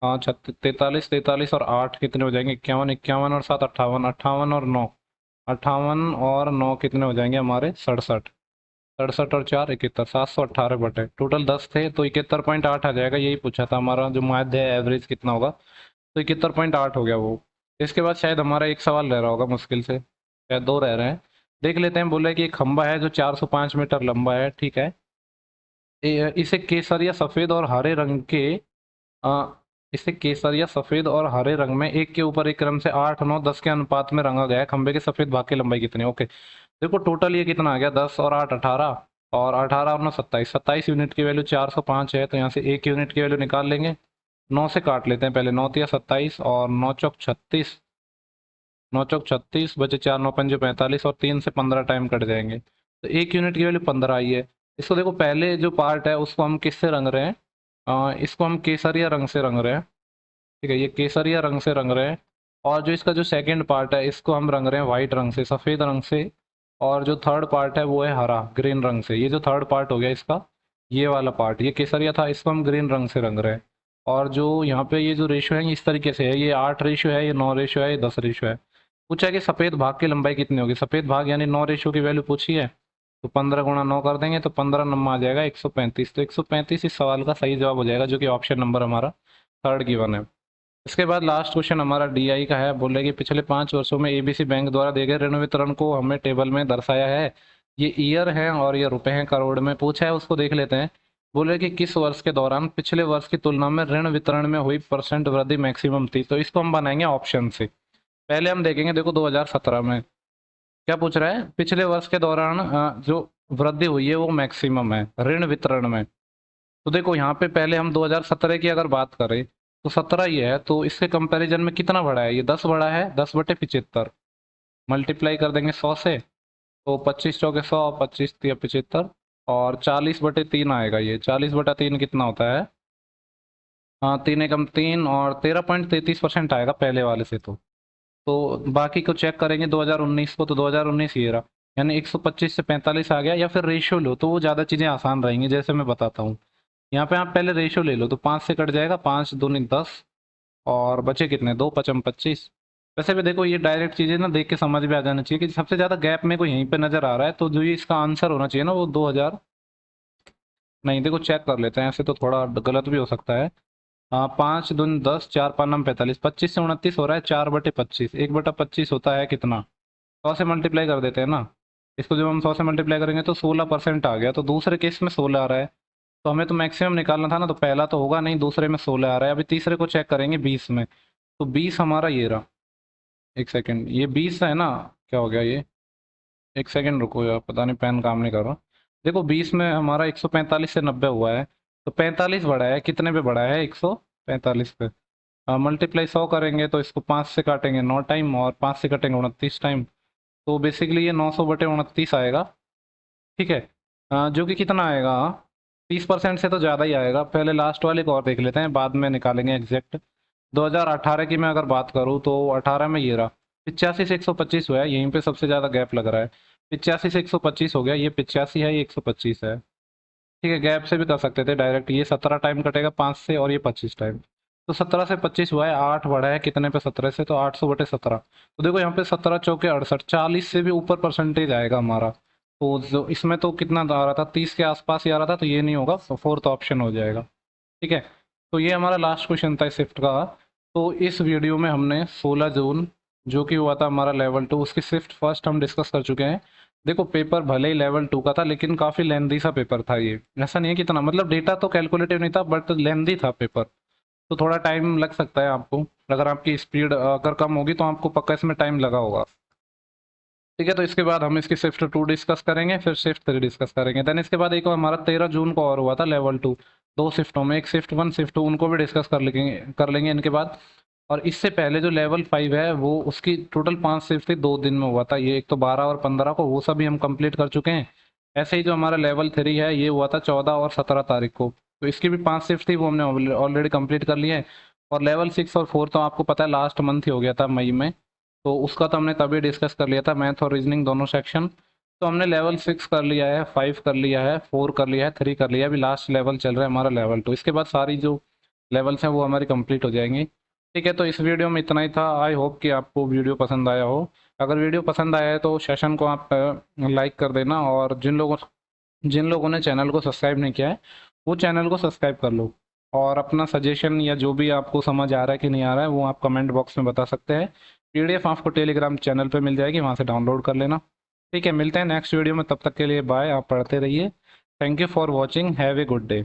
Speaker 2: हाँ 43 43 और 8 कितने हो जाएंगे, 51 51 और 7 58 58 और 9 58 और 9 कितने हो जाएंगे हमारे 67, 67 और 4 71, 718 बटे टोटल 10 थे, तो 71.8 आ जाएगा। यही पूछा था हमारा जो माध्य है एवरेज कितना होगा, तो 71.8 हो गया वो। इसके बाद शायद हमारा एक सवाल रह रहा होगा मुश्किल से, शायद 2 रह रहे हैं, देख लेते हैं। बोला है कि एक खंबा है जो 405 मीटर लंबा है, ठीक है। इसे केसरिया सफेद और हरे रंग के अ, इसे केसरिया सफेद और हरे रंग में एक के ऊपर एक क्रम से 8 9 10 के अनुपात में रंगा गया है। खंबे के सफेद भाग की लंबाई कितनी है? ओके, देखो टोटल ये कितना आ गया, 10 और 8 18 और 18 और 9 27, 27 यूनिट की वैल्यू 405 है, तो यहाँ से 1 यूनिट की वैल्यू निकाल लेंगे। 9 से काट लेते हैं पहले, 9 तिया 27 और 9 चौक 36, 9 चौक 36 बचे 4 9 पंजे 45 और 3 से 15 टाइम कट जाएंगे, तो 1 यूनिट की वैल्यू 15 आई है। इसको देखो पहले जो पार्ट है उसको हम किससे रंग रहे हैं, इसको हम केसरिया रंग से रंग रहे हैं, ठीक है, ये केसरिया रंग से रंग रहे हैं। और जो इसका जो सेकंड पार्ट है इसको हम रंग रहे हैं वाइट रंग से, सफ़ेद रंग से। और जो थर्ड पार्ट है वो है हरा ग्रीन रंग से। ये जो थर्ड पार्ट हो गया इसका, ये वाला पार्ट, ये केसरिया था, इसको हम ग्रीन रंग से रंग रहे हैं। और जो यहाँ पे ये जो रेशो है इस तरीके से है, ये 8 रेशो है, ये 9 रेशो है, ये 10 रेशो है। पूछा है कि सफ़ेद भाग की लंबाई कितनी होगी, सफ़ेद भाग यानी 9 रेशो की वैल्यू पूछी है, तो 15 गुणा 9 कर देंगे तो 15 नंबर आ जाएगा 135, तो 135 इस सवाल का सही जवाब हो जाएगा, जो कि ऑप्शन नंबर हमारा थर्ड गिवन है। इसके बाद लास्ट क्वेश्चन हमारा डीआई का है। बोल रहे कि पिछले 5 वर्षों में एबीसी बैंक द्वारा दिए गए ऋण वितरण को हमें टेबल में दर्शाया है। ये ईयर है और ये रुपए हैं, करोड़ में पूछा है, उसको देख लेते हैं। बोल रहे कि किस वर्ष के दौरान पिछले वर्ष की तुलना में ऋण वितरण में हुई परसेंट वृद्धि मैक्सिमम थी, तो इसको हम बनाएंगे ऑप्शन से। पहले हम देखेंगे, देखो 2017 में क्या पूछ रहा है, पिछले वर्ष के दौरान जो वृद्धि हुई है वो मैक्सिमम है ऋण वितरण में। तो देखो यहाँ पे पहले हम 2017 की अगर बात करें तो 17 ये है, तो इसके कंपैरिजन में कितना बढ़ा है, ये 10 बढ़ा है, 10 बटे 75 मल्टीप्लाई कर देंगे 100 से, तो 25 चौके 100, 25 तिया 75 और 40 बटे 3 आएगा। ये 40 बटा 3 कितना होता है, हाँ 3 एकम 3 और 13.33% आएगा पहले वाले से। तो बाकी को चेक करेंगे 2019 को, तो 2019 ये रहा, यानी 125 से 45 आ गया। या फिर रेशियो लो तो वो ज़्यादा चीज़ें आसान रहेंगी, जैसे मैं बताता हूँ। यहाँ पे आप पहले रेशियो ले लो, तो 5 से कट जाएगा, 5 दूनी 10 और बचे कितने, 2 पचम 25। वैसे भी देखो ये डायरेक्ट चीज़ें ना देख के समझ में आ जाना चाहिए कि सबसे ज़्यादा गैप में को यहीं पे नज़र आ रहा है, तो जो ये इसका आंसर होना चाहिए ना वो 2000, नहीं देखो चेक कर लेते हैं, ऐसे तो थोड़ा गलत भी हो सकता है। हाँ 5 दूनी 10, 4 5 45, 25 से 29 हो रहा है, 4 बटे 25, 1 बटा 25 होता है कितना, 100 से मल्टीप्लाई कर देते हैं ना। इसको जब हम 100 से मल्टीप्लाई करेंगे तो 16% आ गया, तो दूसरे केस में 16 आ रहा है, तो हमें तो मैक्सिमम निकालना था ना, तो पहला तो होगा नहीं, दूसरे में 16 आ रहा है। अभी तीसरे को चेक करेंगे 20 में, तो 20 हमारा ये रहा, एक सेकेंड, ये 20 है ना, क्या हो गया ये, एक सेकेंड रुको यार, पता नहीं पेन काम नहीं कर रहा। देखो 20 में हमारा 145 से 90 हुआ है, तो 45 बढ़ा है, कितने पे बढ़ा है, 145 पे। मल्टीप्लाई 100 करेंगे तो इसको 5 से काटेंगे 9 टाइम और 5 से काटेंगे 29 टाइम, तो बेसिकली ये 900 बटे 29 आएगा, ठीक है। जो कि कितना आएगा, 30% से तो ज़्यादा ही आएगा। पहले लास्ट वाले को और देख लेते हैं, बाद में निकालेंगे एग्जैक्ट। 2018 की मैं अगर बात करूँ तो 18 में ये रहा, 85 से 125 हुआ है, यहीं पे सबसे ज़्यादा गैप लग रहा है। 85 से 125 हो गया, ये 85 है, ये 125 है। ठीक है, गैप से भी कर सकते थे डायरेक्ट, ये 17 टाइम कटेगा 5 से और ये 25 टाइम। तो 17 से 25 हुआ है, 8 बढ़ा है कितने पे 17 से, तो 800/17। तो देखो यहाँ पे 17 चौके 68, 40 से भी ऊपर परसेंटेज आएगा हमारा। तो जो इसमें तो कितना आ रहा था, 30 के आसपास ही आ रहा था, तो ये नहीं होगा, फोर्थ ऑप्शन हो जाएगा। ठीक है, तो ये हमारा लास्ट क्वेश्चन था शिफ्ट का। तो इस वीडियो में हमने 16 जून जो कि हुआ था हमारा लेवल 2, उसकी शिफ्ट फर्स्ट हम डिस्कस कर चुके हैं। देखो पेपर भले ही लेवल 2 का था, लेकिन काफ़ी लेंदी सा पेपर था ये। ऐसा नहीं है कि इतना, मतलब डेटा तो कैलकुलेटिव नहीं था, बट लेंदी था पेपर। तो थोड़ा टाइम लग सकता है आपको, अगर आपकी स्पीड अगर कम होगी तो आपको पक्का इसमें टाइम लगा होगा। ठीक है, तो इसके बाद हम इसकी शिफ्ट 2 डिस्कस करेंगे, फिर शिफ्ट 3 डिस्कस करेंगे। देन इसके बाद एक हमारा 13 जून को और हुआ था लेवल 2, 2 शिफ्टों में, एक शिफ्ट 1 शिफ्ट 2, उनको भी डिस्कस कर लेंगे इनके बाद। और इससे पहले जो लेवल 5 है वो, उसकी टोटल 5 शिफ्ट थी, 2 दिन में हुआ था ये, एक तो 12 और 15 को, वो सभी हम कंप्लीट कर चुके हैं। ऐसे ही जो हमारा लेवल 3 है ये हुआ था 14 और 17 तारीख को, तो इसकी भी 5 शिफ्ट थी, वो हमने ऑलरेडी कंप्लीट कर लिया है। और लेवल 6 और 4 तो आपको पता है लास्ट मंथ ही हो गया था, मई में। तो उसका तो हमने तभी डिस्कस कर लिया था, मैथ और रीजनिंग दोनों सेक्शन। तो हमने लेवल 6 कर लिया है, 5 कर लिया है, 4 कर लिया है, 3 कर लिया है, अभी लास्ट लेवल चल रहा है हमारा लेवल 2। इसके बाद सारी जो लेवल्स हैं वो हमारी कंप्लीट हो जाएंगी। ठीक है, तो इस वीडियो में इतना ही था। आई होप कि आपको वीडियो पसंद आया हो। अगर वीडियो पसंद आया है तो सेशन को आप लाइक कर देना, और जिन लोगों ने चैनल को सब्सक्राइब नहीं किया है वो चैनल को सब्सक्राइब कर लो। और अपना सजेशन या जो भी आपको समझ आ रहा है कि नहीं आ रहा है वो आप कमेंट बॉक्स में बता सकते हैं। पीडीएफ आपको टेलीग्राम चैनल पे मिल जाएगी, वहाँ से डाउनलोड कर लेना। ठीक है, मिलते हैं नेक्स्ट वीडियो में, तब तक के लिए बाय, आप पढ़ते रहिए। Thank you for watching, have a good day.